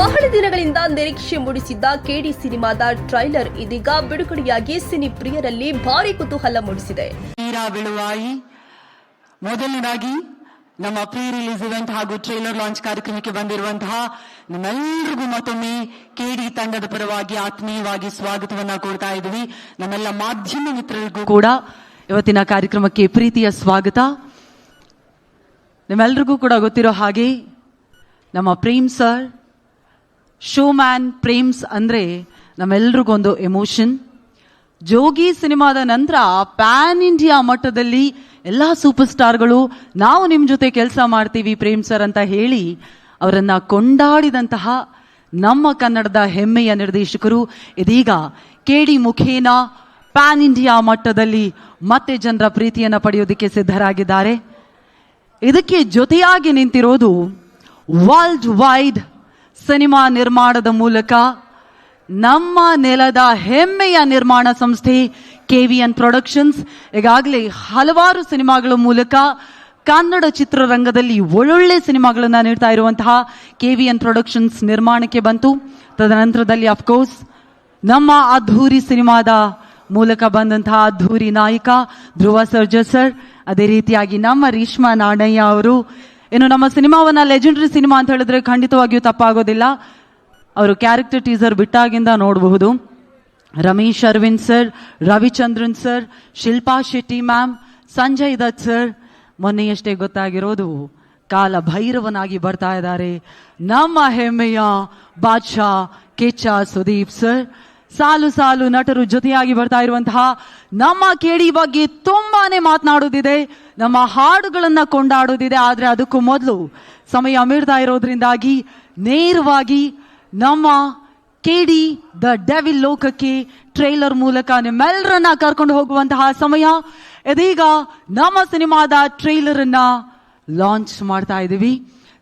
ಬಹಳ ದಿನಗಳಿಂದ ನಿರೀಕ್ಷೆ ಮೂಡಿಸಿದ್ದ ಕೆಡಿ ಸಿನಿಮಾದ ಟ್ರೈಲರ್ ಇದೀಗ ಬಿಡುಗಡೆಯಾಗಿ ಸಿನಿ ಪ್ರಿಯರಲ್ಲಿ ಭಾರಿ ಕುತೂಹಲ ಮೂಡಿಸಿದೆ. ಬೀಳುವಾಯಿ ಮೊದಲನೇದಾಗಿ ನಮ್ಮ ಪ್ರೀ ರಿಲೀಸ್ ಇವೆಂಟ್ ಹಾಗೂ ಟ್ರೈಲರ್ ಲಾಂಚ್ ಕಾರ್ಯಕ್ರಮಕ್ಕೆ ಬಂದಿರುವಂತಹ ನಮ್ಮೆಲ್ಲರಿಗೂ ಮತ್ತೊಮ್ಮೆ ಕೆಡಿ ತಂಡದ ಪರವಾಗಿ ಆತ್ಮೀಯವಾಗಿ ಸ್ವಾಗತವನ್ನ ಕೊಡ್ತಾ ಇದ್ವಿ. ನಮ್ಮೆಲ್ಲ ಮಾಧ್ಯಮ ಮಿತ್ರರಿಗೂ ಕೂಡ ಇವತ್ತಿನ ಕಾರ್ಯಕ್ರಮಕ್ಕೆ ಪ್ರೀತಿಯ ಸ್ವಾಗತ. ನಿಮ್ಮೆಲ್ಲರಿಗೂ ಕೂಡ ಗೊತ್ತಿರೋ ಹಾಗೆ ನಮ್ಮ Prem sir, show man Prem's ಅಂದ್ರೆ ನಮ್ಮೆಲ್ರಿಗೊಂದು ಎಮೋಷನ್. ಜೋಗಿ ಸಿನಿಮಾದ ನಂತರ ಪ್ಯಾನ್ ಇಂಡಿಯಾ ಮಟ್ಟದಲ್ಲಿ ಎಲ್ಲಾ ಸೂಪರ್ ಸ್ಟಾರ್ಗಳು ನಾವು ನಿಮ್ ಜೊತೆ ಕೆಲಸ ಮಾಡ್ತೀವಿ ಪ್ರೇಮ್ ಸರ್ ಅಂತ ಹೇಳಿ ಅವರನ್ನ ಕೊಂಡಾಡಿದಂತಹ ನಮ್ಮ ಕನ್ನಡದ ಹೆಮ್ಮೆಯ ನಿರ್ದೇಶಕರು ಇದೀಗ ಕೆಡಿ ಮುಖೇನ ಪ್ಯಾನ್ ಇಂಡಿಯಾ ಮಟ್ಟದಲ್ಲಿ ಮತ್ತೆ ಜನರ ಪ್ರೀತಿಯನ್ನ ಪಡೆಯೋದಕ್ಕೆ ಸಿದ್ಧರಾಗಿದ್ದಾರೆ. ಇದಕ್ಕೆ ಜೊತೆಯಾಗಿ ನಿಂತಿರೋದು ವರ್ಲ್ಡ್ ವೈಡ್ ಸಿನಿಮಾ ನಿರ್ಮಾಣದ ಮೂಲಕ ನಮ್ಮ ನೆಲದ ಹೆಮ್ಮೆಯ ನಿರ್ಮಾಣ ಸಂಸ್ಥೆ ಕೆವಿಎನ್ ಪ್ರೊಡಕ್ಷನ್ಸ್. ಈಗಾಗಲೇ ಹಲವಾರು ಸಿನಿಮಾಗಳ ಮೂಲಕ ಕನ್ನಡ ಚಿತ್ರರಂಗದಲ್ಲಿ ಒಳ್ಳೊಳ್ಳೆ ಸಿನಿಮಾಗಳನ್ನ ನೀಡ್ತಾ ಇರುವಂತಹ ಕೆವಿಎನ್ ಪ್ರೊಡಕ್ಷನ್ಸ್ ನಿರ್ಮಾಣಕ್ಕೆ ಬಂತು. ತದನಂತರದಲ್ಲಿ ಅಫ್ಕೋರ್ಸ್ ನಮ್ಮ ಅದ್ಧೂರಿ ಸಿನಿಮಾದ ಮೂಲಕ ಬಂದಂತಹ ಅದ್ಧೂರಿ ನಾಯಕ ಧ್ರುವ ಸರ್ಜಾ ಸರ್, ಅದೇ ರೀತಿಯಾಗಿ ನಮ್ಮ ರೇಷ್ಮಾ ನಾಣಯ್ಯ ಅವರು. ಇನ್ನು ನಮ್ಮ ಸಿನಿಮಾವನ್ನ ಲೆಜೆಂಡರಿ ಸಿನಿಮಾ ಅಂತ ಹೇಳಿದ್ರೆ ಖಂಡಿತವಾಗಿಯೂ ತಪ್ಪಾಗೋದಿಲ್ಲ. ಅವರು ಕ್ಯಾರೆಕ್ಟರ್ ಟೀಸರ್ ಬಿಟ್ಟಾಗಿಂದ ನೋಡಬಹುದು. Ramesh Aravind sir, Ravichandran sir, Shilpa Shetty ma'am, Sanjay Dutt sir, ಮೊನ್ನೆಯಷ್ಟೇ ಗೊತ್ತಾಗಿರೋದು ಕಾಲ ಭೈರವನಾಗಿ ಬರ್ತಾ ಇದ್ದಾರೆ ನಮ್ಮ ಹೆಮ್ಮೆಯ ಬಾದ್ಶಾ ಕಿಚ್ಚ ಸುದೀಪ್ ಸರ್. ಸಾಲು ಸಾಲು ನಟರು ಜೊತೆಯಾಗಿ ಬರ್ತಾ ಇರುವಂತಹ ನಮ್ಮ ಕೆಡಿ ಬಗ್ಗೆ ತುಂಬಾನೇ ಮಾತನಾಡೋದಿದೆ, ನಮ್ಮ ಹಾಡುಗಳನ್ನ ಕೊಂಡಾಡೋದಿದೆ. ಆದ್ರೆ ಅದಕ್ಕೂ ಮೊದಲು ಸಮಯ ಮೀರ್ತಾ ಇರೋದ್ರಿಂದಾಗಿ ನೇರವಾಗಿ ನಮ್ಮ ಕೆಡಿ ದ ಡೆವಿಲ್ ಲೋಕಕ್ಕೆ ಟ್ರೈಲರ್ ಮೂಲಕ ನಿಮ್ಮೆಲ್ಲರನ್ನ ಕರ್ಕೊಂಡು ಹೋಗುವಂತಹ ಸಮಯ. ಇದೀಗ ನಮ್ಮ ಸಿನಿಮಾದ ಟ್ರೈಲರ್ ಅನ್ನ ಲಾಂಚ್ ಮಾಡ್ತಾ ಇದ್ದೀವಿ.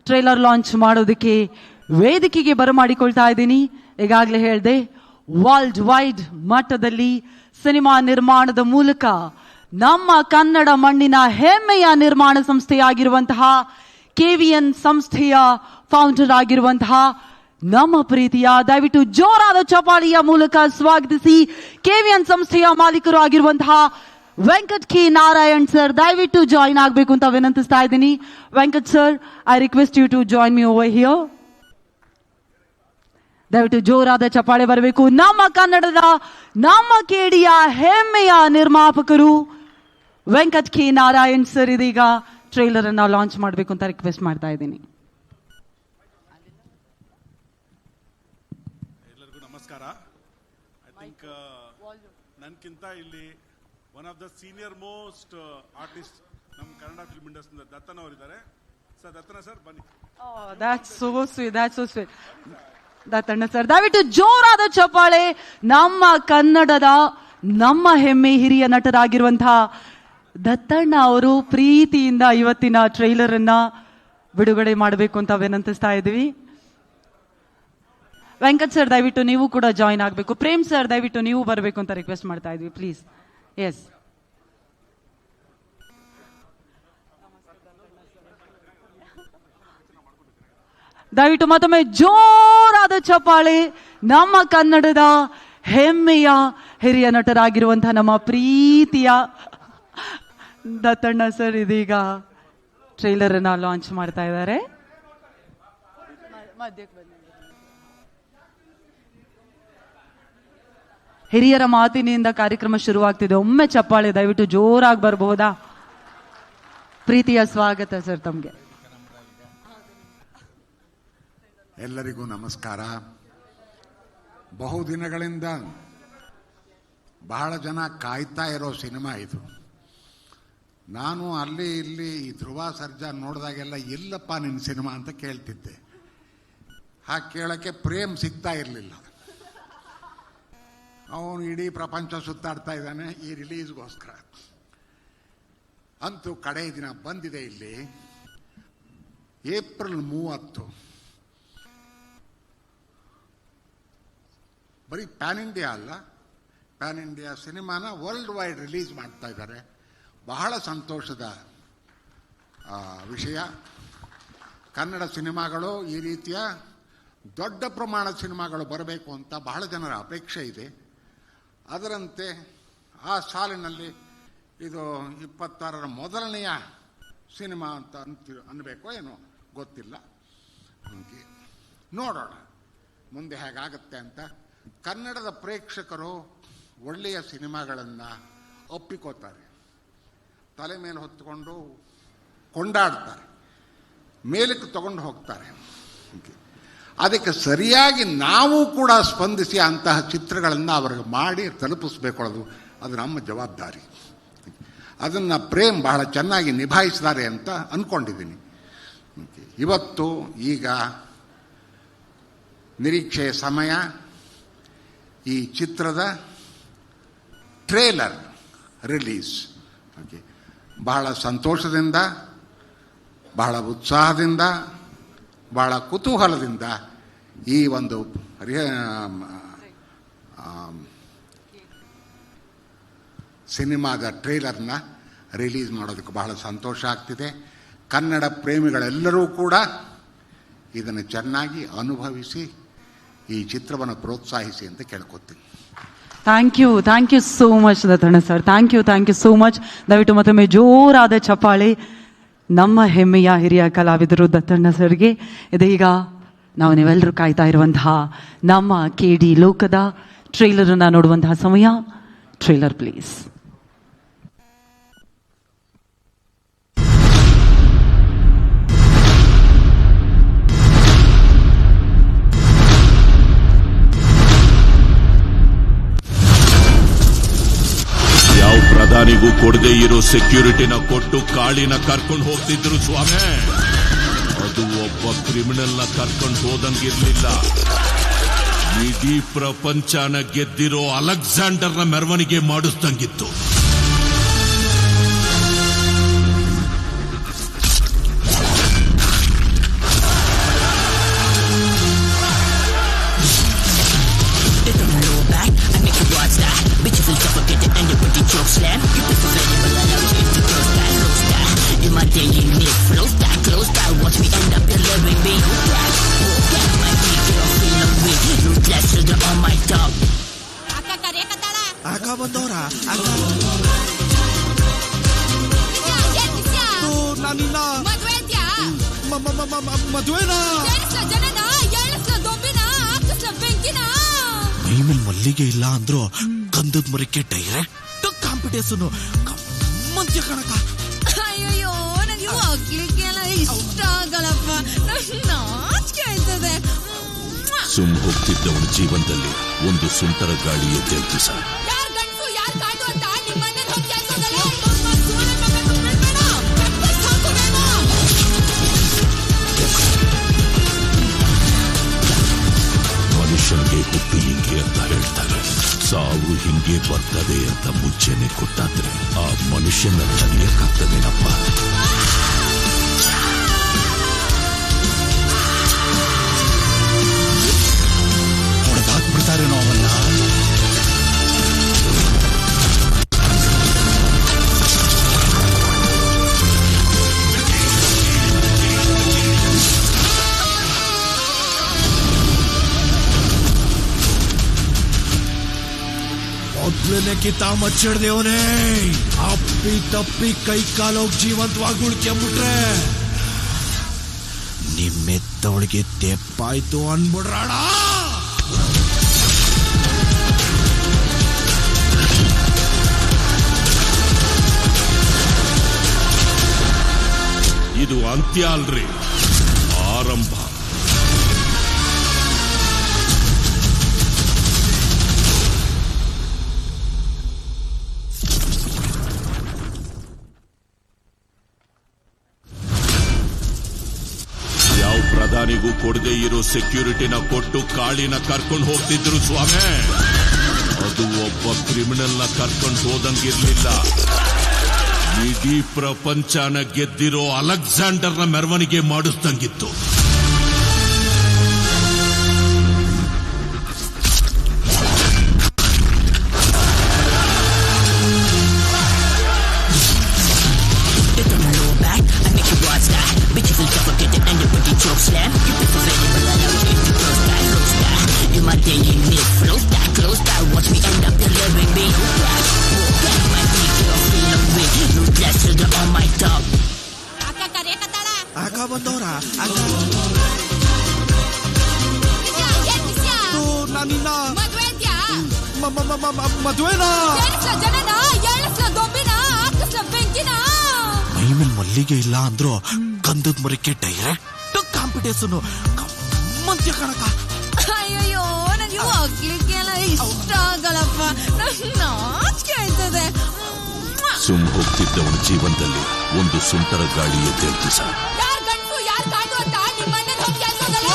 ಟ್ರೈಲರ್ ಲಾಂಚ್ ಮಾಡೋದಕ್ಕೆ ವೇದಿಕೆಗೆ ಬರಮಾಡಿಕೊಳ್ತಾ ಇದ್ದೀನಿ. ಈಗಾಗಲೇ ಹೇಳಿದೆ, ವರ್ಲ್ಡ್ ವೈಡ್ ಮಟ್ಟದಲ್ಲಿ ಸಿನಿಮಾ ನಿರ್ಮಾಣದ ಮೂಲಕ ನಮ್ಮ ಕನ್ನಡ ಮಣ್ಣಿನ ಹೆಮ್ಮೆಯ ನಿರ್ಮಾಣ ಸಂಸ್ಥೆಯಾಗಿರುವಂತಹ ಕೆವಿಎನ್ ಸಂಸ್ಥೆಯ ಫೌಂಡರ್ ಆಗಿರುವಂತಹ ನಮ್ಮ ಪ್ರೀತಿಯ, ದಯವಿಟ್ಟು ಜೋರಾದ ಚಪಾಳಿಯ ಮೂಲಕ ಸ್ವಾಗತಿಸಿ ಕೆವಿಎನ್ ಸಂಸ್ಥೆಯ ಮಾಲೀಕರು ಆಗಿರುವಂತಹ ವೆಂಕಟ್ ಕೆ ನಾರಾಯಣ್ ಸರ್ ದಯವಿಟ್ಟು ಜಾಯಿನ್ ಆಗಬೇಕು ಅಂತ ವಿನಂತಿಸ್ತಾ ಇದ್ದೀನಿ. Venkat sir, I request you to join me over here. ದಯವಿಟ್ಟು ಜೋರಾದ ಚಪ್ಪಾಳೆ ಬರಬೇಕು. ನಮ್ಮ ಕನ್ನಡದ, ನಮ್ಮ ಕೆಡಿಯ ಹೆಮ್ಮೆಯ ನಿರ್ಮಾಪಕರು ವೆಂಕಟ್ ಕೆ ನಾರಾಯಣ್ ಸರ್ ಇದೀಗ ಟ್ರೈಲರ್ ಅನ್ನ ಲಾಂಚ್ ಮಾಡಬೇಕು ಅಂತ ರಿಕ್ವೆಸ್ಟ್ ಮಾಡ್ತಾ ಇದ್ದೀನಿ. ಎಲ್ಲರಿಗೂ ನಮಸ್ಕಾರ. ಐ ಥಿಂಕ್ ನನ್ಕಿಂತ ಇಲ್ಲಿ one of the senior most artist ನಮ್ಮ ಕನ್ನಡ ಫಿಲ್ಮ್ ಇಂಡಸ್ಟ್ರಿ ದತ್ತನ್ ಅವರಿದ್ದಾರೆ. ಸರ್, ದತ್ತನ ಸರ್ ಬನ್ನಿ. That's so sweet, that's so sweet. Dattanna sir ದಯವಿಟ್ಟು ಜೋರಾದ ಚಪ್ಪಾಳೆ. ನಮ್ಮ ಕನ್ನಡದ ನಮ್ಮ ಹೆಮ್ಮೆ ಹಿರಿಯ ನಟರಾಗಿರುವಂತಹ ದತ್ತಣ್ಣ ಅವರು ಪ್ರೀತಿಯಿಂದ ಇವತ್ತಿನ ಟ್ರೈಲರ್ ಅನ್ನ ಬಿಡುಗಡೆ ಮಾಡಬೇಕು ಅಂತ ವಿನಂತಿಸ್ತಾ ಇದ್ದೀವಿ. ವೆಂಕಟ್ ಸರ್ ದಯವಿಟ್ಟು ನೀವು ಕೂಡ ಜಾಯಿನ್ ಆಗಬೇಕು. ಪ್ರೇಮ್ ಸರ್ ದಯವಿಟ್ಟು ನೀವು ಬರಬೇಕು ಅಂತ ರಿಕ್ವೆಸ್ಟ್ ಮಾಡ್ತಾ ಇದ್ವಿ ಪ್ಲೀಸ್. ಎಸ್, ದಯವಿಟ್ಟು ಮತ್ತೊಮ್ಮೆ ಜೋರಾದ ಚಪ್ಪಾಳೆ. ನಮ್ಮ ಕನ್ನಡದ ಹೆಮ್ಮೆಯ ಹಿರಿಯ ನಟರಾಗಿರುವಂತಹ ನಮ್ಮ ಪ್ರೀತಿಯ ದತ್ತಣ್ಣ ಸರ್ ಇದೀಗ ಟ್ರೈಲರ್ ಅನ್ನ ಲಾಂಚ್ ಮಾಡ್ತಾ ಇದ್ದಾರೆ. ಹಿರಿಯರ ಮಾತಿನಿಂದ ಕಾರ್ಯಕ್ರಮ ಶುರುವಾಗ್ತಿದೆ. ಒಮ್ಮೆ ಚಪ್ಪಾಳೆ ದಯವಿಟ್ಟು ಜೋರಾಗಿ ಬರಬಹುದಾ? ಪ್ರೀತಿಯ ಸ್ವಾಗತ ಸರ್ ತಮ್ಗೆ. ಎಲ್ಲರಿಗೂ ನಮಸ್ಕಾರ. ಬಹುದಿನಗಳಿಂದ ಬಹಳ ಜನ ಕಾಯ್ತಾ ಇರೋ ಸಿನಿಮಾ ಇದು. ನಾನು ಅಲ್ಲಿ ಇಲ್ಲಿ ಈ ಧ್ರುವ ಸರ್ಜಾ ನೋಡಿದಾಗೆಲ್ಲ ಎಲ್ಲಪ್ಪ ನಿನ್ನ ಸಿನಿಮಾ ಅಂತ ಕೇಳ್ತಿದ್ದೆ. ಹಾಗೆ ಕೇಳೋಕ್ಕೆ ಪ್ರೇಮ್ ಸಿಗ್ತಾ ಇರಲಿಲ್ಲ. ಅವನು ಇಡೀ ಪ್ರಪಂಚ ಸುತ್ತಾಡ್ತಾ ಇದ್ದಾನೆ ಈ ರಿಲೀಸ್ಗೋಸ್ಕರ. ಅಂತೂ ಕಡೆ ದಿನ ಬಂದಿದೆ ಇಲ್ಲಿ. ಏಪ್ರಿಲ್ 30 ಬರೀ ಪ್ಯಾನ್ ಇಂಡಿಯಾ ಅಲ್ಲ, ಪ್ಯಾನ್ ಇಂಡಿಯಾ ಸಿನಿಮಾನ ವರ್ಲ್ಡ್ ವೈಡ್ ರಿಲೀಸ್ ಮಾಡ್ತಾ ಇದ್ದಾರೆ. ಬಹಳ ಸಂತೋಷದ ವಿಷಯ. ಕನ್ನಡ ಸಿನಿಮಾಗಳು ಈ ರೀತಿಯ ದೊಡ್ಡ ಪ್ರಮಾಣದ ಸಿನಿಮಾಗಳು ಬರಬೇಕು ಅಂತ ಬಹಳ ಜನರ ಅಪೇಕ್ಷೆ ಇದೆ. ಅದರಂತೆ ಆ ಸಾಲಿನಲ್ಲಿ ಇದು 26ರ ಮೊದಲನೆಯ ಸಿನಿಮಾ ಅಂತ ಅನ್ನಬೇಕೋ ಏನೋ ಗೊತ್ತಿಲ್ಲ. ನೋಡೋಣ ಮುಂದೆ ಹೇಗಾಗುತ್ತೆ ಅಂತ. ಕನ್ನಡದ ಪ್ರೇಕ್ಷಕರು ಒಳ್ಳೆಯ ಸಿನಿಮಾಗಳನ್ನು ಒಪ್ಪಿಕೋತಾರೆ, ತಲೆ ಮೇಲೆ ಹೊತ್ತುಕೊಂಡು ಕೊಂಡಾಡ್ತಾರೆ, ಮೇಲಕ್ಕೆ ತಗೊಂಡು ಹೋಗ್ತಾರೆ. ಅದಕ್ಕೆ ಸರಿಯಾಗಿ ನಾವು ಕೂಡ ಸ್ಪಂದಿಸಿ ಅಂತಹ ಚಿತ್ರಗಳನ್ನು ಅವ್ರಿಗೆ ಮಾಡಿ ತಲುಪಿಸ್ಬೇಕೊಳ್ಳೋದು ಅದು ನಮ್ಮ ಜವಾಬ್ದಾರಿ. ಅದನ್ನು ಪ್ರೇಮ್ ಬಹಳ ಚೆನ್ನಾಗಿ ನಿಭಾಯಿಸಿದ್ದಾರೆ ಅಂತ ಅಂದ್ಕೊಂಡಿದ್ದೀನಿ. ಇವತ್ತು ಈಗ ನಿರೀಕ್ಷೆಯ ಸಮಯ. ಈ ಚಿತ್ರದ ಟ್ರೇಲರ್ ರಿಲೀಸ್ ಬಹಳ ಸಂತೋಷದಿಂದ, ಬಹಳ ಉತ್ಸಾಹದಿಂದ, ಬಹಳ ಕುತೂಹಲದಿಂದ ಈ ಒಂದು ಸಿನಿಮಾದ ಟ್ರೇಲರ್ನ ರಿಲೀಸ್ ಮಾಡೋದಕ್ಕೆ ಬಹಳ ಸಂತೋಷ ಆಗ್ತಿದೆ. ಕನ್ನಡ ಪ್ರೇಮಿಗಳೆಲ್ಲರೂ ಕೂಡ ಇದನ್ನು ಚೆನ್ನಾಗಿ ಅನುಭವಿಸಿ ಈ ಚಿತ್ರವನ್ನು ಪ್ರೋತ್ಸಾಹಿಸಿ ಅಂತ ಕೇಳ್ಕೊತೀನಿ. Thank you so much Dattanna sir. Thank you so much. ದಯವಿಟ್ಟು ಮತ್ತೊಮ್ಮೆ ಜೋರಾದ ಚಪ್ಪಾಳೆ ನಮ್ಮ ಹೆಮ್ಮೆಯ ಹಿರಿಯ ಕಲಾವಿದರು ದತ್ತಣ್ಣ ಸರ್ಗೆ. ಇದೀಗ ನಾವು ನೀವೆಲ್ಲರೂ ಕಾಯ್ತಾ ಇರುವಂತಹ ನಮ್ಮ KD ಲೋಕದ ಟ್ರೇಲರನ್ನು ನೋಡುವಂತಹ ಸಮಯ. Trailer please. ಯಾವ ಪ್ರಧಾನಿಗೂ ಕೊಡದೇ ಇರೋ ಸೆಕ್ಯೂರಿಟಿನ ಕೊಟ್ಟು ಕಾಳಿನ ಕರ್ಕೊಂಡು ಹೋಗ್ತಿದ್ರು ಸ್ವಾಮಿ. ಅದು ಒಬ್ಬ ಕ್ರಿಮಿನಲ್ ನ ಕರ್ಕೊಂಡು ಹೋದಂಗಿರ್ಲಿಲ್ಲ, ಇಡೀ ಪ್ರಪಂಚನ ಗೆದ್ದಿರೋ ಅಲೆಕ್ಸಾಂಡರ್ನ ಮೆರವಣಿಗೆ ಮಾಡಿಸ್ದಂಗಿತ್ತು. ಬಂದವರ ನಾನಿನ್ನ ಮದುವೆನಾ ಮೈಮೇಲ್ ಮಲ್ಲಿಗೆ ಇಲ್ಲ ಅಂದ್ರು ಗಂಧದ ಮರಕ್ಕೆ ಡೈರೆಕ್ಟ್ ಕಾಂಪಿಟೇಷನ್ ಕಮ್ಮಂತ್ಯ ಕಣಕ. ಅಯ್ಯೋ ನನಗೆ ಹೋಗ್ಲಿಕ್ಕೆಲ್ಲ ಇಷ್ಟ ಆಗಲ್ಲಪ್ಪ, ನಾಚಿಕೆ ಆಯ್ತದೆ. ಸುಮ್ ಹೋಗ್ತಿದ್ದವನ ಜೀವನದಲ್ಲಿ ಒಂದು ಸುಂಟರ ಗಾಳಿ ಎದ್ದೇಳ್ತು ಸರ್. ಮನುಷ್ಯನಿಗೆ ಹುಟ್ಟು ಹಿಂಗೆ ಅಂತ ಹೇಳ್ತಾರೆ, ಸಾವು ಹಿಂಗೆ ಬರ್ತದೆ ಅಂತ ಮುಂಚೆನೆ ಕೊಟ್ಟಾದ್ರೆ ಆ ಮನುಷ್ಯನ ತಡೆಯಕ್ಕಾಗ್ತದೇನಪ್ಪ. ಹೊಡೆದಾಕ್ಬಿಡ್ತಾರೇನೋ ಅವನ್ನ. ಮೊದ್ಲನೇ ಕಿತ್ತ ಮಚ್ಚಿಡ್ದೇವನೇ, ಅಪ್ಪಿ ತಪ್ಪಿ ಕೈ ಕಾಲೋಗಿ ಜೀವಂತವಾಗಿ ಉಳ್ಕೊಂಬಿಟ್ರೆ ನಿಮ್ಮೆತ್ತವಳಿಗೆ ತೆಪ್ಪಾಯ್ತು ಅನ್ಬಿಡ್ರಾಣ. ಇದು ಅಂತ್ಯ ಅಲ್ರಿ, ಆರಂಭ. ಯಾವ ಪ್ರಧಾನಿಗೂ ಕೊಡದೇ ಇರೋ ಸೆಕ್ಯೂರಿಟಿನ ಕೊಟ್ಟು ಕಾಳಿನ ಕರ್ಕೊಂಡು ಹೋಗ್ತಿದ್ರು ಸ್ವಾಮಿ. ಅದು ಒಬ್ಬ ಕ್ರಿಮಿನಲ್ ನ ಕರ್ಕೊಂಡು ಹೋದಂಗಿರ್ಲಿಲ್ಲ, ಇಡೀ ಪ್ರಪಂಚನ ಗೆದ್ದಿರೋ ಅಲೆಕ್ಸಾಂಡರ್ನ ಮೆರವಣಿಗೆ ಮಾಡಿಸ್ದಂಗಿತ್ತು. Bitches will suffocate and you put the choke slam. You prefer any but I don't ಮದುವೆನಾ? ಎಣಿಸ್ಲ ಜನನ, ಎಣಿಸ್ಲ ದೊಂಬಿನ, ಹಾಕಿಸ್ಲ ಬೆಂಕಿನ. ಮೈ ಮೇಲೆ ಮಲ್ಲಿಗೆ ಇಲ್ಲ ಅಂದ್ರು ಗಂಧದ ಮರಕ್ಕೆ ಡೈರೆಕ್ಟ್ ಕಾಂಪಿಟೇಷನ್ ಕಮ್ಮಂತ್ಯ ಕಣಕ. ಅಯ್ಯಯ್ಯೋ ನನಗೆ ಇವು ಆಗ್ಲಿಕ್ಕೆಲ್ಲ ಇಷ್ಟ ಆಗಲ್ಲಪ್ಪ, ನಂಗೆ ನಾಚಿಕೆ ಆಯ್ತದೆ. ಸುಮ್ ಹೋಗ್ತಿದ್ದವನ ಜೀವನದಲ್ಲಿ ಒಂದು ಸುಂಟರ ಗಾಳಿ ಎದ್ದೇಳ್ತು ಸರ್. ಯಾರ್ ಗಂಟು ಯಾರ್ ಕಾಡು ಅಂತ ನಿಮ್ಮನ್ನ ಹೋಗಿ ಕೇಳ್ಸೋದಲ್ಲ.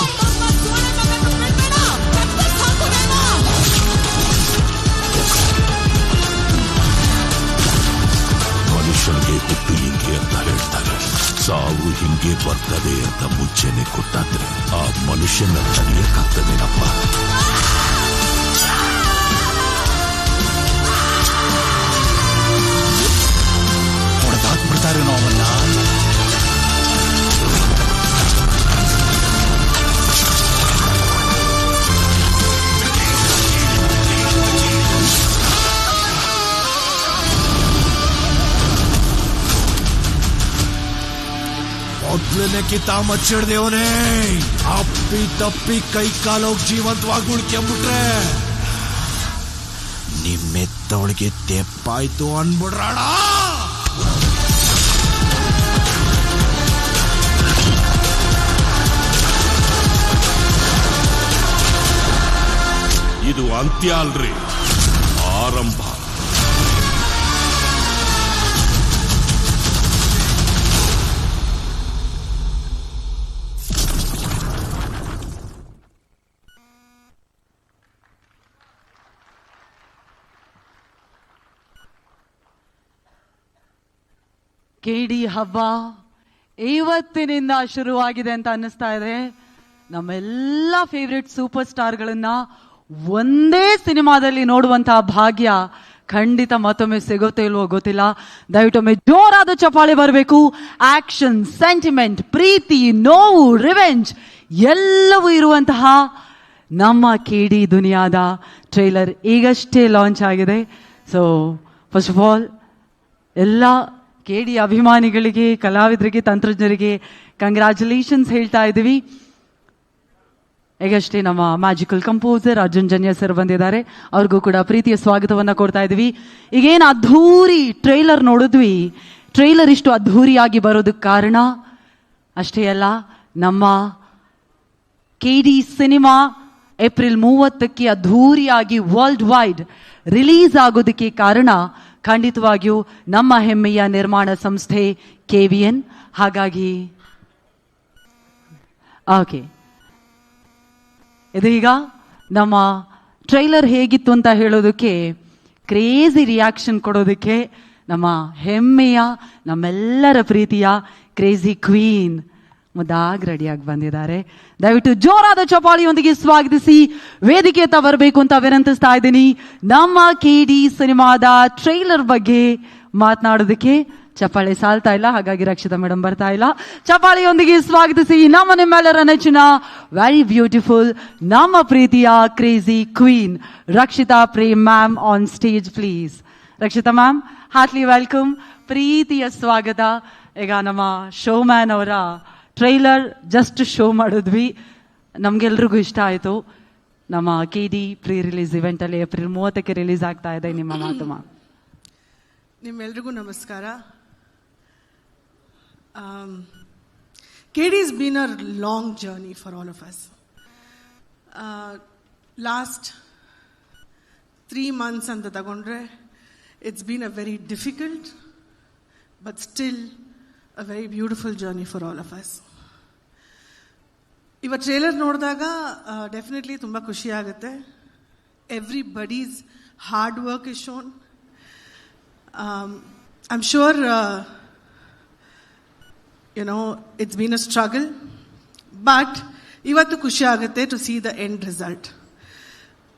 ಮನುಷ್ಯನಿಗೆ ಹುಟ್ಟು ಹಿಂಗೆ ಅಂತ ಹೇಳ್ತಾರೆ, ಸಾವು ಹಿಂಗೆ ಬರ್ತದೆ ಅಂತ ಮುಂಚೆನೆ ಗೊತ್ತಾದ್ರೆ ಆ ಮನುಷ್ಯನ ತಡೆಯಕ್ಕಾಗ್ತದೇನಪ್ಪ. ಹೊಡೆದಾಕ್ಬಿಡ್ತಾರೇನೋ ಅವನ್ನ. ಮೊದ್ಲನೇ ಕಿತ್ತ ಮಚ್ಚಿಡ್ದೇವನೇ, ಅಪ್ಪಿ ತಪ್ಪಿ ಕೈ ಕಾಲೋಗಿ ಜೀವಂತವಾಗಿ ಉಳ್ಕೊಂಬಿಟ್ರೆ ನಿಮ್ಮೆತ್ತವಳಿಗೆ ತೆಪ್ಪಾಯ್ತು ಅನ್ಬಿಡ್ರಾಣ. ಇದು ಅಂತ್ಯ ಅಲ್ರಿ, ಆರಂಭ. ಕೇಡಿ ಹಬ್ಬ ಇವತ್ತಿನಿಂದ ಶುರುವಾಗಿದೆ ಅಂತ ಅನ್ನಿಸ್ತಾ ಇದೆ. ನಮ್ಮೆಲ್ಲ ಫೇವ್ರೆಟ್ ಸೂಪರ್ ಸ್ಟಾರ್ಗಳನ್ನ ಒಂದೇ ಸಿನಿಮಾದಲ್ಲಿ ನೋಡುವಂತಹ ಭಾಗ್ಯ ಖಂಡಿತ ಮತ್ತೊಮ್ಮೆ ಸಿಗುತ್ತೋ ಇಲ್ವೋ ಗೊತ್ತಿಲ್ಲ. ದಯವಿಟ್ಟೊಮ್ಮೆ ಜೋರಾದ ಚಪ್ಪಾಳೆ ಬರಬೇಕು. ಆಕ್ಷನ್, ಸೆಂಟಿಮೆಂಟ್, ಪ್ರೀತಿ, ನೋವು, ರಿವೆಂಜ್ ಎಲ್ಲವೂ ಇರುವಂತಹ ನಮ್ಮ ಕೇಡಿ ದುನಿಯಾದ ಟ್ರೈಲರ್ ಈಗಷ್ಟೇ ಲಾಂಚ್ ಆಗಿದೆ. ಸೊ ಫಸ್ಟ್ ಆಫ್ ಆಲ್ ಎಲ್ಲ ಕೇಡಿ ಅಭಿಮಾನಿಗಳಿಗೆ, ಕಲಾವಿದರಿಗೆ, ತಂತ್ರಜ್ಞರಿಗೆ ಕಂಗ್ರ್ಯಾಚುಲೇಷನ್ಸ್ ಹೇಳ್ತಾ ಇದ್ದೀವಿ. ಈಗಷ್ಟೇ ನಮ್ಮ magical composer Arjun Janya sir ಬಂದಿದ್ದಾರೆ, ಅವ್ರಿಗೂ ಕೂಡ ಪ್ರೀತಿಯ ಸ್ವಾಗತವನ್ನ ಕೊಡ್ತಾ ಇದ್ದೀವಿ. ಈಗೇನು ಅದ್ಧೂರಿ ಟ್ರೈಲರ್ ನೋಡಿದ್ವಿ, ಟ್ರೈಲರ್ ಇಷ್ಟು ಅದ್ಧೂರಿಯಾಗಿ ಬರೋದಕ್ಕೆ ಕಾರಣ ಅಷ್ಟೇ ಅಲ್ಲ, ನಮ್ಮ ಕೇಡಿ ಸಿನಿಮಾ ಏಪ್ರಿಲ್ 30ಕ್ಕೆ ಅದ್ಧೂರಿಯಾಗಿ ವರ್ಲ್ಡ್ ವೈಡ್ ರಿಲೀಸ್ ಆಗೋದಕ್ಕೆ ಕಾರಣ ಖಂಡಿತವಾಗಿಯೂ ನಮ್ಮ ಹೆಮ್ಮೆಯ ನಿರ್ಮಾಣ ಸಂಸ್ಥೆ KVN. ಹಾಗಾಗಿ ಓಕೆ, ಇದೀಗ ನಮ್ಮ ಟ್ರೈಲರ್ ಹೇಗಿತ್ತು ಅಂತ ಹೇಳೋದಕ್ಕೆ, ಕ್ರೇಜಿ ರಿಯಾಕ್ಷನ್ ಕೊಡೋದಕ್ಕೆ ನಮ್ಮ ಹೆಮ್ಮೆಯ, ನಮ್ಮೆಲ್ಲರ ಪ್ರೀತಿಯ ಕ್ರೇಜಿ ಕ್ವೀನ್ ಮುದ್ದಾಗಿ ರೆಡಿಯಾಗಿ ಬಂದಿದ್ದಾರೆ. ದಯವಿಟ್ಟು ಜೋರಾದ ಚಪಾಳಿಯೊಂದಿಗೆ ಸ್ವಾಗತಿಸಿ ವೇದಿಕೆ ಹತ್ತ ಬರಬೇಕು ಅಂತ ವಿನಂತಿಸ್ತಾ ಇದ್ದೀನಿ. ನಮ್ಮ KD ಸಿನಿಮಾದ ಟ್ರೈಲರ್ ಬಗ್ಗೆ ಮಾತನಾಡೋದಕ್ಕೆ ಚಪ್ಪಾಳೆ ಸಾಲ್ತಾ ಇಲ್ಲ, ಹಾಗಾಗಿ ರಕ್ಷಿತಾ ಮೇಡಮ್ ಬರ್ತಾ ಇಲ್ಲ. ಚಪ್ಪಾಳೆಯೊಂದಿಗೆ ಸ್ವಾಗತಿಸಿ ನಮ್ಮ ನಿಮ್ಮೆಲ್ಲರ ನೆಚ್ಚಿನ ವೆರಿ ಬ್ಯೂಟಿಫುಲ್, ನಮ್ಮ ಪ್ರೀತಿಯ crazy queen Rakshita Prem ma'am on stage please. Rakshita ma'am, heartly welcome, ಪ್ರೀತಿಯ ಸ್ವಾಗತ. ಈಗ ನಮ್ಮ ಶೋ ಮ್ಯಾನ್ ಅವರ ಟ್ರೈಲರ್ ಜಸ್ಟ್ ಶೋ ಮಾಡಿದ್ವಿ, ನಮ್ಗೆಲ್ರಿಗೂ ಇಷ್ಟ ಆಯಿತು. ನಮ್ಮ KD ಪ್ರೀ ರಿಲೀಸ್ ಇವೆಂಟಲ್ಲಿ ಏಪ್ರಿಲ್ 30ಕ್ಕೆ ರಿಲೀಸ್ ಆಗ್ತಾ ಇದೆ. ನಿಮ್ಮ ಮಾತು ಮ್ಯಾಮ್. ನಿಮ್ಮೆಲ್ರಿಗೂ ನಮಸ್ಕಾರ. KD has been a long journey for all of us. Last 3 months ಅಂತ ತಗೊಂಡ್ರೆ it's been a very difficult but still a very beautiful journey for all of us. ಇವತ್ತು ಟ್ರೇಲರ್ ನೋಡಿದಾಗ ಡೆಫಿನೆಟ್ಲಿ ತುಂಬ ಖುಷಿ ಆಗುತ್ತೆ. Everybody's hard work is shown. I'm sure, it's been a struggle, but ivattu khushi agutte to see the end result.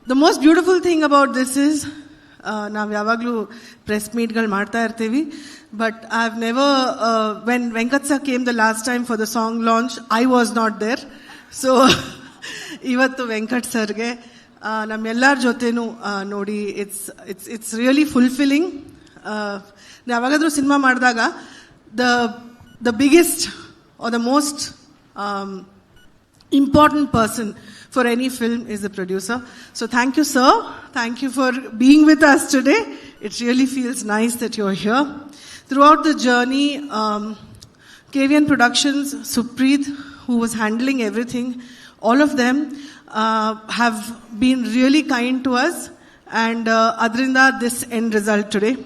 The most beautiful thing about this is, ನಾವು ಯಾವಾಗಲೂ press ಮೀಟ್ಗಳು ಮಾಡ್ತಾ ಇರ್ತೀವಿ, but I've never, when Venkat sir came the last time for the song launch, I was not there. So, ಇವತ್ತು ವೆಂಕಟ್ ಸರ್ಗೆ ನಮ್ಮೆಲ್ಲರ ಜೊತೆನೂ ನೋಡಿ it's really fulfilling. ಯಾವಾಗಾದರೂ ಸಿನಿಮಾ ಮಾಡಿದಾಗ the biggest or the most important person for any film is the producer. So thank you, sir. Thank you for being with us today. It really feels nice that you're here. Throughout the journey, KVN Productions, Supreet, who was handling everything, all of them have been really kind to us, and adrinda this end result today.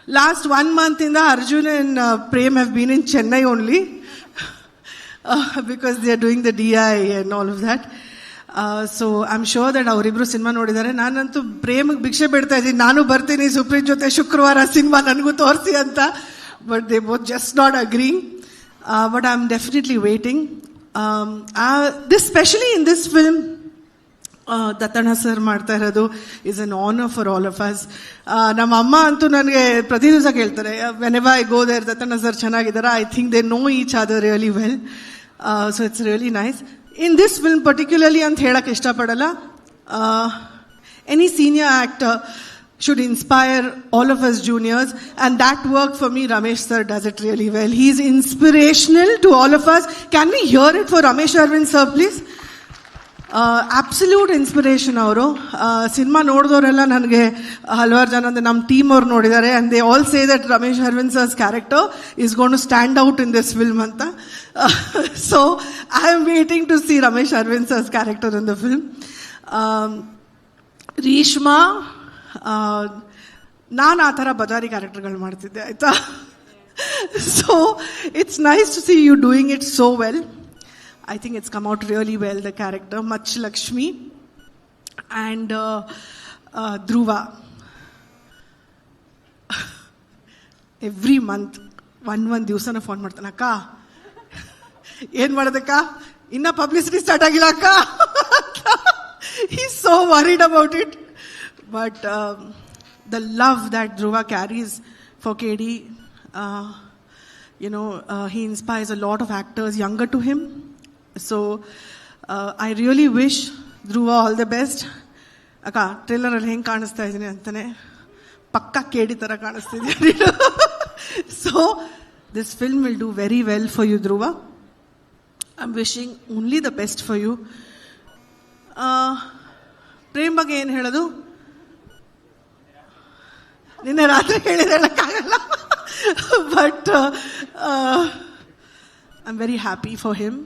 Last 1 month in the Arjun and Prem have been in Chennai only because they are doing the DI and all of that. So I'm sure that ಅವರಿಬ್ರು cinema ನೋಡಿದ್ದಾರೆ. ನಾನಂತೂ ಪ್ರೇಮ್ ಭಿಕ್ಷೆ ಬಿಡ್ತಾ ಇದ್ದೀನಿ, ನಾನು ಬರ್ತೀನಿ ಸುಪ್ರೀತ್ ಜೊತೆ ಶುಕ್ರವಾರ ಸಿನಿಮಾ ನನಗೂ ತೋರಿಸಿ ಅಂತ. But they both just not agreeing. But I'm definitely waiting. This, especially in this film, Dattanna sir ಮಾಡ್ತಾ ಇರೋದು is an honour for all of us. ನಮ್ಮ ಅಮ್ಮ ಅಂತೂ ನನಗೆ ಪ್ರತಿ ದಿವಸ ಕೇಳ್ತಾರೆ, whenever I go there, Dattanna sir ಚೆನ್ನಾಗಿದ್ದಾರೆ. I think they know each other really well. So it's really nice. In this film particularly ಅಂತ ಹೇಳಕ್ಕೆ ಇಷ್ಟಪಡಲ್ಲ. Any senior actor should inspire all of us juniors, and that work for me, Ramesh sir does it really well. He is inspirational to all of us. Can we hear it for Ramesh Arvind sir, please? Absolute inspiration ಅವರು. Cinema ನೋಡಿದವರೆಲ್ಲ ನನಗೆ ಹಲವಾರು ಜನ ಅಂದರೆ ನಮ್ಮ team ಅವ್ರು ನೋಡಿದ್ದಾರೆ, and they all say that Ramesh Arvind sir's character is going to stand out in this film ಅಂತ. So I am waiting to see Ramesh Arvind sir's character in the film. Reeshma, ನಾನು ಆ ಥರ ಬಜಾರಿ ಕ್ಯಾರೆಕ್ಟರ್ಗಳು ಮಾಡ್ತಿದ್ದೆ, ಆಯಿತಾ. So it's nice to see you doing it so well. I think it's come out really well, the character. Mach Lakshmi and Dhruva. Every month, one ದಿವಸನ phone ಮಾಡ್ತಾನೆ, ಅಕ್ಕ ಏನು ಮಾಡೋದಕ್ಕ, ಇನ್ನ ಪಬ್ಲಿಸಿಟಿ ಸ್ಟಾರ್ಟ್ ಆಗಿಲ್ಲ ಅಕ್ಕ. He's so worried about it. But the love that Dhruva carries for KD, he inspires a lot of actors younger to him. So I really wish Dhruva all the best. Akka, trailer ಅಲ್ಲಿ ಹೆಂಗೆ ಕಾಣಿಸ್ತಾ ಇದ್ದೀನಿ ಅಂತಾನೆ ಪಕ್ಕಾ ಕೇಡಿ ಥರ ಕಾಣಿಸ್ತಿದ್ದೀನಿ. So this film will do very well for you, Dhruva. I'm wishing only the best for you. Prem ಬಗ್ಗೆ ಏನು ಹೇಳೋದು, ನಿನ್ನೆ ರಾತ್ರಿ ಹೇಳಿದ್ರೆ ಹೇಳಕ್ಕಾಗಲ್ಲ. But I'm very happy for him.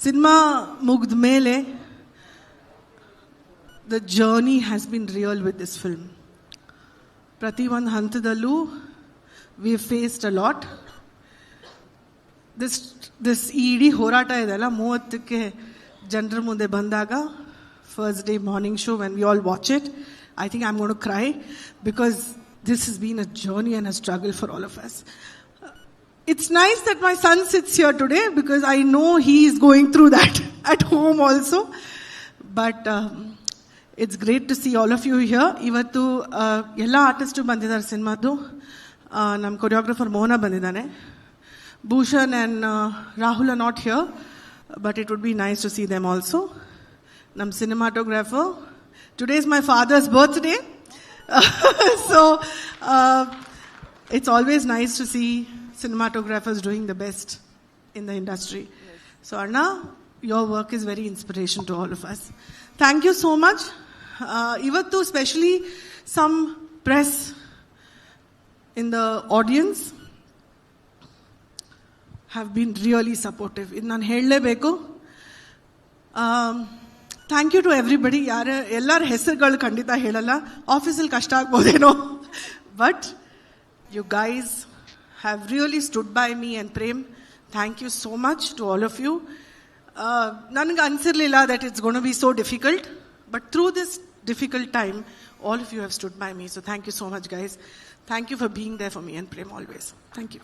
Cinema ಮುಗ್ದ ಮೇಲೆ the journey has been real with this film. ಪ್ರತಿಯೊಂದು ಹಂತದಲ್ಲೂ we faced a lot. This ಈ ಇಡೀ ಹೋರಾಟ ಇದೆಲ್ಲ 30ಕ್ಕೆ ಜನರ ಮುಂದೆ ಬಂದಾಗ, first day morning show, when we all watch it, I think I am gone to cry, because this has been a journey and a struggle for all of us. It's nice that my son sits here today because I know he is going through that at home also. But it's great to see all of you here. Ivattu ella artists bandidare cinemadu. Nam choreographer Mohana bandidane. Bhushan and Rahul are not here, but it would be nice to see them also. Nam cinematographer. Today is my father's birthday. So it's always nice to see cinematographers doing the best in the industry. So Arna, your work is very inspiration to all of us. Thank you so much. Ivattu especially some press in the audience have been really supportive. In nan hellebeku. Thank you to everybody. Ellar ಹೆಸರುಗಳು ಖಂಡಿತ ಹೇಳಲ್ಲ, ಆಫೀಸಲ್ಲಿ ಕಷ್ಟ ಆಗ್ಬೋದೇನೋ. But you guys have really stood by me and Prem. Thank you so much to all of you. Nange ansirlilla that it's going to be so difficult, but through this difficult time, all of you have stood by me. So thank you so much, guys. Thank you for being there for me and Prem always. Thank you.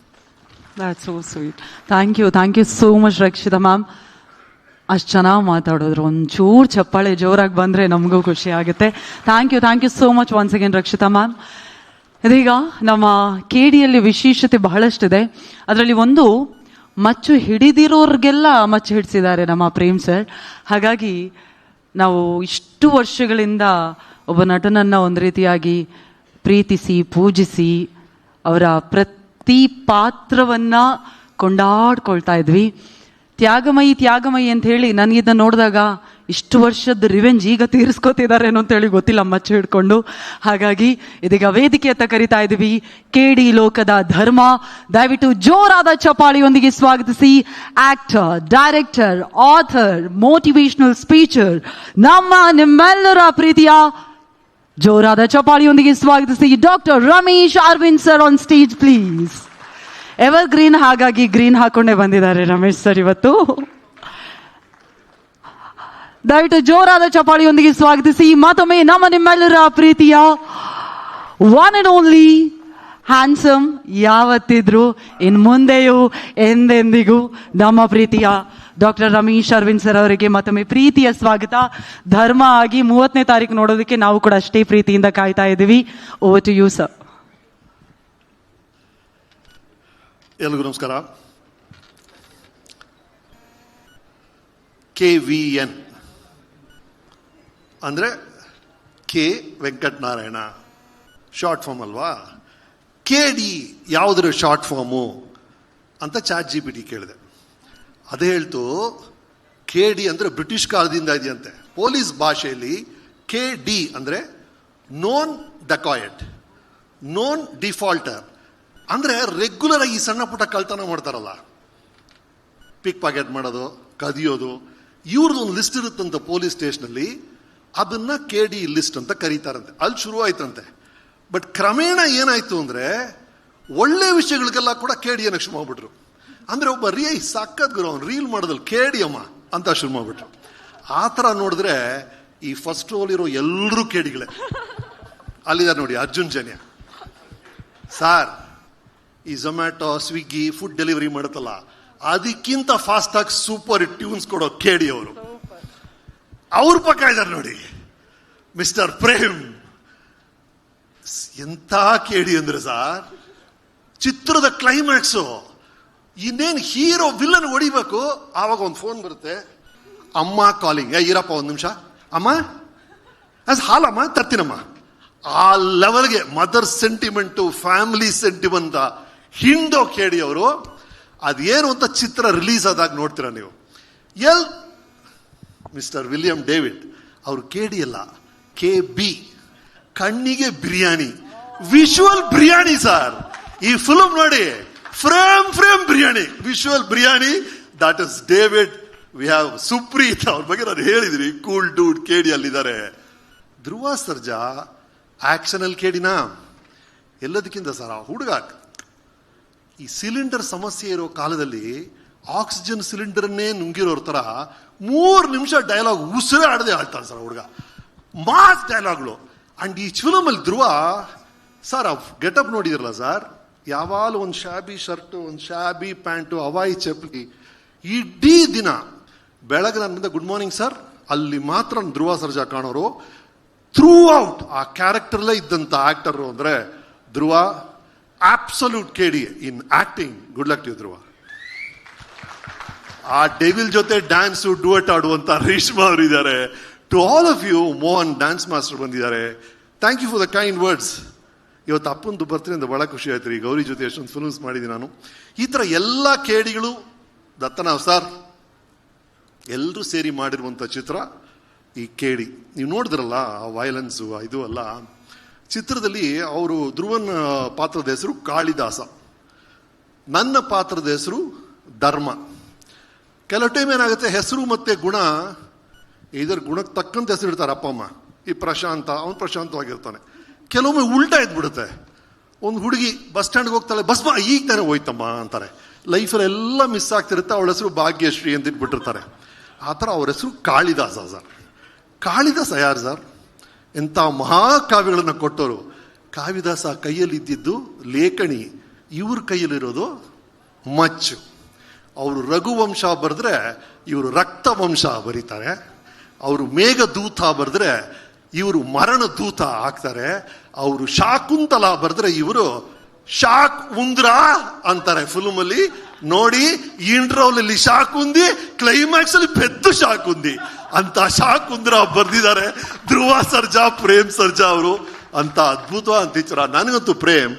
That's so sweet. Thank you so much, Rakshita ma'am. ಅಷ್ಟು ಚೆನ್ನಾಗಿ ಮಾತಾಡಿದ್ರು. ಒಂಚೂರು ಚಪ್ಪಾಳೆ ಜೋರಾಗಿ ಬಂದರೆ ನಮಗೂ ಖುಷಿ ಆಗುತ್ತೆ. Thank you so much once again Rakshita ma'am. ಇದೀಗ ನಮ್ಮ KDಯಲ್ಲಿ ವಿಶೇಷತೆ ಬಹಳಷ್ಟಿದೆ. ಅದರಲ್ಲಿ ಒಂದು, ಮಚ್ಚು ಹಿಡಿದಿರೋರಿಗೆಲ್ಲ ಮಚ್ಚು ಹಿಡಿಸಿದ್ದಾರೆ ನಮ್ಮ ಪ್ರೇಮ್ ಸರ್. ಹಾಗಾಗಿ ನಾವು ಇಷ್ಟು ವರ್ಷಗಳಿಂದ ಒಬ್ಬ ನಟನನ್ನು ಒಂದು ರೀತಿಯಾಗಿ ಪ್ರೀತಿಸಿ ಪೂಜಿಸಿ ಅವರ ಪ್ರತಿ ಪಾತ್ರವನ್ನು ಕೊಂಡಾಡ್ಕೊಳ್ತಾ ಇದ್ವಿ. ತ್ಯಾಗಮಯಿ ತ್ಯಾಗಮಯಿ ಅಂತ ಹೇಳಿ ನನಗಿದ್ದ ನೋಡಿದಾಗ ಇಷ್ಟು ವರ್ಷದ ರಿವೆಂಜ್ ಈಗ ತೀರಿಸ್ಕೋತಿದಾರೇನೋ ಅಂತೇಳಿ ಗೊತ್ತಿಲ್ಲ, ಮಚ್ಚ ಹಿಡ್ಕೊಂಡು. ಹಾಗಾಗಿ ಇದೀಗ ವೇದಿಕೆ ಹತ್ತ ಕರಿತಾ ಇದ್ದೀವಿ KD ಲೋಕದ ಧರ್ಮ. ದಯವಿಟ್ಟು ಜೋರಾದ ಚಪಾಳಿಯೊಂದಿಗೆ ಸ್ವಾಗತಿಸಿ actor, director, author, motivational speecher, ನಿಮ್ಮೆಲ್ಲರ ಪ್ರೀತಿಯ ಜೋರಾದ ಚಪಾಳಿಯೊಂದಿಗೆ ಸ್ವಾಗತಿಸಿ doctor Ramesh Aravind sir on stage please. Evergreen, ಹಾಗಾಗಿ ಗ್ರೀನ್ ಹಾಕೊಂಡೇ ಬಂದಿದ್ದಾರೆ ರಮೇಶ್ ಸರ್ ಇವತ್ತು. ದಯವಿಟ್ಟು ಜೋರಾದ ಚಪಾಳಿಯೊಂದಿಗೆ ಸ್ವಾಗತಿಸಿ ಮತ್ತೊಮ್ಮೆ ನಿಮ್ಮೆಲ್ಲರ ಪ್ರೀತಿಯ ಒನ್ ಅಂಡ್ ಓನ್ಲಿ ಹ್ಯಾಂಡ್ಸಮ್, ಯಾವತ್ತಿದ್ರು ಇನ್ ಮುಂದೆಯೂ ಎಂದೆಂದಿಗೂ ನಮ್ಮ ಪ್ರೀತಿಯ ಡಾಕ್ಟರ್ ರಮೇಶ್ ಅರವಿಂದ್ ಸರ್ ಅವರಿಗೆ ಮತ್ತೊಮ್ಮೆ ಪ್ರೀತಿಯ ಸ್ವಾಗತ. ಧರ್ಮ ಆಗಿ 30ನೇ ತಾರೀಕು ನೋಡೋದಕ್ಕೆ ನಾವು ಕೂಡ ಅಷ್ಟೇ ಪ್ರೀತಿಯಿಂದ ಕಾಯ್ತಾ ಇದ್ದೀವಿ. Over to you sir. ಎಲ್ರಿಗೂ ನಮಸ್ಕಾರ. KVN ಅಂದರೆ ಕೆ ವೆಂಕಟನಾರಾಯಣ ಶಾರ್ಟ್ ಫಾರ್ಮ್ ಅಲ್ವಾ? KD ಯಾವುದ್ರ ಶಾರ್ಟ್ ಫಾರ್ಮು ಅಂತ ChatGPT ಕೇಳಿದೆ. ಅದೇ ಹೇಳ್ತು KD ಅಂದರೆ ಬ್ರಿಟಿಷ್ ಕಾಲದಿಂದ ಇದೆಯಂತೆ. ಪೊಲೀಸ್ ಭಾಷೆಯಲ್ಲಿ KD ಅಂದರೆ ನೋನ್ ಡಕಾಯಟ್, ನೋನ್ ಡಿಫಾಲ್ಟರ್, ಅಂದರೆ ರೆಗ್ಯುಲರ್ ಆಗಿ ಸಣ್ಣ ಪುಟ್ಟ ಕಳ್ತನ ಮಾಡ್ತಾರಲ್ಲ, ಪಿಕ್ ಪಾಕೆಟ್ ಮಾಡೋದು, ಕದಿಯೋದು, ಇವ್ರದ್ದು ಒಂದು ಲಿಸ್ಟ್ ಇರುತ್ತಂತೆ ಪೊಲೀಸ್ ಸ್ಟೇಷನಲ್ಲಿ, ಅದನ್ನ KD ಲಿಸ್ಟ್ ಅಂತ ಕರೀತಾರಂತೆ. ಅಲ್ಲಿ ಶುರು ಆಯ್ತಂತೆ. ಬಟ್ ಕ್ರಮೇಣ ಏನಾಯ್ತು ಅಂದರೆ ಒಳ್ಳೆ ವಿಷಯಗಳಿಗೆಲ್ಲ ಕೂಡ KD ಅನ್ನಕ್ಕೆ ಶುರು ಮಾಡ್ಬಿಟ್ರು. ಅಂದರೆ ಒಬ್ಬ ಸಕ್ಕತ್ ಗುರು ಅವ್ನು ರೀಲ್ ಮಾಡೋದಲ್ಲಿ KD ಅಮ್ಮ ಅಂತ ಶುರು ಮಾಡ್ಬಿಟ್ರು. ಆ ಥರ ನೋಡಿದ್ರೆ ಈ ಫಸ್ಟ್ ರೋಲ್ ಇರೋ ಎಲ್ಲರೂ KDಗಳೇ. ಅಲ್ಲಿದ್ದಾರೆ ನೋಡಿ ಅರ್ಜುನ್ ಜನ್ಯ ಸಾರ್. ಈ ಝೊಮ್ಯಾಟೊ, ಸ್ವಿಗ್ಗಿ ಫುಡ್ ಡೆಲಿವರಿ ಮಾಡುತ್ತಲ್ಲ, ಅದಕ್ಕಿಂತ ಫಾಸ್ಟ್ ಆಗಿ ಸೂಪರ್ ಟ್ಯೂನ್ಸ್ ಕೊಡೋ KD ಅವರು. ಅವ್ರ ಪಕ್ಕ ಇದ್ದಾರೆ ನೋಡಿ ಮಿಸ್ಟರ್ ಪ್ರೇಮ್. ಎಂಥ KD ಅಂದ್ರೆ ಸಾರ್, ಚಿತ್ರದ ಕ್ಲೈಮ್ಯಾಕ್ಸು ಇನ್ನೇನು ಹೀರೋ ವಿಲ್ಲನ್ ಹೊಡಿಬೇಕು, ಆವಾಗ ಒಂದು ಫೋನ್ ಬರುತ್ತೆ, ಅಮ್ಮ ಕಾಲಿಂಗ್, ಇರಪ್ಪ ಒಂದು ನಿಮಿಷ ಅಮ್ಮ, ಹಾಲಮ್ಮ ತರ್ತೀನಮ್ಮ. ಆ ಲೆವೆಲ್ಗೆ ಮದರ್ ಸೆಂಟಿಮೆಂಟು, ಫ್ಯಾಮಿಲಿ ಸೆಂಟಿಮೆಂಟ್ ಹಿಂಡೋ KD ಅವರು. ಅದೇನು ಅಂತ ಚಿತ್ರ ರಿಲೀಸ್ ಆದಾಗ ನೋಡ್ತೀರಾ ನೀವು. ಮಿಸ್ಟರ್ ವಿಲಿಯಂ ಡೇವಿಡ್ ಅವರು KD ಅಲ್ಲ, KB, ಕಣ್ಣಿಗೆ ಬಿರಿಯಾನಿ, ವಿಶುವಲ್ ಬಿರಿಯಾನಿ ಸರ್. ಈ ಫಿಲ್ಮ್ ನೋಡಿ, frame frame biryani, visual biryani. That is David. We have Supreeth, ಅವ್ರ ಬಗ್ಗೆ ನಾನು ಹೇಳಿದ್ರಿ, ಕೂಲ್ ಡೂಡ್ KD ಅಲ್ಲಿದ್ದಾರೆ. ಧ್ರುವ ಸರ್ಜಾ ಆಕ್ಷನ್ ಅಲ್ಲಿ KDನಾ? ಎಲ್ಲದಕ್ಕಿಂತ ಸರ್ ಆ ಹುಡುಗ ಈ ಸಿಲಿಂಡರ್ ಸಮಸ್ಯೆ ಇರೋ ಕಾಲದಲ್ಲಿ ಆಕ್ಸಿಜನ್ ಸಿಲಿಂಡರ್ನೇ ನುಂಗಿರೋರ್ ತರ 3 ನಿಮಿಷ ಡೈಲಾಗ್ ಉಸಿರೇ ಆಡದೆ ಆಡ್ತಾನೆ ಸರ್ ಹುಡುಗ. ಮಾಸ್ ಡೈಲಾಗ್ಗಳು. ಅಂಡ್ ಈ ಫಿಲಮ್ ಅಲ್ಲಿ ಧ್ರುವ ಸರ್ ಆ ಗೆಟಪ್ ನೋಡಿದಿರಲ್ಲ ಸರ್, ಯಾವಾಗಲೂ ಒಂದು ಶಾಬಿ ಶರ್ಟು, ಒಂದು ಶಾಬಿ ಪ್ಯಾಂಟು, ಹವಾಯಿ ಚಪ್ಪಲಿ. ಇಡೀ ದಿನ ಬೆಳಗ್ಗೆ ನನ್ನ ಮುಂದೆ ಗುಡ್ ಮಾರ್ನಿಂಗ್ ಸರ್, ಅಲ್ಲಿ ಮಾತ್ರ ಧ್ರುವ ಸರ್ಜಾ ಕಾಣೋರು. ಥ್ರೂ ಔಟ್ ಆ ಕ್ಯಾರೆಕ್ಟರ್ಲೇ ಇದ್ದಂಥ ಆಕ್ಟರ್ ಅಂದರೆ Dhruva. Absolute KD in acting. Good luck to Dhruva. ಆ ಡೆವಿಲ್ ಜೊತೆ ಡ್ಯಾನ್ಸು ಡುವೆಟ್ ಆಡುವಂತ ರೇಷ್ಮಾ ಅವರು ಇದ್ದಾರೆ. To all of you, Mohan dance master ಬಂದಿದ್ದಾರೆ. Thank you for the kind words. ಇವತ್ತು ಅಪ್ಪಂದು ಬರ್ತೀನಿ ಅಂತ ಬಹಳ ಖುಷಿ ಆಯ್ತು ರೀ. ಗೌರಿ ಜೊತೆ ಎಷ್ಟೊಂದು ಫಿಲ್ಮ್ಸ್ ಮಾಡಿದ್ದೀನಿ ನಾನು. ಈ ಥರ ಎಲ್ಲ KDಗಳು, ದತ್ತನ ಸರ್, ಎಲ್ಲರೂ ಸೇರಿ ಮಾಡಿರುವಂಥ ಚಿತ್ರ ಈ KD. ನೀವು ನೋಡಿದ್ರಲ್ಲ ಆ ವೈಲೆನ್ಸು ಇದು ಅಲ್ಲ. ಚಿತ್ರದಲ್ಲಿ ಅವರು ಧ್ರುವನ್ ಪಾತ್ರದ ಹೆಸರು ಕಾಳಿದಾಸ, ನನ್ನ ಪಾತ್ರದ ಹೆಸರು ಧರ್ಮ. ಕೆಲವು ಟೈಮ್ ಏನಾಗುತ್ತೆ, ಹೆಸರು ಮತ್ತೆ ಗುಣ ಇದರ ಗುಣಕ್ಕೆ ತಕ್ಕಂತ ಹೆಸರು ಇಡ್ತಾರೆ ಅಪ್ಪ ಅಮ್ಮ. ಈ ಪ್ರಶಾಂತ, ಅವನು ಪ್ರಶಾಂತವಾಗಿರ್ತಾನೆ. ಕೆಲವೊಮ್ಮೆ ಉಲ್ಟಾ ಇದ್ಬಿಡುತ್ತೆ. ಒಂದು ಹುಡುಗಿ ಬಸ್ ಸ್ಟ್ಯಾಂಡ್ಗೆ ಹೋಗ್ತಾಳೆ, ಬಸ್ ಈಗ ತಾನೇ ಹೋಯ್ತಮ್ಮ ಅಂತಾರೆ. ಲೈಫಲ್ಲಿ ಎಲ್ಲ ಮಿಸ್ ಆಗ್ತಿರುತ್ತೆ. ಅವಳ ಹೆಸರು ಭಾಗ್ಯಶ್ರೀ ಅಂತ ಇಟ್ಬಿಟ್ಟಿರ್ತಾರೆ. ಆ ಥರ ಅವ್ರ ಹೆಸರು ಕಾಳಿದಾಸ ಸರ್. ಕಾಳಿದಾಸ ಯಾರು ಸರ್? ಎಂಥ ಮಹಾಕಾವ್ಯಗಳನ್ನು ಕೊಟ್ಟವರು. ಕಾಳಿದಾಸ ಕೈಯಲ್ಲಿ ಇದ್ದಿದ್ದು ಲೇಖಣಿ, ಇವ್ರ ಕೈಯಲ್ಲಿರೋದು ಮಚ್ಚು. ಅವರು ರಘುವಂಶ ಬರೆದ್ರೆ ಇವರು ರಕ್ತವಂಶ ಬರೀತಾರೆ. ಅವರು ಮೇಘದೂತ ಬರೆದ್ರೆ ಇವರು ಮರಣ ದೂತ ಆಗ್ತಾರೆ. ಅವರು ಶಾಕುಂತಲ ಬರೆದ್ರೆ ಇವರು ಶಾಕ್ ಉಂದ್ರ ಅಂತಾರೆ. ಫಿಲ್ಮ್ ಅಲ್ಲಿ ನೋಡಿ, ಇಂಟ್ರೋಲ್ ಅಲ್ಲಿ ಶಾಕುಂದಿ, ಕ್ಲೈಮ್ಯಾಕ್ಸ್ ಅಲ್ಲಿ ಪೆದ್ದು ಶಾಕುಂದಿ ಅಂತ ಶಾಕುಂದ್ರ ಬರ್ದಿದ್ದಾರೆ ಧ್ರುವ ಸರ್ಜಾ, ಪ್ರೇಮ್ ಸರ್ಜಾ ಅವರು. ಅಂತ ಅದ್ಭುತವಾದ ಟೀಚರ. ನನಗಂತೂ ಪ್ರೇಮ್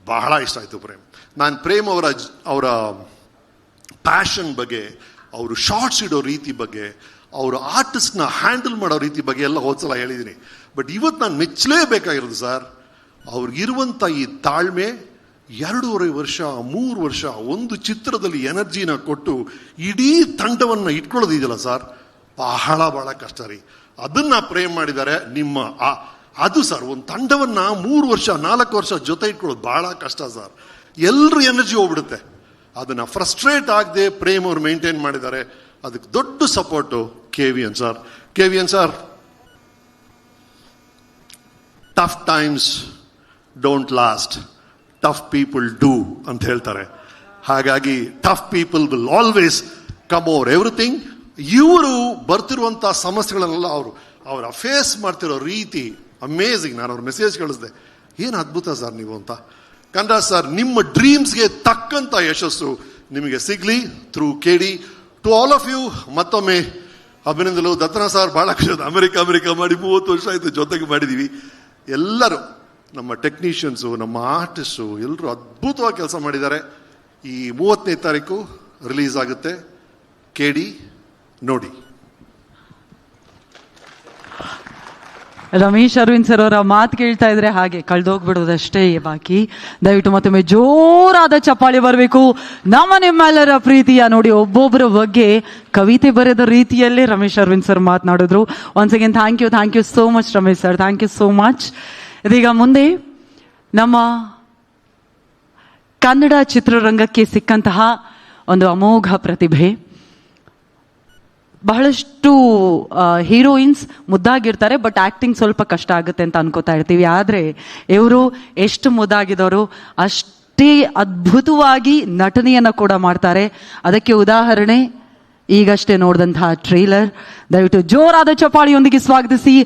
ಬಹಳ ಇಷ್ಟ ಆಯ್ತು. ಪ್ರೇಮ್, ನಾನು ಪ್ರೇಮ್ ಅವರ ಪ್ಯಾಷನ್ ಬಗ್ಗೆ, ಅವರು ಶಾರ್ಟ್ಸ್ ಇಡೋ ರೀತಿ ಬಗ್ಗೆ, ಅವರು ಆರ್ಟಿಸ್ಟ್ನ ಹ್ಯಾಂಡಲ್ ಮಾಡೋ ರೀತಿ ಬಗ್ಗೆ ಎಲ್ಲ ಹೋದ್ಸಲ ಹೇಳಿದ್ದೀನಿ. ಬಟ್ ಇವತ್ತು ನಾನು ಮೆಚ್ಚಲೇಬೇಕಾಗಿರೋದು ಸರ್, ಅವ್ರಿಗಿರುವಂಥ ಈ ತಾಳ್ಮೆ. 2.5 ವರ್ಷ 3 ವರ್ಷ ಒಂದು ಚಿತ್ರದಲ್ಲಿ ಎನರ್ಜಿನ ಕೊಟ್ಟು ಇಡೀ ತಂಡವನ್ನು ಇಟ್ಕೊಳ್ಳೋದಿದೆಯಲ್ಲ ಸರ್, ಬಹಳ ಬಹಳ ಕಷ್ಟ ರೀ. ಅದನ್ನ ಪ್ರೇಮ್ ಮಾಡಿದ್ದಾರೆ ನಿಮ್ಮ ಅದು ಸರ್. ಒಂದು ತಂಡವನ್ನ 3 ವರ್ಷ 4 ವರ್ಷ ಜೊತೆ ಇಟ್ಕೊಳ್ಳೋದು ಬಹಳ ಕಷ್ಟ ಸರ್. ಎಲ್ಲರೂ ಎನರ್ಜಿ ಹೋಗ್ಬಿಡುತ್ತೆ. ಅದನ್ನ ಫ್ರಸ್ಟ್ರೇಟ್ ಆಗದೆ ಪ್ರೇಮ್ ಅವ್ರು ಮೇಂಟೈನ್ ಮಾಡಿದ್ದಾರೆ. ಅದಕ್ಕೆ ದೊಡ್ಡ support KVN sir. KVN sir, tough times don't last, tough people do ಅಂತ ಹೇಳ್ತಾರೆ. ಹಾಗಾಗಿ tough people will always come over everything. ಇವರು ಬರ್ತಿರುವಂಥ ಸಮಸ್ಯೆಗಳನ್ನೆಲ್ಲ ಅವರ ಫೇಸ್ ಮಾಡ್ತಿರೋ ರೀತಿ ಅಮೇಝಿಂಗ್. ನಾನು ಅವ್ರ ಮೆಸೇಜ್ ಕಳಿಸಿದೆ, ಏನು ಅದ್ಭುತ ಸರ್ ನೀವು ಅಂತ. ಕಂದ ಸರ್, ನಿಮ್ಮ ಡ್ರೀಮ್ಸ್ಗೆ ತಕ್ಕಂಥ ಯಶಸ್ಸು ನಿಮಗೆ ಸಿಗ್ಲಿ through KD. To all of you ಮತ್ತೊಮ್ಮೆ ಅಭಿನಂದನೆಗಳು. ದತ್ತನ ಸರ್ ಭಾಳ ಖುಷಿ, ಅಮೆರಿಕ ಮಾಡಿ 30 ವರ್ಷ ಆಯಿತು ಜೊತೆಗೆ ಮಾಡಿದ್ದೀವಿ. ಎಲ್ಲರೂ ನಮ್ಮ ಟೆಕ್ನಿಷಿಯನ್ಸು, ನಮ್ಮ ಆರ್ಟಿಸ್ಟು ಎಲ್ಲರೂ ಅದ್ಭುತವಾಗಿ ಕೆಲಸ ಮಾಡಿದ್ದಾರೆ. ಈ 30ನೇ ತಾರೀಕು ರಿಲೀಸ್ ಆಗುತ್ತೆ KD, ನೋಡಿ. ರಮೇಶ್ ಅರವಿಂದ್ ಸರ್ ಅವರ ಮಾತು ಕೇಳ್ತಾ ಇದ್ರೆ ಹಾಗೆ ಕಳೆದೋಗ್ಬಿಡೋದಷ್ಟೇ ಬಾಕಿ. ದಯವಿಟ್ಟು ಮತ್ತೊಮ್ಮೆ ಜೋರಾದ ಚಪ್ಪಾಳಿ ಬರಬೇಕು. ನಿಮ್ಮೆಲ್ಲರ ಪ್ರೀತಿಯ ನೋಡಿ, ಒಬ್ಬೊಬ್ಬರ ಬಗ್ಗೆ ಕವಿತೆ ಬರೆದ ರೀತಿಯಲ್ಲೇ ರಮೇಶ್ ಅರವಿಂದ್ ಸರ್ ಮಾತನಾಡಿದ್ರು. Once again thank you so much Ramesh sir, thank you so much. ಇದೀಗ ಮುಂದೆ ನಮ್ಮ ಕನ್ನಡ ಚಿತ್ರರಂಗಕ್ಕೆ ಸಿಕ್ಕಂತಹ ಒಂದು ಅಮೋಘ ಪ್ರತಿಭೆ. ಬಹಳಷ್ಟು ಹೀರೋಯಿನ್ಸ್ ಮುದ್ದಾಗಿರ್ತಾರೆ, ಬಟ್ ಆಕ್ಟಿಂಗ್ ಸ್ವಲ್ಪ ಕಷ್ಟ ಆಗುತ್ತೆ ಅಂತ ಅನ್ಕೋತಾ ಇರ್ತೀವಿ. ಆದರೆ ಇವರು ಎಷ್ಟು ಮುದ್ದಾಗಿದವರು ಅಷ್ಟೇ ಅದ್ಭುತವಾಗಿ ನಟನೆಯನ್ನು ಕೂಡ ಮಾಡ್ತಾರೆ. ಅದಕ್ಕೆ ಉದಾಹರಣೆ ಈಗಷ್ಟೇ ನೋಡಿದಂತಹ ಟ್ರೇಲರ್. ದಯವಿಟ್ಟು ಜೋರಾದ ಚಪ್ಪಾಳಿಯೊಂದಿಗೆ ಸ್ವಾಗತಿಸಿ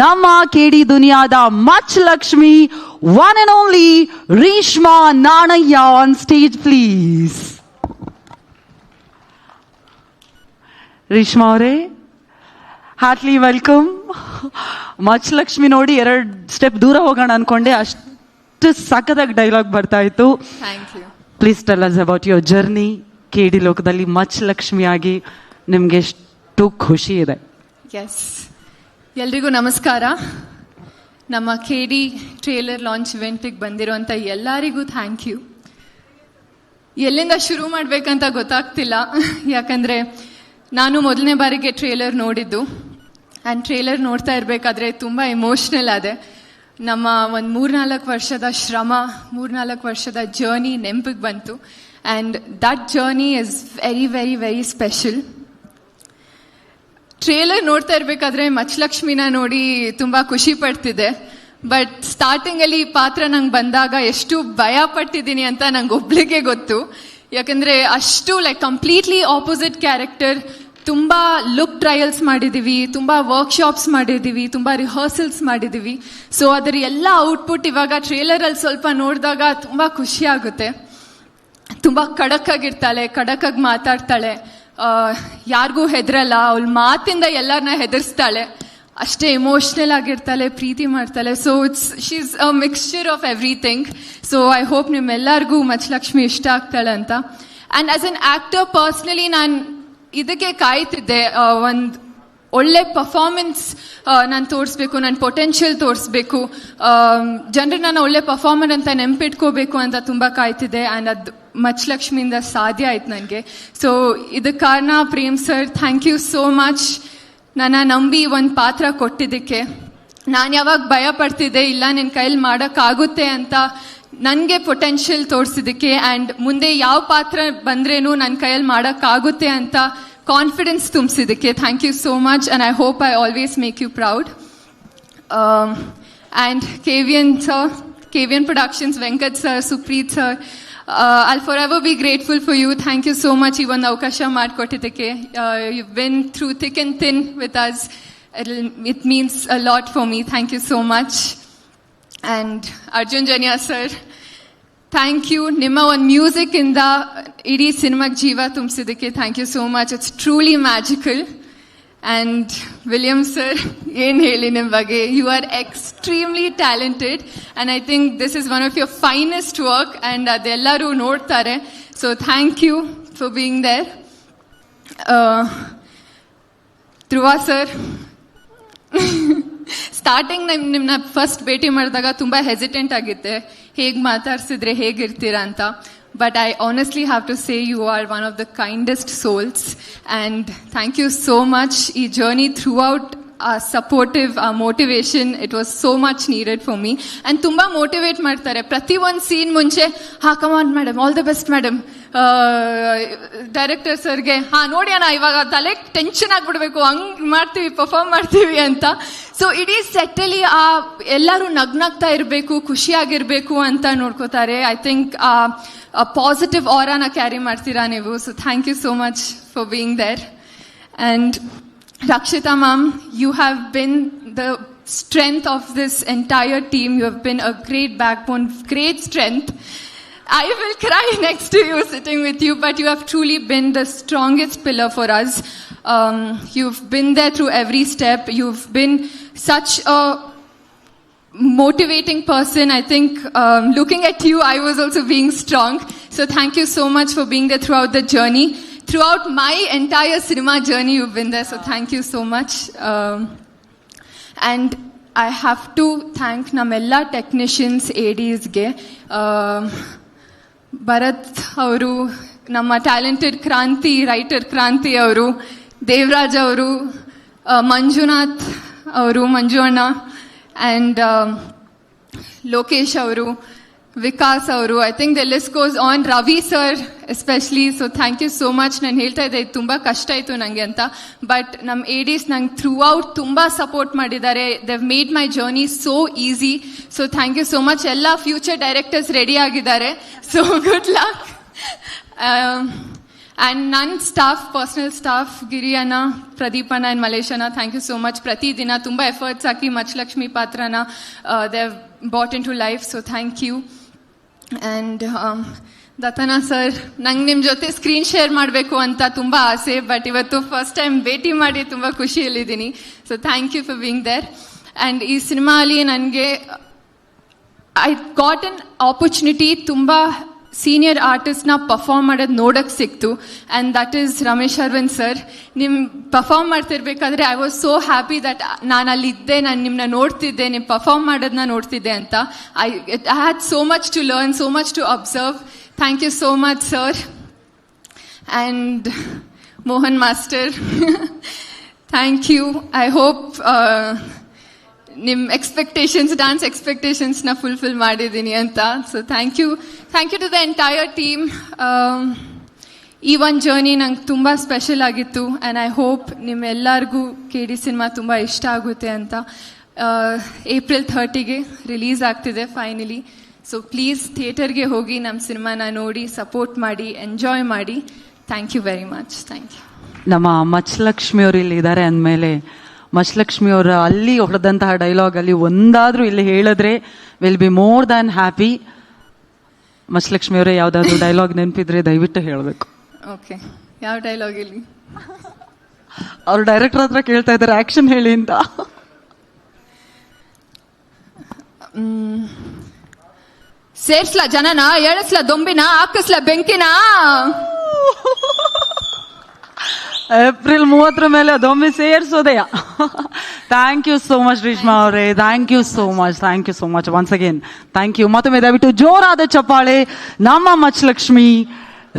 ನಮ್ಮ KD ದುನಿಯಾದ Machalakshmi, one and only Reshma Nanaiah on stage please. Reshma ಅವರೇ, ಹಾರ್ಟ್ಲಿ ವೆಲ್ಕಮ್. ಮಚ್ ಲಕ್ಷ್ಮಿ ನೋಡಿ 2 ಸ್ಟೆಪ್ ದೂರ ಹೋಗೋಣ ಅನ್ಕೊಂಡೆ, ಅಷ್ಟು ಸಖತ್ತಾಗಿ ಡೈಲಾಗ್ ಬರ್ತಾ ಇತ್ತು. Please tell us about your journey KD ಲೋಕದಲ್ಲಿ ಮಚ್ ಲಕ್ಷ್ಮಿಯಾಗಿ. ನಿಮ್ಗೆ ಎಷ್ಟು ಖುಷಿ ಇದೆ? ಎಸ್, ಎಲ್ರಿಗೂ ನಮಸ್ಕಾರ. ನಮ್ಮ KD ಟ್ರೇಲರ್ ಲಾಂಚ್ ಇವೆಂಟಿಗೆ ಬಂದಿರೋಂಥ ಎಲ್ಲರಿಗೂ ಥ್ಯಾಂಕ್ ಯು. ಎಲ್ಲಿಂದ ಶುರು ಮಾಡಬೇಕಂತ ಗೊತ್ತಾಗ್ತಿಲ್ಲ, ಯಾಕಂದರೆ ನಾನು ಮೊದಲನೇ ಬಾರಿಗೆ ಟ್ರೇಲರ್ ನೋಡಿದ್ದು. ಆ್ಯಂಡ್ ಟ್ರೇಲರ್ ನೋಡ್ತಾ ಇರಬೇಕಾದ್ರೆ ತುಂಬ ಎಮೋಷ್ನಲ್ ಆದೆ. ನಮ್ಮ ಒಂದು 3-4 ವರ್ಷದ ಶ್ರಮ, 3-4 ವರ್ಷದ ಜರ್ನಿ ನೆನಪಿಗೆ ಬಂತು. And that journey is very very very special. Trailer ನೋಡ್ತಾ ಇರಬೇಕಾದ್ರೆ ಮಚ್ ಲಕ್ಷ್ಮಿನ ನೋಡಿ ತುಂಬ ಖುಷಿ ಪಡ್ತಿದ್ದೆ. ಬಟ್ ಸ್ಟಾರ್ಟಿಂಗಲ್ಲಿ ಈ ಪಾತ್ರ ನಂಗೆ ಬಂದಾಗ ಎಷ್ಟು ಭಯ ಪಟ್ಟಿದ್ದೀನಿ ಅಂತ ನಂಗೆ ಒಬ್ಳಿಗೆ ಗೊತ್ತು. ಯಾಕಂದರೆ ಅಷ್ಟು ಕಂಪ್ಲೀಟ್ಲಿ ಆಪೋಸಿಟ್ ಕ್ಯಾರೆಕ್ಟರ್. ತುಂಬ ಲುಕ್ ಟ್ರಯಲ್ಸ್ ಮಾಡಿದ್ದೀವಿ, ತುಂಬ ವರ್ಕ್ಶಾಪ್ಸ್ ಮಾಡಿದ್ದೀವಿ, ತುಂಬ ರಿಹರ್ಸಲ್ಸ್ ಮಾಡಿದ್ದೀವಿ. ಸೊ ಅದರ ಎಲ್ಲ ಔಟ್ಪುಟ್ ಇವಾಗ ಟ್ರೇಲರಲ್ಲಿ ಸ್ವಲ್ಪ ನೋಡಿದಾಗ ತುಂಬ ಖುಷಿ ಆಗುತ್ತೆ. ತುಂಬ ಖಡಕ್ಕಾಗಿರ್ತಾಳೆ, ಖಡಕ್ಕಾಗಿ ಮಾತಾಡ್ತಾಳೆ, ಯಾರಿಗೂ ಹೆದರಲ್ಲ, ಅವಳ ಮಾತಿಂದ ಎಲ್ಲರನ್ನ ಹೆದರ್ಸ್ತಾಳೆ, ಅಷ್ಟೇ ಎಮೋಷ್ನಲ್ ಆಗಿರ್ತಾಳೆ, ಪ್ರೀತಿ ಮಾಡ್ತಾಳೆ. So she is a mixture of everything. So I hope ನಿಮ್ಮೆಲ್ಲರಿಗೂ ಮಚ್ ಲಕ್ಷ್ಮಿ ಇಷ್ಟ ಆಗ್ತಾಳೆ ಅಂತ. And as an actor personally ನಾನು ಇದಕ್ಕೆ ಕಾಯ್ತಿದ್ದೆ, ಒಂದು ಒಳ್ಳೆ ಪರ್ಫಾರ್ಮೆನ್ಸ್ ನಾನು ತೋರಿಸ್ಬೇಕು, ನನ್ನ ಪೊಟೆನ್ಷಿಯಲ್ ತೋರಿಸ್ಬೇಕು, ಜನರು ನಾನು ಒಳ್ಳೆ ಪರ್ಫಾರ್ಮರ್ ಅಂತ ನೆನಪಿಟ್ಕೋಬೇಕು ಅಂತ ತುಂಬ ಕಾಯ್ತಿದ್ದೆ. ಆ್ಯಂಡ್ ಅದು ಮಚ್ ಲಕ್ಷ್ಮಿಯಿಂದ ಸಾಧ್ಯ ಆಯ್ತು ನನಗೆ. ಸೊ ಇದಕ್ಕೆ ಕಾರಣ Prem sir, thank you so much. ನನ್ನ ನಂಬಿ ಒಂದು ಪಾತ್ರ ಕೊಟ್ಟಿದ್ದಕ್ಕೆ. ನಾನು ಯಾವಾಗ ಭಯ ಪಡ್ತಿದ್ದೆ, ಇಲ್ಲ ನಿನ್ನ ಕೈಯಲ್ಲಿ ಮಾಡೋಕ್ಕಾಗುತ್ತೆ ಅಂತ, ನನಗೆ ಪೊಟೆನ್ಷಿಯಲ್ ತೋರಿಸಿದ್ದಕ್ಕೆ. ಆ್ಯಂಡ್ ಮುಂದೆ ಯಾವ ಪಾತ್ರ ಬಂದ್ರೇನು ನನ್ನ ಕೈಯಲ್ಲಿ ಮಾಡೋಕ್ಕಾಗುತ್ತೆ ಅಂತ ಕಾನ್ಫಿಡೆನ್ಸ್ ತುಂಬಿಸಿದ್ದಕ್ಕೆ thank you so much. And I hope I always make you proud. And KVN sir, KVN productions, Venkat sir, Supreeth sir, I'll forever be grateful for you. Thank you so much. Even ಅವಕಾಶ ಮಾಡಿಕೊಟ್ಟಿದ್ದಕ್ಕೆ. You've been through thick and thin with us. It means a lot for me. Thank you so much. And Arjun Janya sir, thank you. ನಿಮ್ಮ ಒಂದು music ಇಂದ ಇಡೀ ಸಿನಿಮಾಗೆ ಜೀವ ತುಂಬಿಸಿದ್ದಕ್ಕೆ thank you so much. It's truly magical. And William sir, ಏನು ಹೇಳಿ ನಿಮ್ಮ ಬಗ್ಗೆ, you are extremely talented and I think this is one of your finest work and ಅದೆಲ್ಲರೂ ನೋಡ್ತಾರೆ. So thank you. for being there. Dhruva sir, starting ನಿಮ್ಮನ್ನ first ಭೇಟಿ ಮಾಡಿದಾಗ ತುಂಬ hesitant ಆಗಿದ್ದೆ, ಹೇಗೆ ಮಾತಾಡ್ಸಿದ್ರೆ ಹೇಗಿರ್ತೀರಾ ಅಂತ. But I honestly have to say you are one of the kindest souls and thank you so much. ಈ journey throughout supportive motivation, it was so much needed for me. And ತುಂಬ motivate ಮಾಡ್ತಾರೆ ಪ್ರತಿ ಒಂದು scene ಮುಂಚೆ. Come on madam, all the best madam. Director ಸರ್ಗೆ ನೋಡಿ ಅಣ್ಣ ಇವಾಗ ತಲೆ ಟೆನ್ಷನ್ ಆಗ್ಬಿಡ್ಬೇಕು, ಹಂಗ್ ಮಾಡ್ತೀವಿ, ಪರ್ಫಾರ್ಮ್ ಮಾಡ್ತೀವಿ ಅಂತ. ಸೊ ಇಡೀ ಸೆಟ್ಟಲ್ಲಿ ಎಲ್ಲರೂ ನಗ್ನಾಗ್ತಾ ಇರಬೇಕು, ಖುಷಿಯಾಗಿರ್ಬೇಕು ಅಂತ ನೋಡ್ಕೋತಾರೆ. ಐ ಥಿಂಕ್ ಪಾಸಿಟಿವ್ ಆರಾನ ಕ್ಯಾರಿ ಮಾಡ್ತೀರಾ ನೀವು. So thank you so much for being there. And Rakshita ma'am, you have been the strength of this entire team. You have been a great backbone, great strength. I will cry next to you sitting with you, but you have truly been the strongest pillar for us. You've been there through every step. You've been such a motivating person. I think looking at you, I was also being strong. So thank you so much for being there throughout the journey. Throughout my entire cinema journey, you've been there, so thank you so much. And I have to thank namella technicians, ADs ge. Bharat avaru, namma talented Kranti, writer Kranti avaru, Devraj avaru, Manjunath avaru, Manju Anna, and Lokesh avaru, Vikas ಅವರು. I think the list goes on. Ravi sir especially. So thank you so much. ನಾನು ಹೇಳ್ತಾ ಇದ್ದೆ ಇದು ತುಂಬ ಕಷ್ಟ ಆಯಿತು ನನಗೆ ಅಂತ, ಬಟ್ ನಮ್ಮ ADs ನಂಗೆ ಥ್ರೂ ಔಟ್ ತುಂಬ ಸಪೋರ್ಟ್ ಮಾಡಿದ್ದಾರೆ. They've made my journey so easy. So thank you so much. ಎಲ್ಲ ಫ್ಯೂಚರ್ ಡೈರೆಕ್ಟರ್ಸ್ ರೆಡಿ ಆಗಿದ್ದಾರೆ, ಸೊ ಗುಡ್ ಲಕ್. ಆ್ಯಂಡ್ ನನ್ನ staff, personal staff, Giriyanna, Pradeepanna and Maleshanna, thank you so much. ಪ್ರತಿದಿನ ತುಂಬ efforts ಹಾಕಿ ಮಚಲಕ್ಷ್ಮಿ ಪಾತ್ರನ they have brought into life. So thank you. And Dattanna sir, ನಂಗೆ ನಿಮ್ಮ ಜೊತೆ ಸ್ಕ್ರೀನ್ ಶೇರ್ ಮಾಡಬೇಕು ಅಂತ ತುಂಬ ಆಸೆ, ಬಟ್ ಇವತ್ತು ಫಸ್ಟ್ ಟೈಮ್ ಭೇಟಿ ಮಾಡಿ ತುಂಬ ಖುಷಿಯಲ್ಲಿದ್ದೀನಿ. So thank you for being there. And ಈ ಸಿನಿಮಾಲಿ ನನಗೆ ಐ ಗಾಟ್ ಅನ್ ಆಪರ್ಚುನಿಟಿ ತುಂಬ ಸೀನಿಯರ್ ಆರ್ಟಿಸ್ಟ್ನ ಪರ್ಫಾರ್ಮ್ ಮಾಡೋದು ನೋಡೋಕ್ಕೆ ಸಿಕ್ತು. And that is Ramesh Aravind sir. ನಿಮ್ಮ ಪರ್ಫಾರ್ಮ್ ಮಾಡ್ತಿರ್ಬೇಕಾದ್ರೆ I was so happy that ನಾನು ಅಲ್ಲಿದ್ದೆ, ನಾನು ನಿಮ್ಮನ್ನ ನೋಡ್ತಿದ್ದೆ, ನಿಮ್ಮ ಪರ್ಫಾರ್ಮ್ ಮಾಡೋದನ್ನ ನೋಡ್ತಿದ್ದೆ ಅಂತ. I had so much to learn, so much to observe. Thank you so much sir. And Mohan master, thank you. I hope ನಿಮ್ಮ ಎಕ್ಸ್ಪೆಕ್ಟೇಷನ್ಸ್, ಡ್ಯಾನ್ಸ್ ಎಕ್ಸ್ಪೆಕ್ಟೇಷನ್ಸ್ನ ಫುಲ್ಫಿಲ್ ಮಾಡಿದ್ದೀನಿ ಅಂತ. So thank you to the entire team. ಈ ಒಂದು journey ನಂಗೆ ತುಂಬ special ಆಗಿತ್ತು. And I hope ನಿಮ್ಮೆಲ್ಲರಿಗೂ KD ಸಿನಿಮಾ ತುಂಬ ಇಷ್ಟ ಆಗುತ್ತೆ ಅಂತ. April 30ಗೆ ರಿಲೀಸ್ ಆಗ್ತಿದೆ ಫೈನಲಿ. ಸೊ ಪ್ಲೀಸ್ ಥಿಯೇಟರ್ಗೆ ಹೋಗಿ ನಮ್ಮ ಸಿನಿಮಾನ ನೋಡಿ, ಸಪೋರ್ಟ್ ಮಾಡಿ, ಎಂಜಾಯ್ ಮಾಡಿ. Thank you very much. Thank you. ನಮ್ಮ ಮಚಲಕ್ಷ್ಮಿ ಅವರು ಇಲ್ಲಿ ಇದ್ದಾರೆ ಅಂದಮೇಲೆ, ಮಚಲಕ್ಷ್ಮಿ ಅವರ ಅಲ್ಲಿ ಹೊಡೆದಂತಹ ಡೈಲಾಗ್ ಅಲ್ಲಿ ಒಂದಾದ್ರೂ ಇಲ್ಲಿ ಹೇಳಿದ್ರೆ will be more than happy. Machalakshmi ಅವರೇ, ಯಾವ್ದಾದ್ರು ಡೈಲಾಗ್ ನೆನಪಿದ್ರೆ ದಯವಿಟ್ಟು ಹೇಳಬೇಕು. ಓಕೆ, ಯಾವ ಡೈಲಾಗ್ ಇಲ್ಲಿ? ಅವ್ರು ಡೈರೆಕ್ಟರ್ ಹತ್ರ ಕೇಳ್ತಾ ಇದ್ದಾರೆ ಆಕ್ಷನ್ ಹೇಳಿ ಅಂತ. ಸೇರ್ಸ್ಲಾ ಜನನ, ಎಳಸ್ಲಾ ದೊಂಬಿನ, ಹಾಕಿಸ್ಲಾ ಬೆಂಕಿನ. April 30 ಮೇಲೆ ಅದೊಮ್ಮೆ ಸೇರಿಸೋದೆಯಾ. Thank you so much Reshma ಅವರೇ, thank you so much once again thank you. ಮತ್ತೊಮ್ಮೆ ದಯವಿಟ್ಟು ಜೋರಾದ ಚಪ್ಪಾಳೆ ನಮ್ಮ ಮಚಲಕ್ಷ್ಮಿ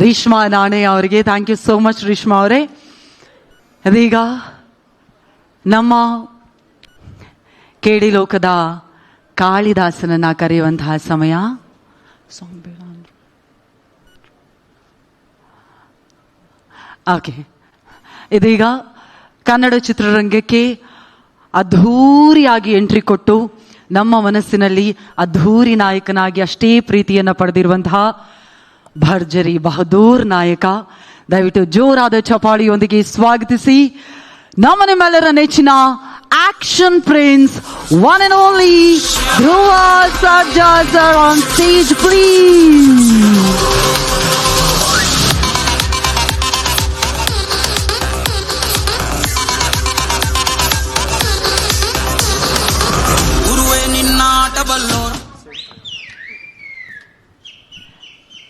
ರೇಷ್ಮಾ ನಾಣೆ ಅವರಿಗೆ. Thank you so much Reshma ಅವರೇ. ಅದೀಗ ನಮ್ಮ KD ಲೋಕದ ಕಾಳಿದಾಸನನ್ನ ಕರೆಯುವಂತಹ ಸಮಯ. ಓಕೆ, ಇದೀಗ ಕನ್ನಡ ಚಿತ್ರರಂಗಕ್ಕೆ ಅದ್ಧೂರಿಯಾಗಿ ಎಂಟ್ರಿ ಕೊಟ್ಟು ನಮ್ಮ ಮನಸ್ಸಿನಲ್ಲಿ ಅದ್ಧೂರಿ ನಾಯಕನಾಗಿ ಅಷ್ಟೇ ಪ್ರೀತಿಯನ್ನು ಪಡೆದಿರುವಂತಹ ಭರ್ಜರಿ ಬಹದ್ದೂರ್ ನಾಯಕ, ದಯವಿಟ್ಟು ಜೋರಾದ ಚಪಾಳಿಯೊಂದಿಗೆ ಸ್ವಾಗತಿಸಿ ನಮ್ಮ ನಿಮ್ಮೆಲ್ಲರ ನೆಚ್ಚಿನ action prince one and only Dhruva Sarja sir on stage please.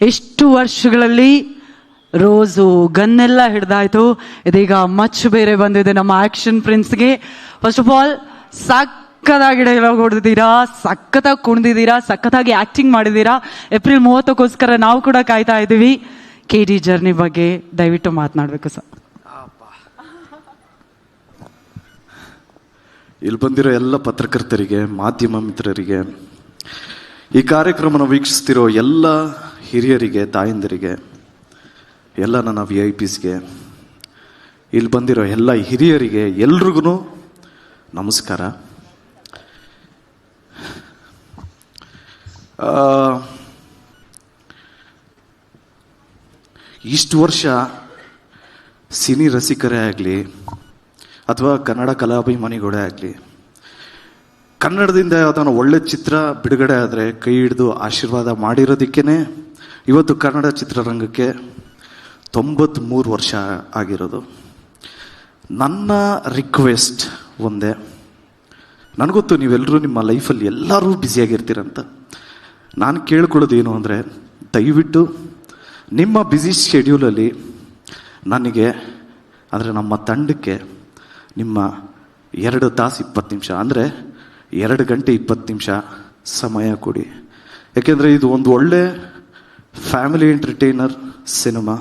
ಎಷ್ಟು ವರ್ಷಗಳಲ್ಲಿ ರೋಸು ಗನ್ನೆಲ್ಲ ಹಿಡ್ದಾಯ್ತು. ಇದೀಗ ಮಚ್ ಬೇರೆ ಬಂದಿದೆ ನಮ್ಮ ಆಕ್ಷನ್ ಪ್ರಿನ್ಸ್ಗೆ. ಫಸ್ಟ್ ಆಫ್ ಆಲ್ ಸಕ್ಕತ್ತಾಗಿ ಡೈಲಾಗ್ ಹೊಡೆದಿದ್ದೀರಾ, ಸಖತ್ತಾಗಿ ಕುಣಿದಿದ್ದೀರಾ, ಸಖತ್ತಾಗಿ ಆಕ್ಟಿಂಗ್ ಮಾಡಿದ್ದೀರಾ. ಏಪ್ರಿಲ್ 30 ನಾವು ಕೂಡ ಕಾಯ್ತಾ ಇದ್ದೀವಿ. KD ಜರ್ನಿ ಬಗ್ಗೆ ದಯವಿಟ್ಟು ಮಾತನಾಡಬೇಕು ಸರ್. ಇಲ್ಲಿ ಬಂದಿರೋ ಎಲ್ಲ ಪತ್ರಕರ್ತರಿಗೆ, ಮಾಧ್ಯಮ ಮಿತ್ರರಿಗೆ, ಈ ಕಾರ್ಯಕ್ರಮನ ವೀಕ್ಷಿಸ್ತಿರೋ ಎಲ್ಲ ಹಿರಿಯರಿಗೆ, ತಾಯಂದಿರಿಗೆ, ಎಲ್ಲ ನನ್ನ VIPsಗೆ, ಇಲ್ಲಿ ಬಂದಿರೋ ಎಲ್ಲ ಹಿರಿಯರಿಗೆ ಎಲ್ರಿಗೂ ನಮಸ್ಕಾರ. ಇಷ್ಟು ವರ್ಷ ಸಿನಿ ರಸಿಕರೇ ಆಗಲಿ ಅಥವಾ ಕನ್ನಡ ಕಲಾಭಿಮಾನಿಗಳೇ ಆಗಲಿ, ಕನ್ನಡದಿಂದ ಯಾವುದಾನ ಒಳ್ಳೆ ಚಿತ್ರ ಬಿಡುಗಡೆ ಆದರೆ ಕೈ ಹಿಡಿದು ಆಶೀರ್ವಾದ ಮಾಡಿರೋದಕ್ಕೇ ಇವತ್ತು ಕನ್ನಡ ಚಿತ್ರರಂಗಕ್ಕೆ 93 ವರ್ಷ ಆಗಿರೋದು. ನನ್ನ ರಿಕ್ವೆಸ್ಟ್ ಒಂದೇ, ನನಗೊತ್ತು ನೀವೆಲ್ಲರೂ ನಿಮ್ಮ ಲೈಫಲ್ಲಿ ಎಲ್ಲರೂ ಬ್ಯುಸಿಯಾಗಿರ್ತೀರಂತ. ನಾನು ಕೇಳ್ಕೊಳ್ಳೋದೇನು ಅಂದರೆ, ದಯವಿಟ್ಟು ನಿಮ್ಮ ಬ್ಯುಸಿ ಶೆಡ್ಯೂಲಲ್ಲಿ ನನಗೆ ಅಂದರೆ ನಮ್ಮ ತಂಡಕ್ಕೆ ನಿಮ್ಮ 2 ತಾಸು 20 ನಿಮಿಷ ಅಂದರೆ 2 ಗಂಟೆ 20 ನಿಮಿಷ ಸಮಯ ಕೊಡಿ. ಯಾಕೆಂದರೆ ಇದು ಒಂದು ಒಳ್ಳೆ ಫ್ಯಾಮಿಲಿ ಎಂಟರ್ಟೈನರ್ ಸಿನಿಮಾ,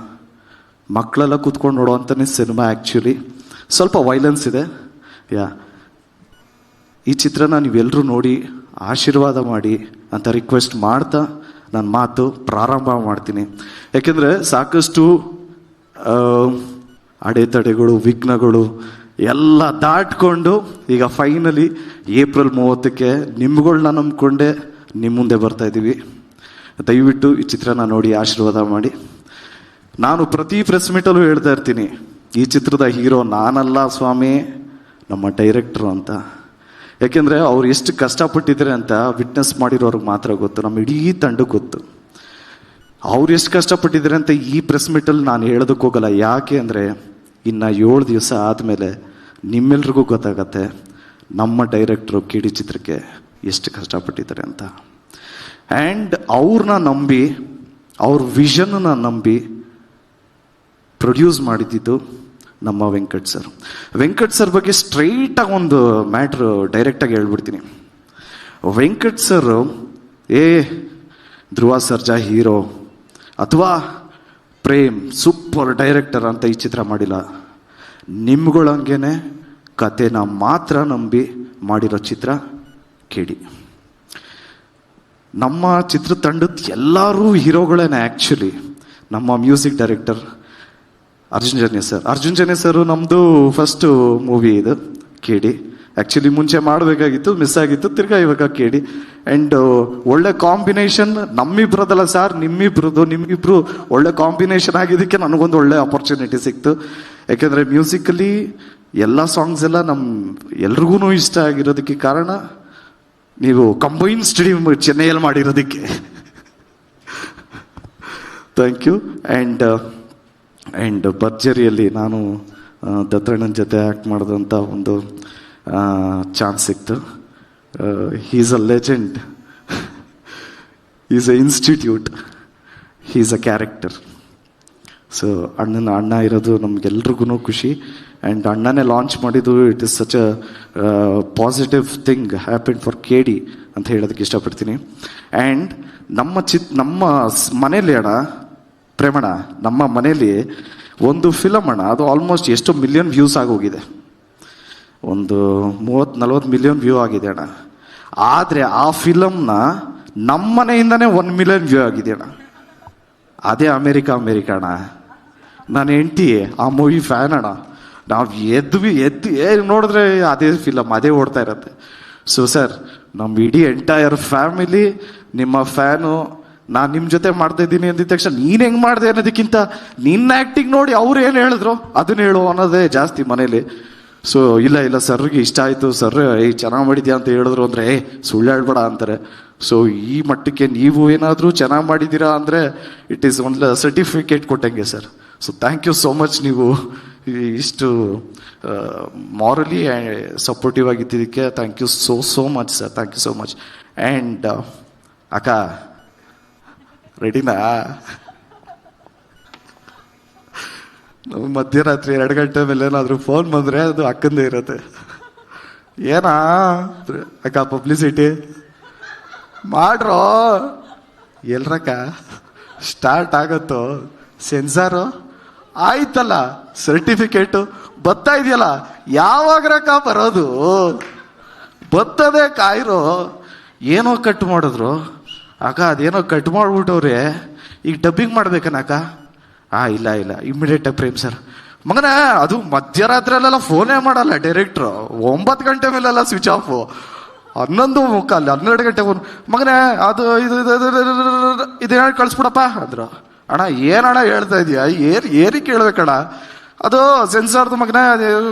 ಮಕ್ಕಳೆಲ್ಲ ಕೂತ್ಕೊಂಡು ನೋಡೋವಂಥನೇ ಸಿನಿಮಾ. ಆ್ಯಕ್ಚುಲಿ ಸ್ವಲ್ಪ ವೈಲೆನ್ಸ್ ಇದೆ. ಈ ಚಿತ್ರನ ನೀವೆಲ್ಲರೂ ನೋಡಿ ಆಶೀರ್ವಾದ ಮಾಡಿ ಅಂತ ರಿಕ್ವೆಸ್ಟ್ ಮಾಡ್ತಾ ನನ್ನ ಮಾತು ಪ್ರಾರಂಭ ಮಾಡ್ತೀನಿ. ಯಾಕೆಂದರೆ ಸಾಕಷ್ಟು ಅಡೆತಡೆಗಳು, ವಿಘ್ನಗಳು ಎಲ್ಲ ದಾಟ್ಕೊಂಡು ಈಗ ಫೈನಲಿ ಏಪ್ರಿಲ್ 30ಕ್ಕೆ ನಿಮ್ಗಳನ್ನ ನಂಬ್ಕೊಂಡೆ ನಿಮ್ಮ ಮುಂದೆ ಬರ್ತಾ ಇದ್ದೀವಿ. ದಯವಿಟ್ಟು ಈ ಚಿತ್ರನ ನೋಡಿ ಆಶೀರ್ವಾದ ಮಾಡಿ. ನಾನು ಪ್ರತಿ ಪ್ರೆಸ್ ಮೀಟಲ್ಲೂ ಹೇಳ್ತಾ ಇರ್ತೀನಿ, ಈ ಚಿತ್ರದ ಹೀರೋ ನಾನಲ್ಲ ಸ್ವಾಮಿ, ನಮ್ಮ ಡೈರೆಕ್ಟ್ರು ಅಂತ. ಯಾಕೆಂದರೆ ಅವ್ರು ಎಷ್ಟು ಕಷ್ಟಪಟ್ಟಿದ್ದಾರೆ ಅಂತ ವಿಟ್ನೆಸ್ ಮಾಡಿರೋರ್ಗೆ ಮಾತ್ರ ಗೊತ್ತು, ನಮ್ಮ ಇಡೀ ತಂಡಕ್ಕೆ ಗೊತ್ತು. ಅವ್ರು ಎಷ್ಟು ಕಷ್ಟಪಟ್ಟಿದ್ದಾರೆ ಅಂತ ಈ ಪ್ರೆಸ್ ಮೀಟಲ್ಲಿ ನಾನು ಹೇಳೋದಕ್ಕೆ ಹೋಗಲ್ಲ. ಯಾಕೆ ಅಂದರೆ ಇನ್ನು 7 ದಿವಸ ಆದಮೇಲೆ ನಿಮ್ಮೆಲ್ರಿಗೂ ಗೊತ್ತಾಗತ್ತೆ ನಮ್ಮ ಡೈರೆಕ್ಟ್ರು KD ಚಿತ್ರಕ್ಕೆ ಎಷ್ಟು ಕಷ್ಟಪಟ್ಟಿದ್ದಾರೆ ಅಂತ. ಆ್ಯಂಡ್ ಅವ್ರನ್ನ ನಂಬಿ, ಅವ್ರ ವಿಷನ್ನ ನಂಬಿ ಪ್ರೊಡ್ಯೂಸ್ ಮಾಡಿದ್ದು ನಮ್ಮ ವೆಂಕಟ್ ಸರ್. ವೆಂಕಟ್ ಸರ್ ಬಗ್ಗೆ ಸ್ಟ್ರೈಟಾಗಿ ಒಂದು ಮ್ಯಾಟ್ರು ಡೈರೆಕ್ಟಾಗಿ ಹೇಳ್ಬಿಡ್ತೀನಿ. ವೆಂಕಟ್ ಸರ್ ಧ್ರುವ ಸರ್ಜಾ ಹೀರೋ ಅಥವಾ ಪ್ರೇಮ್ ಸೂಪರ್ ಡೈರೆಕ್ಟರ್ ಅಂತ ಈ ಚಿತ್ರ ಮಾಡಿಲ್ಲ. ನಿಮ್ಗಳಂಗೆ ಕತೆನ ಮಾತ್ರ ನಂಬಿ ಮಾಡಿರೋ ಚಿತ್ರ KD. ನಮ್ಮ ಚಿತ್ರತಂಡದ ಎಲ್ಲರೂ ಹೀರೋಗಳೇನೆ. ಆ್ಯಕ್ಚುಲಿ ನಮ್ಮ music director Arjun Janya sir ನಮ್ಮದು ಫಸ್ಟು ಮೂವಿ ಇದು KD. ಆ್ಯಕ್ಚುಲಿ ಮುಂಚೆ ಮಾಡಬೇಕಾಗಿತ್ತು, ಮಿಸ್ ಆಗಿತ್ತು, ತಿರ್ಗಾ ಇವಾಗ KD. ಆ್ಯಂಡ್ ಒಳ್ಳೆ ಕಾಂಬಿನೇಷನ್ ನಮ್ಮಿಬ್ರದಲ್ಲ ಸರ್, ನಿಮ್ಮಿಬ್ರು ಒಳ್ಳೆ ಕಾಂಬಿನೇಷನ್ ಆಗಿದ್ದಕ್ಕೆ ನನಗೊಂದು ಒಳ್ಳೆ ಆಪರ್ಚುನಿಟಿ ಸಿಕ್ತು. ಯಾಕೆಂದರೆ ಮ್ಯೂಸಿಕಲಿ ಎಲ್ಲ ಸಾಂಗ್ಸ್ ಎಲ್ಲ ಎಲ್ರಿಗೂ ಇಷ್ಟ ಆಗಿರೋದಕ್ಕೆ ಕಾರಣ ನೀವು ಕಂಬೈನ್ ಸ್ಟುಡಿಯೋ ಚೆನ್ನೈಯಲ್ಲಿ ಮಾಡಿರೋದಕ್ಕೆ. Thank you. ಆ್ಯಂಡ್ ಭರ್ಜರಿಯಲ್ಲಿ ನಾನು ದತ್ತಣ್ಣನ ಜೊತೆ ಆ್ಯಕ್ಟ್ ಮಾಡಿದಂಥ ಒಂದು ಚಾನ್ಸ್ ಸಿಕ್ತು. He's a legend, is a institute, he's a character. So ಅಣ್ಣ ಇರೋದು ನಮಗೆಲ್ರಿಗೂ ಖುಷಿ. ಆ್ಯಂಡ್ ಅಣ್ಣನೇ ಲಾಂಚ್ ಮಾಡಿದ್ದು, it is such a positive thing happen for KD ಅಂತ ಹೇಳೋದಕ್ಕೆ ಇಷ್ಟಪಡ್ತೀನಿ. ಆ್ಯಂಡ್ ನಮ್ಮ ಮನೇಲಿ ಪ್ರೇಮಣ, ನಮ್ಮ ಮನೇಲಿ ಒಂದು ಫಿಲಮ್ ಅದು ಆಲ್ಮೋಸ್ಟ್ ಎಷ್ಟು ಮಿಲಿಯನ್ ವ್ಯೂಸ್ ಆಗೋಗಿದೆ, ಒಂದು 30-40 ಮಿಲಿಯನ್ ವ್ಯೂ ಆಗಿದೆ ಅಣ್ಣ. ಆದರೆ ಆ ಫಿಲಮ್ನ ನಮ್ಮ ಮನೆಯಿಂದನೇ 1 ಮಿಲಿಯನ್ ವ್ಯೂ ಆಗಿದೆ ಅಣ್ಣ. ಅದೇ ಅಮೇರಿಕಾ ಅಣ್ಣ. ನನ್ನ ಹೆಂಡತಿ ಆ ಮೂವಿ ಫ್ಯಾನ್ ಅಣ್ಣ. ನಾವು ಎದ್ದು ನೋಡಿದ್ರೆ ಅದೇ ಫಿಲಮ್ ಅದೇ ಓಡ್ತಾ ಇರತ್ತೆ. ಸೊ ಸರ್, ನಮ್ಮ ಇಡೀ ಎಂಟೈರ್ ಫ್ಯಾಮಿಲಿ ನಿಮ್ಮ ಫ್ಯಾನು. ನಾನು ನಿಮ್ಮ ಜೊತೆ ಮಾಡ್ತಾ ಇದ್ದೀನಿ ಅಂದಿದ ತಕ್ಷಣ ನೀನು ಹೆಂಗೆ ಮಾಡಿದೆ ಅನ್ನೋದಕ್ಕಿಂತ ನಿನ್ನ ಆ್ಯಕ್ಟಿಂಗ್ ನೋಡಿ ಅವ್ರು ಏನು ಹೇಳಿದ್ರು ಅದನ್ನ ಹೇಳು ಅನ್ನೋದೇ ಜಾಸ್ತಿ ಮನೇಲಿ. ಸೊ ಇಲ್ಲ ಸರ್ಗೆ ಇಷ್ಟ ಆಯಿತು, ಸರ್ ಚೆನ್ನಾಗಿ ಮಾಡಿದ್ಯಾ ಅಂತ ಹೇಳಿದ್ರು ಅಂದರೆ ಸುಳ್ಳು ಹೇಳ್ಬೇಡ ಅಂತಾರೆ. ಸೊ ಈ ಮಟ್ಟಕ್ಕೆ ನೀವು ಏನಾದರೂ ಚೆನ್ನಾಗಿ ಮಾಡಿದ್ದೀರಾ ಅಂದರೆ ಇಟ್ ಈಸ್ ಒಂದು ಸರ್ಟಿಫಿಕೇಟ್ ಕೊಟ್ಟಂಗೆ sir. So thank you so much. ನೀವು ಇಷ್ಟು ಮಾರಲಿ ಸಪೋರ್ಟಿವ್ ಆಗಿದ್ದಕ್ಕೆ thank you so much sir. Thank you so much. And ಅಕ್ಕ ರೆಡಿನಾ? ಮಧ್ಯರಾತ್ರಿ 2 ಗಂಟೆ ಮೇಲೆ ಏನಾದರೂ ಫೋನ್ ಬಂದರೆ ಅದು ಅಕ್ಕಂದೇ ಇರುತ್ತೆ. ಏನಾ ಅಕ್ಕ ಪಬ್ಲಿಸಿಟಿ ಮಾಡ್ರೋ, ಎಲ್ರಕ್ಕ ಸ್ಟಾರ್ಟ್ ಆಗತ್ತೋ, ಸೆನ್ಸಾರು ಆಯ್ತಲ್ಲ, ಸರ್ಟಿಫಿಕೇಟು ಬರ್ತಾ ಇದೆಯಲ್ಲ, ಯಾವಾಗ್ರಕ್ಕ ಬರೋದು? ಬರ್ತದೆ ಕಾಯಿರೋ. ಏನೋ ಕಟ್ ಮಾಡಿದ್ರು ಅಕ್ಕ, ಅದೇನೋ ಕಟ್ ಮಾಡ್ಬಿಟ್ಟವ್ರೆ, ಈಗ ಡಬ್ಬಿಂಗ್ ಮಾಡ್ಬೇಕನಕ್ಕ. ಇಲ್ಲ ಇಮಿಡಿಯೇಟಾಗಿ ಪ್ರೇಮ್ ಸರ್ ಮಗನ, ಅದು ಮಧ್ಯರಾತ್ರಿಯಲ್ಲೆಲ್ಲ ಫೋನೇ ಮಾಡಲ್ಲ ಡೈರೆಕ್ಟ್ರು, 9 ಗಂಟೆ ಮೇಲೆಲ್ಲ ಸ್ವಿಚ್ ಆಫು, 11:15 12 ಗಂಟೆ ಫೋನ್, ಮಗನೇ ಅದು ಇದು ಹೇಳಿ ಕಳಿಸ್ಬಿಡಪ್ಪ ಅಂದ್ರು. ಅಣ್ಣ ಏನಣ್ಣ ಹೇಳ್ತಾ ಇದೀಯ, ಏರಿ ಕೇಳ್ಬೇಕಣ್ಣ, ಅದು ಸೆನ್ಸಾರ್ದು ಮಗನೇ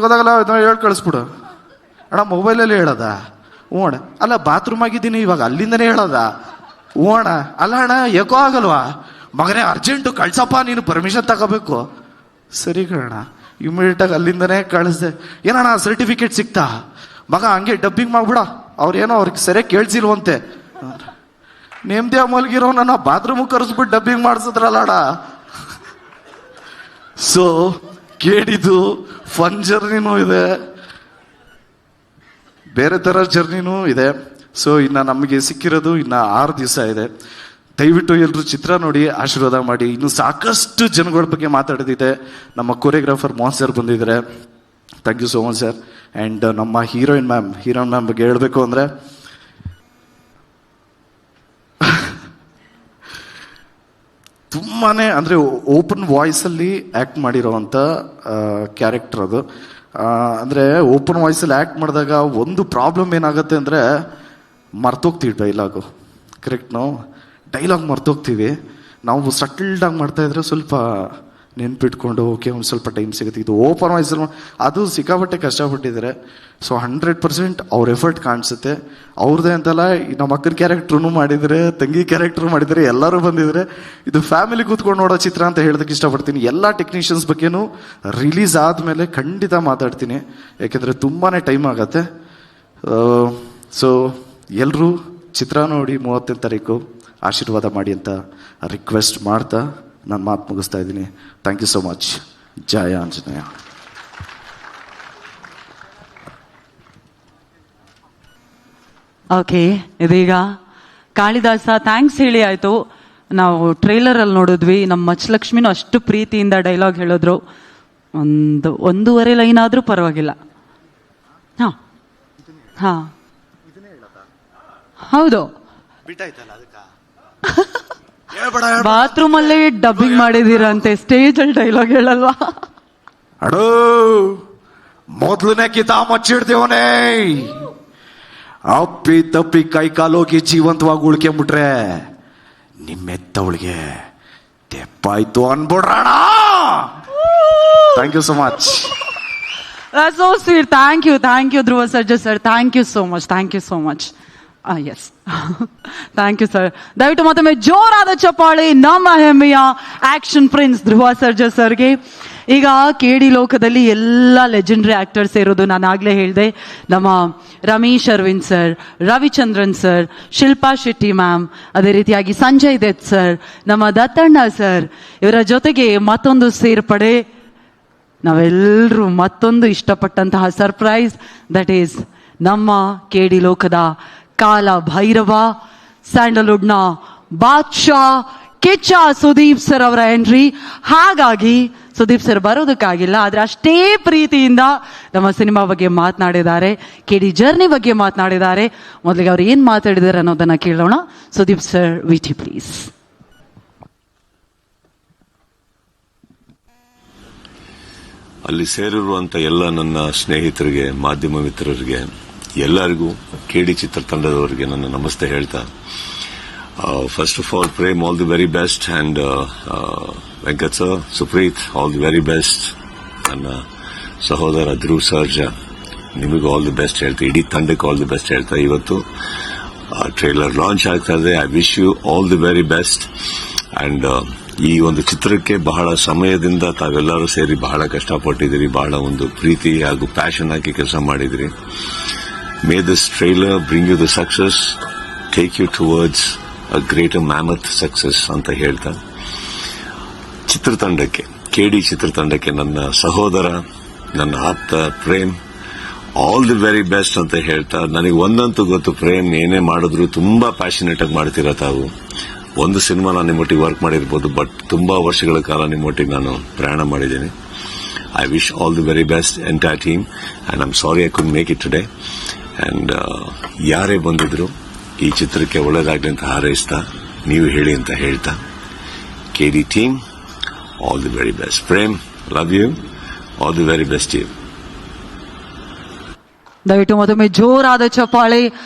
ಗೊತ್ತಾಗಲ್ಲ, ಹೇಳಿ ಕಳಿಸ್ಬಿಡು. ಅಣ್ಣ ಮೊಬೈಲಲ್ಲಿ ಹೇಳೋದ? ಹ್ಞೂ ಅಣ್ಣ. ಅಲ್ಲ ಬಾತ್ರೂಮ್ ಆಗಿದ್ದೀನಿ ಇವಾಗ, ಅಲ್ಲಿಂದನೇ ಹೇಳೋದ? ಹ್ಞೂ ಅಣ್ಣ. ಅಲ್ಲ ಅಣ್ಣ ಏಕೋ ಆಗಲ್ವಾ? ಮಗನೇ ಅರ್ಜೆಂಟು ಕಳ್ಸಪ್ಪ, ನೀನು ಪರ್ಮಿಷನ್ ತಗೋಬೇಕು. ಸರಿ ಕಣ, ಇಮಿಡಿಯೇಟಾಗಿ ಅಲ್ಲಿಂದನೇ ಕಳಿಸ್ದೆ. ಏನಣ್ಣ ಸರ್ಟಿಫಿಕೇಟ್ ಸಿಕ್ತಾ? ಮಗ ಹಂಗೆ ಡಬ್ಬಿಂಗ್ ಮಾಡ್ಬಿಡ, ಅವ್ರೇನೋ ಅವ್ರಿಗೆ ಸರಿಯಾಗಿ ಕೇಳಿಸಿಲ್ವಂತೆ. ನೇಮ್ದೇ ಮಲ್ಗಿರೋ ನನ್ನ ಬಾತ್ರೂಮಿಗೆ ಕರೆಸ್ಬಿಟ್ಟು ಡಬ್ಬಿಂಗ್ ಮಾಡಿಸಿದ್ರಲ್ಲ ಅಣ್ಣ. ಸೊ ಕೇಳಿದ್ದು ಫನ್ ಜರ್ನಿನೂ ಇದೆ, ಬೇರೆ ಥರ ಜರ್ನಿನೂ ಇದೆ. ಸೊ ಇನ್ನು ನಮಗೆ ಸಿಕ್ಕಿರೋದು ಇನ್ನು 6 ದಿವಸ ಇದೆ. ದಯವಿಟ್ಟು ಎಲ್ಲರೂ ಚಿತ್ರ ನೋಡಿ ಆಶೀರ್ವಾದ ಮಾಡಿ. ಇನ್ನು ಸಾಕಷ್ಟು ಜನಗಳ ಬಗ್ಗೆ ಮಾತಾಡೋದಿದೆ. ನಮ್ಮ ಕೊರಿಯೋಗ್ರಾಫರ್ ಮೋಹನ್ ಸರ್ ಬಂದಿದ್ದಾರೆ, thank you so much sir. And ನಮ್ಮ ಹೀರೋಯಿನ್ ಮ್ಯಾಮ್ ಬಗ್ಗೆ ಹೇಳಬೇಕು ಅಂದರೆ, ತುಂಬಾ ಅಂದರೆ ಓಪನ್ ವಾಯ್ಸಲ್ಲಿ ಆ್ಯಕ್ಟ್ ಮಾಡಿರೋವಂಥ ಕ್ಯಾರೆಕ್ಟರ್ ಅದು. ಅಂದರೆ ಓಪನ್ ವಾಯ್ಸಲ್ಲಿ ಆ್ಯಕ್ಟ್ ಮಾಡಿದಾಗ ಒಂದು ಪ್ರಾಬ್ಲಮ್ ಏನಾಗುತ್ತೆ ಅಂದರೆ, ಮರ್ತೋಗ್ತೀವಿ ಡೈಲಾಗು. ಕರೆಕ್ಟ್ನೋ? ಡೈಲಾಗ್ ಮರ್ತೋಗ್ತೀವಿ. ನಾವು ಸಟಲ್ಡಾಗಿ ಮಾಡ್ತಾಯಿದ್ರೆ ಸ್ವಲ್ಪ ನೆನ್ಪಿಟ್ಕೊಂಡು ಓಕೆ ಒಂದು ಸ್ವಲ್ಪ ಟೈಮ್ ಸಿಗುತ್ತೆ. ಇದು ಓಪನ್ ವಾಯ್ಸಲ್ಲಿ ಅದು ಸಿಕ್ಕಾಪಟ್ಟೆ ಕಷ್ಟಪಟ್ಟಿದ್ದಾರೆ. ಸೊ 100% ಅವ್ರ ಎಫರ್ಟ್ ಕಾಣಿಸುತ್ತೆ. ಅವ್ರದ್ದೇ ಅಂತಲ್ಲ, ನಮ್ಮ ಅಕ್ಕನ ಕ್ಯಾರೆಕ್ಟ್ರೂ ಮಾಡಿದರೆ, ತಂಗಿ ಕ್ಯಾರೆಕ್ಟ್ರು ಮಾಡಿದರೆ, ಎಲ್ಲರೂ ಬಂದಿದ್ದಾರೆ. ಇದು ಫ್ಯಾಮಿಲಿ ಕೂತ್ಕೊಂಡು ನೋಡೋ ಚಿತ್ರ ಅಂತ ಹೇಳೋದಕ್ಕೆ ಇಷ್ಟಪಡ್ತೀನಿ. ಎಲ್ಲ ಟೆಕ್ನಿಷಿಯನ್ಸ್ ಬಗ್ಗೆನೂ ರಿಲೀಸ್ ಆದಮೇಲೆ ಖಂಡಿತ ಮಾತಾಡ್ತೀನಿ, ಯಾಕೆಂದರೆ ತುಂಬಾ ಟೈಮ್ ಆಗುತ್ತೆ. ಸೊ ಎಲ್ಲರೂ ಚಿತ್ರ ನೋಡಿ 30ನೇ ತಾರೀಕು ಆಶೀರ್ವಾದ ಮಾಡಿ ಅಂತ ರಿಕ್ವೆಸ್ಟ್ ಮಾಡ್ತಾ ನಾನು ಮಾತು ಮುಗಿಸ್ತಾ ಇದ್ದೀನಿ. Thank you so much. ಜಯ ಆಂಜನೇಯ. ಓಕೆ, ಇದೀಗ ಕಾಳಿದಾಸ ಥ್ಯಾಂಕ್ಸ್ ಹೇಳಿ ಆಯಿತು. ನಾವು ಟ್ರೇಲರಲ್ಲಿ ನೋಡಿದ್ವಿ, ನಮ್ಮ ಮಚ್ಚಲಕ್ಷ್ಮಿನೂ ಅಷ್ಟು ಪ್ರೀತಿಯಿಂದ ಡೈಲಾಗ್ ಹೇಳಿದ್ರು. 1.5 ಲೈನ್ ಆದರೂ ಪರವಾಗಿಲ್ಲ. ಹಾಂ ಹೌದು, ಬಾತ್ರೂಮಲ್ಲೇ ಡಬ್ಬಿಂಗ್ ಮಾಡಿದೀರಂತೆ, ಸ್ಟೇಜಲ್ಲಿ ಡೈಲಾಗ್ ಹೇಳಲ್ವಾ? ಅಡೋ ಮೊದಲನೇ ಕಿತ ಮಚ್ಚಿಡ್ತೀವನೇ, ಅಪ್ಪಿ ತಪ್ಪಿ ಕೈ ಕಾಲೋಗಿ ಜೀವಂತವಾಗಿ ಉಳ್ಕೊಂಬಿಟ್ರೆ ನಿಮ್ಮೆತ್ತವಳಿಗೆ ತೆಪ್ಪಾಯ್ತು ಅನ್ಬಿಡ್ರಣ. Thank you so much. That's so sweet. Thank you, Dhruva Sarja sir. Thank you so much. Yes. Thank you, sir. ದಯವಿಟ್ಟು ಮತ್ತೊಮ್ಮೆ ಜೋರಾದ ಚಪ್ಪಾಳೆ ನಮ್ಮ ಹೆಮ್ಮೆಯ ಆಕ್ಷನ್ ಪ್ರಿನ್ಸ್ ಧ್ರುವ ಸರ್ಜಾ ಸರ್ಗೆ. ಈಗ ಕೇಡಿ ಲೋಕದಲ್ಲಿ ಎಲ್ಲ ಲೆಜೆಂಡರಿ ಆಕ್ಟರ್ಸ್ ಇರೋದು ನಾನು ಆಗ್ಲೇ ಹೇಳಿದೆ. ನಮ್ಮ Ramesh Aravind sir, Ravichandran sir, Shilpa Shetty ma'am, ಅದೇ ರೀತಿಯಾಗಿ ಸಂಜಯ್ ದತ್ ಸರ್, ನಮ್ಮ ದತ್ತಣ್ಣ ಸರ್, ಇವರ ಜೊತೆಗೆ ಮತ್ತೊಂದು ಸೇರ್ಪಡೆ, ನಾವೆಲ್ಲರೂ ಮತ್ತೊಂದು ಇಷ್ಟಪಟ್ಟಂತಹ ಸರ್ಪ್ರೈಸ್, ದಟ್ ಈಸ್ ನಮ್ಮ ಕೇಡಿ ಲೋಕದ ಕಾಲ ಭೈರವ, ಸ್ಯಾಂಡಲ್ವುಡ್ನ ಬಾದ್ಶಾ ಕಿಚ್ಚ ಸುದೀಪ್ ಸರ್ ಅವರ ಎಂಟ್ರಿ. ಹಾಗಾಗಿ ಸುದೀಪ್ ಸರ್ ಬರೋದಕ್ಕಾಗಿಲ್ಲ, ಆದರೆ ಅಷ್ಟೇ ಪ್ರೀತಿಯಿಂದ ನಮ್ಮ ಸಿನಿಮಾ ಬಗ್ಗೆ ಮಾತನಾಡಿದ್ದಾರೆ, ಕೇಡಿ ಜರ್ನಿ ಬಗ್ಗೆ ಮಾತನಾಡಿದ್ದಾರೆ. ಮೊದಲಿಗೆ ಅವ್ರು ಏನು ಮಾತಾಡಿದ್ದಾರೆ ಅನ್ನೋದನ್ನ ಕೇಳೋಣ. Sudeep sir, VT please. ಅಲ್ಲಿ ಸೇರಿರುವಂತ ಎಲ್ಲ ನನ್ನ ಸ್ನೇಹಿತರಿಗೆ, ಮಾಧ್ಯಮ ಮಿತ್ರರಿಗೆ, ಎಲ್ಲರಿಗೂ, ಕೇಡಿ ಚಿತ್ರತಂಡದವರಿಗೆ ನನ್ನ ನಮಸ್ತೆ ಹೇಳ್ತಾ, first of all Prem all the very best, and Venkat sir, Supreeth all the very best, ನನ್ನ ಸಹೋದರ ಧ್ರುವ ಸರ್ಜಾ ನಿಮಗೂ ಆಲ್ ದಿ ಬೆಸ್ಟ್ ಹೇಳ್ತಾ, ಇಡೀ ತಂಡಕ್ಕೆ ಆಲ್ ದಿ ಬೆಸ್ಟ್ ಹೇಳ್ತಾ, ಇವತ್ತು ಟ್ರೇಲರ್ ಲಾಂಚ್ ಆಗ್ತಾ ಇದೆ. I wish you all the very best. And ಈ ಒಂದು ಚಿತ್ರಕ್ಕೆ ಬಹಳ ಸಮಯದಿಂದ ತಾವೆಲ್ಲರೂ ಸೇರಿ ಬಹಳ ಕಷ್ಟಪಟ್ಟಿದ್ದೀರಿ, ಬಹಳ ಒಂದು ಪ್ರೀತಿ ಹಾಗೂ ಪ್ಯಾಷನ್ ಆಗಿ ಕೆಲಸ ಮಾಡಿದಿರಿ. May this trailer bring you the success, take you towards a greater mammoth success ಅಂತ ಹೇಳ್ತಾ, ಚಿತ್ರತಂಡಕ್ಕೆ, KD ಚಿತ್ರತಂಡಕ್ಕೆ ನನ್ನ ಸಹೋದರ, ನನ್ನ ಆಪ್ತ Prem, all the very best ಅಂತ ಹೇಳ್ತಾ, ನನಗೆ ಒಂದಂತೂ ಗೊತ್ತು, ಪ್ರೇಮ್ ಏನೇ ಮಾಡಿದ್ರು ತುಂಬಾ ಪ್ಯಾಷನೇಟ್ ಆಗಿ ಮಾಡ್ತೀರಾ ತಾವು. ಒಂದು ಸಿನಿಮಾ ನಾನು ನಿಮ್ಮೊಟ್ಟಿಗೆ ವರ್ಕ್ ಮಾಡಿರ್ಬೋದು, ಬಟ್ ತುಂಬಾ ವರ್ಷಗಳ ಕಾಲ ನಿಮ್ಮೊಟ್ಟಿಗೆ ನಾನು ಪ್ರಯಾಣ ಮಾಡಿದ್ದೀನಿ. I wish all the very best entire team, and I am sorry I could make it today. And ಯಾರೇ ಬಂದಿದ್ರು ಈ ಚಿತ್ರಕ್ಕೆ ಒಳ್ಳೆಯದಾಗಲಿ ಅಂತ ಹಾರೈಸ್ತಾ, ನೀವು ಹೇಳಿ ಅಂತ ಹೇಳ್ತಾ, KD team all the very best. Prem, love you, all the very best team. ದಯವಿಟ್ಟು ಮತ್ತೊಮ್ಮೆ ಜೋರಾದ ಚಪ್ಪಾಳೆ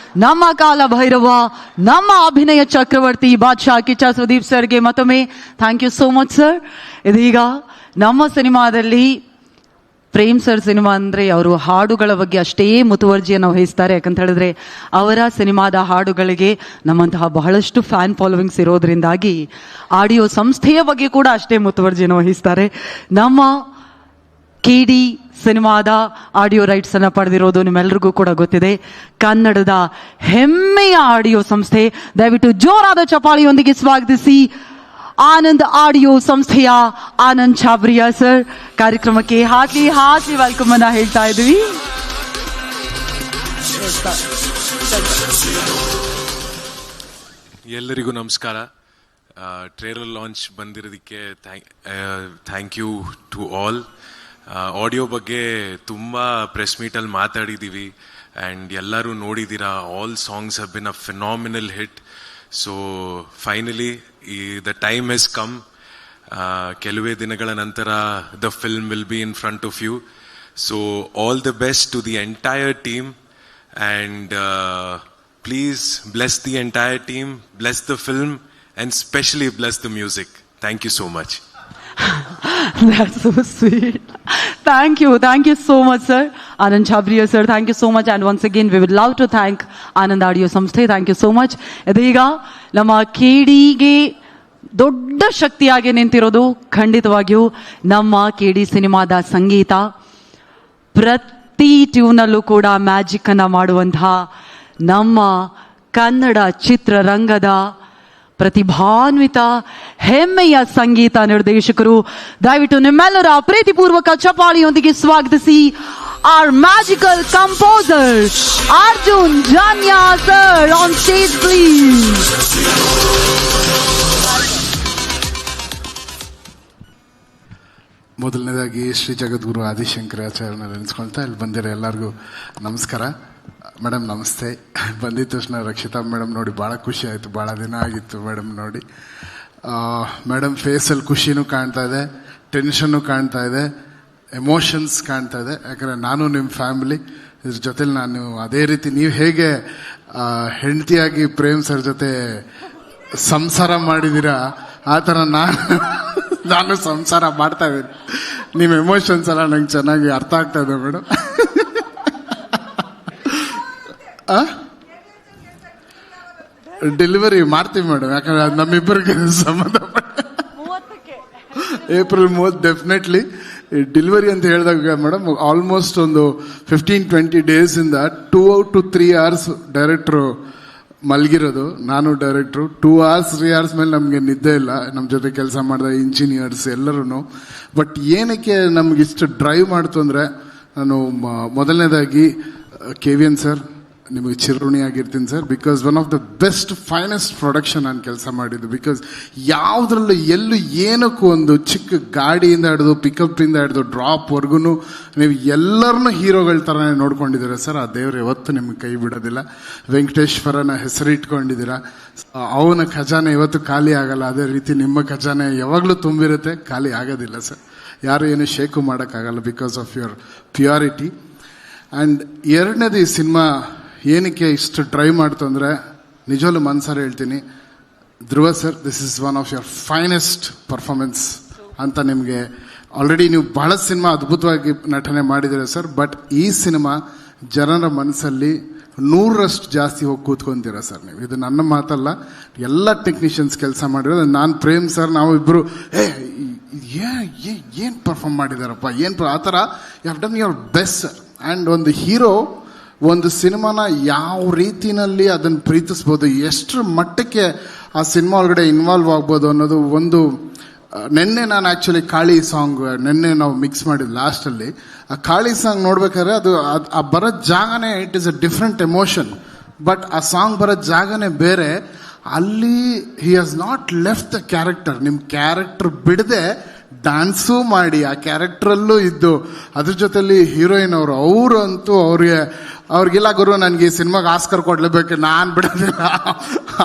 ನಮ್ಮ ಕಾಲ ಭೈರವ, ನಮ್ಮ ಅಭಿನಯ ಚಕ್ರವರ್ತಿ ಬಾದ್ಶಾ ಕಿಚ್ಚ ಸುದೀಪ್ ಸರ್ಗೆ ಮತ್ತೊಮ್ಮೆ thank you so much sir. ಇದೀಗ ನಮ್ಮ ಸಿನಿಮಾದಲ್ಲಿ ಪ್ರೇಮ್ ಸರ್ ಸಿನಿಮಾ ಅಂದ್ರೆ ಅವರು ಹಾಡುಗಳ ಬಗ್ಗೆ ಅಷ್ಟೇ ಮುತುವರ್ಜಿಯನ್ನು ವಹಿಸ್ತಾರೆ. ಯಾಕಂತ ಹೇಳಿದ್ರೆ ಅವರ ಸಿನಿಮಾದ ಹಾಡುಗಳಿಗೆ ನಮ್ಮಂತಹ ಬಹಳಷ್ಟು ಫ್ಯಾನ್ ಫಾಲೋವಿಂಗ್ಸ್ ಇರೋದ್ರಿಂದಾಗಿ ಆಡಿಯೋ ಸಂಸ್ಥೆಯ ಬಗ್ಗೆ ಕೂಡ ಅಷ್ಟೇ ಮುತುವರ್ಜಿಯನ್ನು ವಹಿಸ್ತಾರೆ. ನಮ್ಮ KD ಸಿನಿಮಾದ ಆಡಿಯೋ ರೈಟ್ಸ್ ಅನ್ನ ಪಡೆದಿರೋದು ನಿಮ್ಮೆಲ್ಲರಿಗೂ ಕೂಡ ಗೊತ್ತಿದೆ. ಕನ್ನಡದ ಹೆಮ್ಮೆಯ ಆಡಿಯೋ ಸಂಸ್ಥೆ. ದಯವಿಟ್ಟು ಜೋರಾದ ಚಪಾಳಿಯೊಂದಿಗೆ ಸ್ವಾಗತಿಸಿ ಆನಂದ್ ಆಡಿಯೋ ಸಂಸ್ಥೆಯ ಆನಂದ್ ಛಾಬ್ರಿಯಾ ಸರ್. ಕಾರ್ಯಕ್ರಮಕ್ಕೆ ಹಾಕಿ ವೆಲ್ಕಮ್ ಅನ್ನ ಹೇಳ್ತಾ ಇದ್ವಿ. ಎಲ್ಲರಿಗೂ ನಮಸ್ಕಾರ. ಟ್ರೇಲರ್ ಲಾಂಚ್ ಬಂದಿರೋದಕ್ಕೆ thank you to all. Audio ಬಗ್ಗೆ ತುಂಬ ಪ್ರೆಸ್ ಮೀಟಲ್ಲಿ ಮಾತಾಡಿದ್ದೀವಿ ಆ್ಯಂಡ್ ಎಲ್ಲರೂ ನೋಡಿದ್ದೀರಾ. All songs have been a phenomenal hit. So finally the time has come. ಕೆಲವೇ ದಿನಗಳ ನಂತರ the film will be in front of you. So all the best to the entire team and please bless the entire team, bless the film and especially bless the music. Thank you so much. That's so sweet. Thank you so much sir. Anand Chhabria sir, thank you so much, and once again we would love to thank Anand Audio Samsthe. Thank you so much. ಇದೀಗ ನಮ್ಮ KDಗೆ ದೊಡ್ಡ ಶಕ್ತಿಯಾಗಿ ನಿಂತಿರೋದು ಖಂಡಿತವಾಗಿಯೂ ನಮ್ಮ KD ಸಿನಿಮಾದ ಸಂಗೀತ. ಪ್ರತಿ ಟ್ಯೂನಲ್ಲೂ ಕೂಡ magic ಅನ್ನ ಮಾಡುವಂತಹ ನಮ್ಮ ಕನ್ನಡ ಚಿತ್ರರಂಗದ ಪ್ರತಿಭಾನ್ವಿತ ಹೆಮ್ಮೆಯ ಸಂಗೀತ ನಿರ್ದೇಶಕರು. ದಯವಿಟ್ಟು ನಿಮ್ಮೆಲ್ಲರ ಪ್ರೀತಿಪೂರ್ವಕ ಚಪಾಳಿಯೊಂದಿಗೆ ಸ್ವಾಗತಿಸಿ our magical composer Arjun Janya sir on stage please. ಮೊದಲನೇದಾಗಿ ಶ್ರೀ ಜಗದ್ಗುರು ಆದಿಶಂಕರಾಚಾರ್ಯನ ನೆನೆಸ್ಕೊಳ್ತಾ ಇಲ್ಲಿ ಬಂದಿರೋ ಎಲ್ಲರಿಗೂ ನಮಸ್ಕಾರ. ಮೇಡಮ್ ನಮಸ್ತೆ. ಬಂದಿದ್ದ ತಕ್ಷಣ ರಕ್ಷಿತಾ ಮೇಡಮ್ ನೋಡಿ ಭಾಳ ಖುಷಿ ಆಯಿತು. ಭಾಳ ದಿನ ಆಗಿತ್ತು ಮೇಡಮ್ ನೋಡಿ. ಮೇಡಮ್ ಫೇಸಲ್ಲಿ ಖುಷಿನೂ ಕಾಣ್ತಾ ಇದೆ, ಟೆನ್ಷನ್ನು ಕಾಣ್ತಾ ಇದೆ, ಎಮೋಷನ್ಸ್ ಕಾಣ್ತಾ ಇದೆ. ಯಾಕಂದರೆ ನಾನು ನಿಮ್ಮ ಫ್ಯಾಮಿಲಿ, ಇದ್ರ ಜೊತೆಲಿ ನಾನು ಅದೇ ರೀತಿ ನೀವು ಹೇಗೆ ಹೆಂಡತಿಯಾಗಿ ಪ್ರೇಮ್ ಸರ್ ಜೊತೆ ಸಂಸಾರ ಮಾಡಿದ್ದೀರಾ ಆ ಥರ ನಾನು ಸಂಸಾರ ಮಾಡ್ತಾ ಇದ್ದೀನಿ. ನಿಮ್ಮ ಎಮೋಷನ್ಸ್ ಎಲ್ಲ ನಂಗೆ ಚೆನ್ನಾಗಿ ಅರ್ಥ ಆಗ್ತಾ ಇದೆ ಮೇಡಮ್. ಡೆಲಿವರಿ ಮಾಡ್ತೀವಿ ಮೇಡಮ್, ಯಾಕಂದ್ರೆ ಅದು ನಮ್ಮಿಬ್ಬರಿಗೆ ಸಂಬಂಧಪಟ್ಟ. ಏಪ್ರಿಲ್ 30 ಡೆಫಿನೆಟ್ಲಿ ಡೆಲಿವರಿ ಅಂತ ಹೇಳಿದಾಗ ಮೇಡಮ್ ಆಲ್ಮೋಸ್ಟ್ ಒಂದು 15-20 ಡೇಸಿಂದ 2 to 3 hours ಡೈರೆಕ್ಟ್ರು ಮಲಗಿರೋದು. ನಾನು ಡೈರೆಕ್ಟ್ರು 2 hours 3 hours ಮೇಲೆ ನಮಗೆ ನಿದ್ದೆ ಇಲ್ಲ. ನಮ್ಮ ಜೊತೆ ಕೆಲಸ ಮಾಡಿದ ಇಂಜಿನಿಯರ್ಸ್ ಎಲ್ಲರೂ. ಬಟ್ ಏನಕ್ಕೆ ನಮಗಿಷ್ಟು ಡ್ರೈವ್ ಮಾಡ್ತು ಅಂದರೆ, ನಾನು ಮೊದಲನೇದಾಗಿ KVN ಸರ್ ನಿಮಗೆ ಚಿರುಣಿಯಾಗಿರ್ತೀನಿ sir. Because one of the best finest production ನಾನು ಕೆಲಸ ಮಾಡಿದ್ದು. ಬಿಕಾಸ್ ಯಾವುದ್ರಲ್ಲೂ ಎಲ್ಲೂ ಏನಕ್ಕೂ ಒಂದು ಚಿಕ್ಕ ಗಾಡಿಯಿಂದ ಹಿಡಿದು ಪಿಕಪ್ಪಿಂದ ಹಿಡಿದು ಡ್ರಾಪ್ವರೆಗೂ ನೀವು ಎಲ್ಲರನ್ನೂ ಹೀರೋಗಳ ಥರನೇ ನೋಡ್ಕೊಂಡಿದ್ದೀರಾ ಸರ್. ಆ ದೇವ್ರು ಯಾವತ್ತೂ ನಿಮ್ಗೆ ಕೈ ಬಿಡೋದಿಲ್ಲ. ವೆಂಕಟೇಶ್ವರನ ಹೆಸರಿಟ್ಕೊಂಡಿದ್ದೀರಾ. ಅವನ ಖಜಾನೆ ಇವತ್ತು ಖಾಲಿ ಆಗಲ್ಲ. ಅದೇ ರೀತಿ ನಿಮ್ಮ ಖಜಾನೆ ಯಾವಾಗಲೂ ತುಂಬಿರುತ್ತೆ, ಖಾಲಿ ಆಗೋದಿಲ್ಲ ಸರ್. ಯಾರು ಏನು ಶೇಕು ಮಾಡೋಕ್ಕಾಗಲ್ಲ because of your purity. And ಎರಡನೇದು, ಈ ಸಿನಿಮಾ ಏನಕ್ಕೆ ಇಷ್ಟು ಡ್ರೈವ್ ಮಾಡ್ತು ಅಂದರೆ, ನಿಜವಲ್ಲೂ ಮನ್ಸಾರ ಹೇಳ್ತೀನಿ, Dhruva sir this is one of your finest performance ಅಂತ. ನಿಮಗೆ ಆಲ್ರೆಡಿ ನೀವು ಬಹಳ ಸಿನಿಮಾ ಅದ್ಭುತವಾಗಿ ನಟನೆ ಮಾಡಿದ್ದೀರ ಸರ್. ಬಟ್ ಈ ಸಿನಿಮಾ ಜನರ ಮನಸ್ಸಲ್ಲಿ 100% ಜಾಸ್ತಿ ಹೋಗಿ ಕೂತ್ಕೊಂತೀರ ಸರ್ ನೀವು. ಇದು ನನ್ನ ಮಾತಲ್ಲ, ಎಲ್ಲ ಟೆಕ್ನಿಷಿಯನ್ಸ್ ಕೆಲಸ ಮಾಡಿರೋದು. ನಾನು ಪ್ರೇಮ್ ಸರ್ ನಾವಿಬ್ಬರು ಏನು ಪರ್ಫಾರ್ಮ್ ಮಾಡಿದಾರಪ್ಪ, ಏನು ಆ ಥರ you have done your best sir. And ಒಂದು ಹೀರೋ ಒಂದು ಸಿನಿಮಾನ ಯಾವ ರೀತಿನಲ್ಲಿ ಅದನ್ನು ಪ್ರೀತಿಸ್ಬೋದು, ಎಷ್ಟರ ಮಟ್ಟಕ್ಕೆ ಆ ಸಿನಿಮಾ ಒಳಗಡೆ ಇನ್ವಾಲ್ವ್ ಆಗ್ಬೋದು ಅನ್ನೋದು ಒಂದು ನಿನ್ನೆ ನಾನು ಆ್ಯಕ್ಚುಲಿ ಕಾಳಿ ಸಾಂಗ್ ನಿನ್ನೆ ನಾವು ಮಿಕ್ಸ್ ಮಾಡಿದ್ದು ಲಾಸ್ಟಲ್ಲಿ. ಆ ಕಾಳಿ ಸಾಂಗ್ ನೋಡ್ಬೇಕಾದ್ರೆ ಅದು ಆ ಬರೋ ಜಾಗನೇ it is a different emotion. But ಆ ಸಾಂಗ್ ಬರೋ ಜಾಗನೇ ಬೇರೆ. ಅಲ್ಲಿ he has not left the character. ನಿಮ್ಮ ಕ್ಯಾರೆಕ್ಟರ್ ಬಿಡದೆ ಡ್ಯಾನ್ಸು ಮಾಡಿ ಆ ಕ್ಯಾರೆಕ್ಟ್ರಲ್ಲೂ ಇದ್ದು, ಅದ್ರ ಜೊತೆಲಿ ಹೀರೋಯಿನ್ ಅವರು ಅಂತೂ ಅವ್ರಿಗಿಲ್ಲ ಗುರು ನನಗೆ ಈ ಸಿನಿಮಾಗೆ ಆಸ್ಕರ್ ಕೊಡ್ಲೇಬೇಕು, ನಾನು ಬಿಡೋದಿಲ್ಲ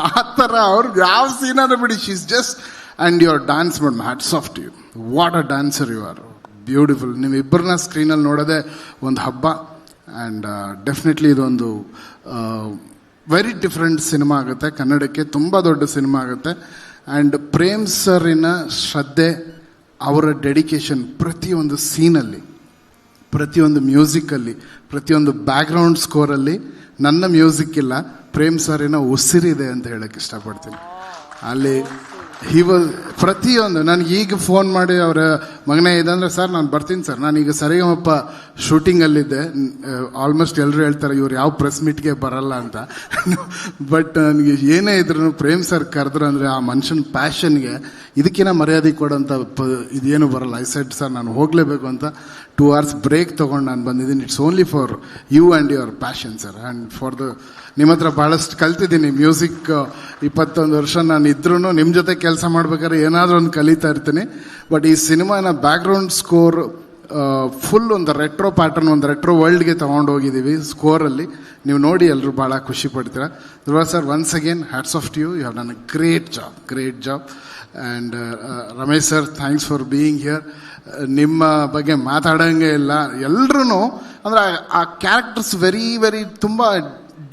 ಆ ಥರ. ಅವ್ರಿಗೆ ಯಾವ ಸೀನಾರು ಬಿಡಿ, she is just. And your dance madam, hats off to you. What a dancer you are, beautiful. ನೀವು ಇಬ್ಬರನ್ನ ಸ್ಕ್ರೀನಲ್ಲಿ ನೋಡೋದೇ ಒಂದು ಹಬ್ಬ. ಆ್ಯಂಡ್ ಡೆಫಿನೆಟ್ಲಿ ಇದೊಂದು ವೆರಿ ಡಿಫ್ರೆಂಟ್ ಸಿನಿಮಾ ಆಗುತ್ತೆ, ಕನ್ನಡಕ್ಕೆ ತುಂಬ ದೊಡ್ಡ ಸಿನಿಮಾ ಆಗುತ್ತೆ. ಆ್ಯಂಡ್ ಪ್ರೇಮ್ ಸರಿನ ಶ್ರದ್ಧೆ, ಅವರ ಡೆಡಿಕೇಶನ್ ಪ್ರತಿಯೊಂದು ಸೀನಲ್ಲಿ, ಪ್ರತಿಯೊಂದು ಮ್ಯೂಸಿಕಲ್ಲಿ, ಪ್ರತಿಯೊಂದು ಬ್ಯಾಕ್ಗ್ರೌಂಡ್ ಸ್ಕೋರಲ್ಲಿ ನನ್ನ ಮ್ಯೂಸಿಕ್ ಇಲ್ಲ, ಪ್ರೇಮ್ ಸರಿನ ಉಸಿರಿದೆ ಅಂತ ಹೇಳಕ್ಕೆ ಇಷ್ಟಪಡ್ತೀನಿ. ಅಲ್ಲಿ ಪ್ರತಿಯೊಂದು ನನಗೆ ಈಗ ಫೋನ್ ಮಾಡಿ ಅವರ ಮಗನೇ ಇದಂದರೆ ಸರ್ ನಾನು ಬರ್ತೀನಿ ಸರ್, ನಾನೀಗ ಸರಿಗಮಪ್ಪ ಶೂಟಿಂಗಲ್ಲಿದ್ದೆ. ಆಲ್ಮೋಸ್ಟ್ ಎಲ್ಲರೂ ಹೇಳ್ತಾರೆ ಇವ್ರು ಯಾವ ಪ್ರೆಸ್ ಮೀಟ್ಗೆ ಬರಲ್ಲ ಅಂತ. ಬಟ್ ನನಗೆ ಏನೇ ಇದ್ರು ಪ್ರೇಮ್ ಸರ್ ಕರೆದ್ರು ಅಂದರೆ ಆ ಮನುಷ್ಯನ ಪ್ಯಾಷನ್ಗೆ ಇದಕ್ಕಿಂತ ಮರ್ಯಾದೆ ಕೊಡೋಂಥ ಇದೇನು ಬರಲ್ಲ. ಐ ಸೆಡ್ ಸರ್ ನಾನು ಹೋಗಲೇಬೇಕು ಅಂತ 2 hours ಬ್ರೇಕ್ ತೊಗೊಂಡು ನಾನು ಬಂದಿದ್ದೀನಿ. It's only for you and your passion sir. And for ನಿಮ್ಮ ಹತ್ರ ಭಾಳಷ್ಟು ಕಲ್ತಿದ್ದೀನಿ. ಮ್ಯೂಸಿಕ್ 21 ವರ್ಷ ನಾನು ಇದ್ರೂ ನಿಮ್ಮ ಜೊತೆ ಕೆಲಸ ಮಾಡ್ಬೇಕಾದ್ರೆ ಏನಾದರೂ ಒಂದು ಕಲಿತಾ ಇರ್ತೀನಿ. ಬಟ್ ಈ ಸಿನಿಮಾನ ಬ್ಯಾಕ್ಗ್ರೌಂಡ್ ಸ್ಕೋರ್ ಫುಲ್ ಒಂದು ರೆಟ್ರೋ ಪ್ಯಾಟರ್ನ್, ಒಂದು ರೆಟ್ರೋ ವರ್ಲ್ಡ್ಗೆ ತೊಗೊಂಡು ಹೋಗಿದ್ದೀವಿ ಸ್ಕೋರಲ್ಲಿ. ನೀವು ನೋಡಿ ಎಲ್ಲರೂ ಭಾಳ ಖುಷಿ ಪಡ್ತೀರಾ. Dhruva sir, once again hats off to you. You have done a great job. And Ramesh sir, thanks for being here. ನಿಮ್ಮ ಬಗ್ಗೆ ಮಾತಾಡೋಂಗೆ ಇಲ್ಲ. ಎಲ್ಲರೂ ಅಂದರೆ ಆ ಕ್ಯಾರೆಕ್ಟರ್ಸ್ ವೆರಿ ತುಂಬ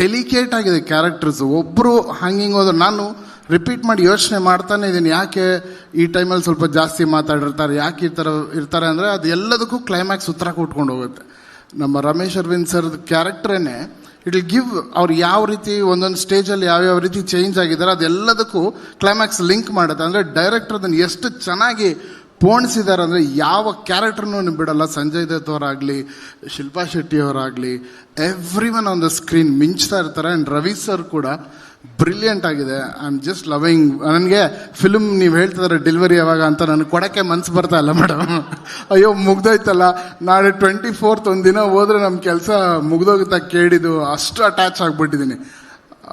ಡೆಲಿಕೇಟ್ ಆಗಿದೆ ಕ್ಯಾರೆಕ್ಟರ್ಸ್. ಒಬ್ಬರು ಹಂಗಿಂಗ್ ಹೋದ್ರೆ ನಾನು ರಿಪೀಟ್ ಮಾಡಿ ಯೋಚನೆ ಮಾಡ್ತಾನೆ ಇದ್ದೀನಿ, ಯಾಕೆ ಈ ಟೈಮಲ್ಲಿ ಸ್ವಲ್ಪ ಜಾಸ್ತಿ ಮಾತಾಡಿರ್ತಾರೆ, ಯಾಕೆ ಈ ಥರ ಇರ್ತಾರೆ ಅಂದರೆ ಅದು ಎಲ್ಲದಕ್ಕೂ ಕ್ಲೈಮ್ಯಾಕ್ಸ್ ಉತ್ತರ ಕೊಟ್ಕೊಂಡು ಹೋಗುತ್ತೆ. ನಮ್ಮ ರಮೇಶ್ ಅರವಿಂದ್ ಸರ್ ಕ್ಯಾರೆಕ್ಟ್ರೇನೆ ಇಟ್ ವಿಲ್ ಗಿವ್ ಅವ್ರು ಯಾವ ರೀತಿ ಒಂದೊಂದು ಸ್ಟೇಜಲ್ಲಿ ಯಾವ್ಯಾವ ರೀತಿ ಚೇಂಜ್ ಆಗಿದ್ದಾರೆ ಅದೆಲ್ಲದಕ್ಕೂ ಕ್ಲೈಮ್ಯಾಕ್ಸ್ ಲಿಂಕ್ ಮಾಡುತ್ತೆ. ಅಂದರೆ ಡೈರೆಕ್ಟರ್ ಅದನ್ನು ಎಷ್ಟು ಚೆನ್ನಾಗಿ ಪೋಣಿಸಿದ್ದಾರೆ ಅಂದರೆ ಯಾವ ಕ್ಯಾರೆಕ್ಟರ್ನೂ ಬಿಡಲ್ಲ. ಸಂಜಯ್ ದತ್ ಅವರಾಗಲಿ, ಶಿಲ್ಪಾ ಶೆಟ್ಟಿ ಅವರಾಗಲಿ, everyone on the screen ಮಿಂಚ್ತಾ ಇರ್ತಾರೆ. ಆ್ಯಂಡ್ ರವಿ ಸರ್ ಕೂಡ ಬ್ರಿಲಿಯಂಟ್ ಆಗಿದೆ. I am just loving. ನನಗೆ ಫಿಲ್ಮ್ ನೀವು ಹೇಳ್ತಿದ್ದಾರೆ ಡೆಲಿವರಿ ಯಾವಾಗ ಅಂತ ನನಗೆ ಕೊಡೋಕ್ಕೆ ಮನಸ್ಸು ಬರ್ತಾ ಇಲ್ಲ ಮೇಡಮ್. ಅಯ್ಯೋ ಮುಗ್ದೋಯ್ತಲ್ಲ, ನಾಳೆ 24th ಒಂದಿನ ಹೋದ್ರೆ ನಮ್ಮ ಕೆಲಸ ಮುಗ್ದೋಗುತ್ತಾ ಕೇಳಿದ್ದು, ಅಷ್ಟು ಅಟ್ಯಾಚ್ ಆಗಿಬಿಟ್ಟಿದ್ದೀನಿ.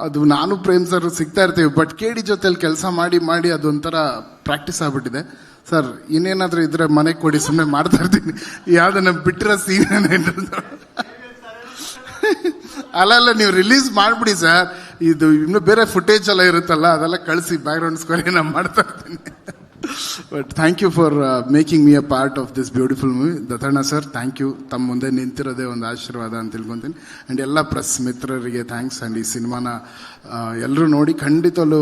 ಅದು ನಾನು ಪ್ರೇಮ್ ಸರ್ ಸಿಗ್ತಾ ಇರ್ತೀವಿ, ಬಟ್ ಕೇಡಿ ಜೊತೆಲಿ ಕೆಲಸ ಮಾಡಿ ಅದೊಂಥರ ಪ್ರಾಕ್ಟೀಸ್ ಆಗಿಬಿಟ್ಟಿದೆ. ಸರ್ ಇನ್ನೇನಾದರೂ ಇದ್ರೆ ಮನೆಗೆ ಕೊಡಿ, ಸುಮ್ಮನೆ ಮಾಡ್ತಾ ಇರ್ತೀನಿ. ಯಾವುದನ್ನ ಬಿಟ್ಟಿರೋ ಸೀನ್ ಅಲ್ಲ ನೀವು ರಿಲೀಸ್ ಮಾಡಿಬಿಡಿ ಸರ್. ಇದು ಇನ್ನೂ ಬೇರೆ ಫುಟೇಜ್ ಎಲ್ಲ ಇರುತ್ತಲ್ಲ, ಅದೆಲ್ಲ ಕಳಿಸಿ ಬ್ಯಾಕ್ಗ್ರೌಂಡ್ ಸ್ಕೋರ್ ನಾನು ಮಾಡ್ತಾ ಇರ್ತೀನಿ. But thank you for making me a part of this beautiful movie. Dattanna sir, thank you. ತಮ್ಮ ಮುಂದೆ ನಿಂತಿರೋದೇ ಒಂದು ಆಶೀರ್ವಾದ ಅಂತ ತಿಳ್ಕೊತೀನಿ. ಆ್ಯಂಡ್ ಎಲ್ಲ ಪ್ರೆಸ್ ಮಿತ್ರರಿಗೆ ಥ್ಯಾಂಕ್ಸ್. ಆ್ಯಂಡ್ ಈ ಸಿನಿಮಾನ ಎಲ್ಲರೂ ನೋಡಿ ಖಂಡಿತವೂ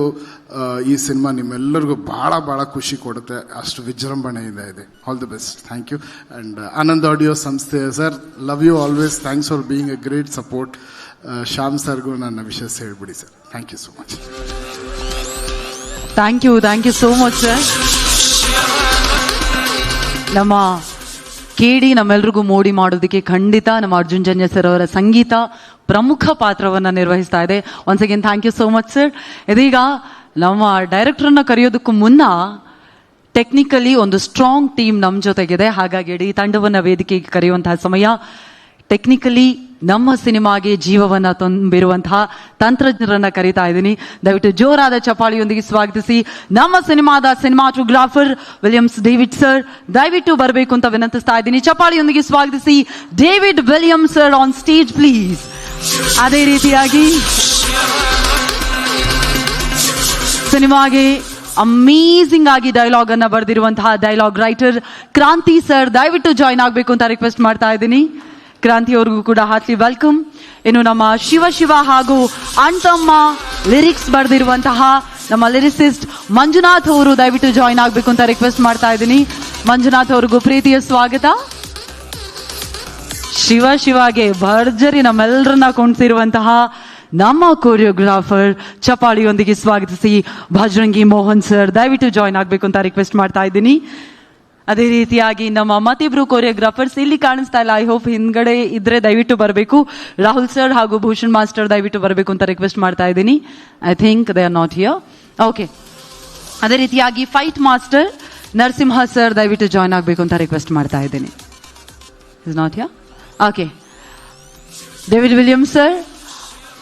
ಈ ಸಿನಿಮಾ ನಿಮ್ಮೆಲ್ಲರಿಗೂ ಭಾಳ ಖುಷಿ ಕೊಡುತ್ತೆ. ಅಷ್ಟು ವಿಜೃಂಭಣೆಯಿಂದ ಇದೆ. All the best. Thank you. And Anand audio ಸಂಸ್ಥೆ sir, love you always. Thanks for being a great support. Shyam ಸರ್ಗೂ ನನ್ನ ವಿಷಯ ಹೇಳ್ಬಿಡಿ sir. Thank you so much. Thank you so much sir. ನಮ್ಮ ಕೇಡಿ ನಮ್ಮೆಲ್ರಿಗೂ ಮೋಡಿ ಮಾಡೋದಕ್ಕೆ ಖಂಡಿತ ನಮ್ಮ ಅರ್ಜುನ್ ಜನ್ಯ ಸರ್ ಅವರ ಸಂಗೀತ ಪ್ರಮುಖ ಪಾತ್ರವನ್ನು ನಿರ್ವಹಿಸ್ತಾ ಇದೆ. Once again thank you so much sir. ಇದೀಗ ನಮ್ಮ ಡೈರೆಕ್ಟರ್ನ ಕರೆಯೋದಕ್ಕೂ ಮುನ್ನ ಟೆಕ್ನಿಕಲಿ ಒಂದು ಸ್ಟ್ರಾಂಗ್ ಟೀಮ್ ನಮ್ಮ ಜೊತೆಗಿದೆ. ಹಾಗಾಗಿ ಇಡೀ ತಂಡವನ್ನು ವೇದಿಕೆಗೆ ಕರೆಯುವಂತಹ ಸಮಯ. ಟೆಕ್ನಿಕಲಿ ನಮ್ಮ ಸಿನಿಮಾಗೆ ಜೀವವನ್ನು ತುಂಬಿರುವಂತಹ ತಂತ್ರಜ್ಞರನ್ನ ಕರೀತಾ ಇದ್ದೀನಿ. ದಯವಿಟ್ಟು ಜೋರಾದ ಚಪಾಳಿಯೊಂದಿಗೆ ಸ್ವಾಗತಿಸಿ ನಮ್ಮ ಸಿನಿಮಾದ ಸಿನಿಮಾಟೋಗ್ರಾಫರ್ ವಿಲಿಯಮ್ಸ್ ಡೇವಿಡ್ ಸರ್ ದಯವಿಟ್ಟು ಬರಬೇಕು ಅಂತ ವಿನಂತಿಸ್ತಾ ಇದ್ದೀನಿ. ಚಪಾಳಿಯೊಂದಿಗೆ ಸ್ವಾಗತಿಸಿ David Williams sir on stage please. ಅದೇ ರೀತಿಯಾಗಿ ಸಿನಿಮಾಗೆ ಅಮೇಸಿಂಗ್ ಆಗಿ ಡೈಲಾಗ್ ಅನ್ನ ಬರೆದಿರುವಂತಹ ಡೈಲಾಗ್ ರೈಟರ್ ಕ್ರಾಂತಿ ಸರ್ ದಯವಿಟ್ಟು ಜಾಯ್ನ್ ಆಗಬೇಕು ಅಂತ ರಿಕ್ವೆಸ್ಟ್ ಮಾಡ್ತಾ ಇದ್ದೀನಿ. ಕ್ರಾಂತಿ ಅವ್ರಿಗೂ ಕೂಡ ಹಾರ್ಟ್ಲಿ ವೆಲ್ಕಮ್. ಇನ್ನು ನಮ್ಮ ಶಿವ ಹಾಗೂ ಅಣ್ತಮ್ಮ ಲಿರಿಕ್ಸ್ ಬರೆದಿರುವಂತಹ ನಮ್ಮ ಲಿರಿಸಿಸ್ಟ್ ಮಂಜುನಾಥ್ ಅವರು ದಯವಿಟ್ಟು ಜಾಯ್ನ್ ಆಗಬೇಕು ಅಂತ ರಿಕ್ವೆಸ್ಟ್ ಮಾಡ್ತಾ ಇದ್ದೀನಿ. ಮಂಜುನಾಥ್ ಅವ್ರಿಗೂ ಪ್ರೀತಿಯ ಸ್ವಾಗತ. ಶಿವಗೆ ಭರ್ಜರಿ ನಮ್ಮೆಲ್ಲರನ್ನ ಕೊಂಡ್ಸಿರುವಂತಹ ನಮ್ಮ ಕೋರಿಯೋಗ್ರಾಫರ್ ಚಪಾಳಿಯೊಂದಿಗೆ ಸ್ವಾಗತಿಸಿ ಭಜರಂಗಿ ಮೋಹನ್ ಸರ್ ದಯವಿಟ್ಟು ಜಾಯ್ನ್ ಆಗಬೇಕು ಅಂತ ರಿಕ್ವೆಸ್ಟ್ ಮಾಡ್ತಾ ಇದ್ದೀನಿ. ಅದೇ ರೀತಿಯಾಗಿ ನಮ್ಮ ಮತ್ತಿಬ್ರು ಕೋರಿಯೋಗ್ರಾಫರ್ಸ್ ಇಲ್ಲಿ ಕಾಣಿಸ್ತಾ ಇಲ್ಲ, ಐ ಹೋಪ್ ಹಿಂದ್ಗಡೆ ಇದ್ರೆ ದಯವಿಟ್ಟು ಬರಬೇಕು. ರಾಹುಲ್ ಸರ್ ಹಾಗೂ ಭೂಷಣ್ ಮಾಸ್ಟರ್ ದಯವಿಟ್ಟು ಬರಬೇಕು ಅಂತ ರಿಕ್ವೆಸ್ಟ್ ಮಾಡ್ತಾ ಇದ್ದೀನಿ. I think they are not here. Okay. ಅದೇ ರೀತಿಯಾಗಿ ಫೈಟ್ ಮಾಸ್ಟರ್ ನರಸಿಂಹ ಸರ್ ದಯವಿಟ್ಟು ಜಾಯ್ನ್ ಆಗಬೇಕು ಅಂತ ರಿಕ್ವೆಸ್ಟ್ ಮಾಡ್ತಾ ಇದ್ದೀನಿ. Is not ya okay. David Williams sir,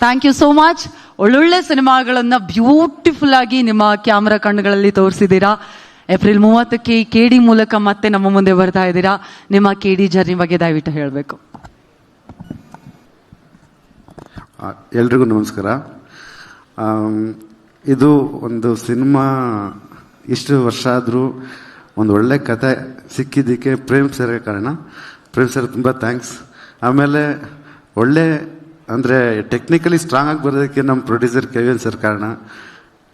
thank you so much. ಒಳ್ಳೊಳ್ಳೆ ಸಿನಿಮಾಗಳನ್ನ ಬ್ಯೂಟಿಫುಲ್ ಆಗಿ ನಿಮ್ಮ ಕ್ಯಾಮ್ರಾ ಕಣ್ಣುಗಳಲ್ಲಿ ತೋರಿಸಿದ್ದೀರಾ. ಏಪ್ರಿಲ್ 30ಕ್ಕೆ KD ಮೂಲಕ ಮತ್ತೆ ನಮ್ಮ ಮುಂದೆ ಬರ್ತಾ ಇದ್ದೀರಾ. ನಿಮ್ಮ KD ಜರ್ನಿ ಬಗ್ಗೆ ದಯವಿಟ್ಟು ಹೇಳಬೇಕು. ಎಲ್ರಿಗೂ ನಮಸ್ಕಾರ. ಇದು ಒಂದು ಸಿನಿಮಾ ಇಷ್ಟು ವರ್ಷ ಆದರೂ ಒಂದು ಒಳ್ಳೆ ಕತೆ ಸಿಕ್ಕಿದ್ದಕ್ಕೆ ಪ್ರೇಮ್ ಸರ್ಗೆ ಕಾರಣ. ಪ್ರೇಮ್ ಸರ್ ತುಂಬ ಥ್ಯಾಂಕ್ಸ್. ಆಮೇಲೆ ಒಳ್ಳೆ ಅಂದರೆ ಟೆಕ್ನಿಕಲಿ ಸ್ಟ್ರಾಂಗ್ ಆಗಿ ಬರೋದಕ್ಕೆ ನಮ್ಮ ಪ್ರೊಡ್ಯೂಸರ್ ಕೆವಿನ್ ಸರ್ ಕಾರಣ.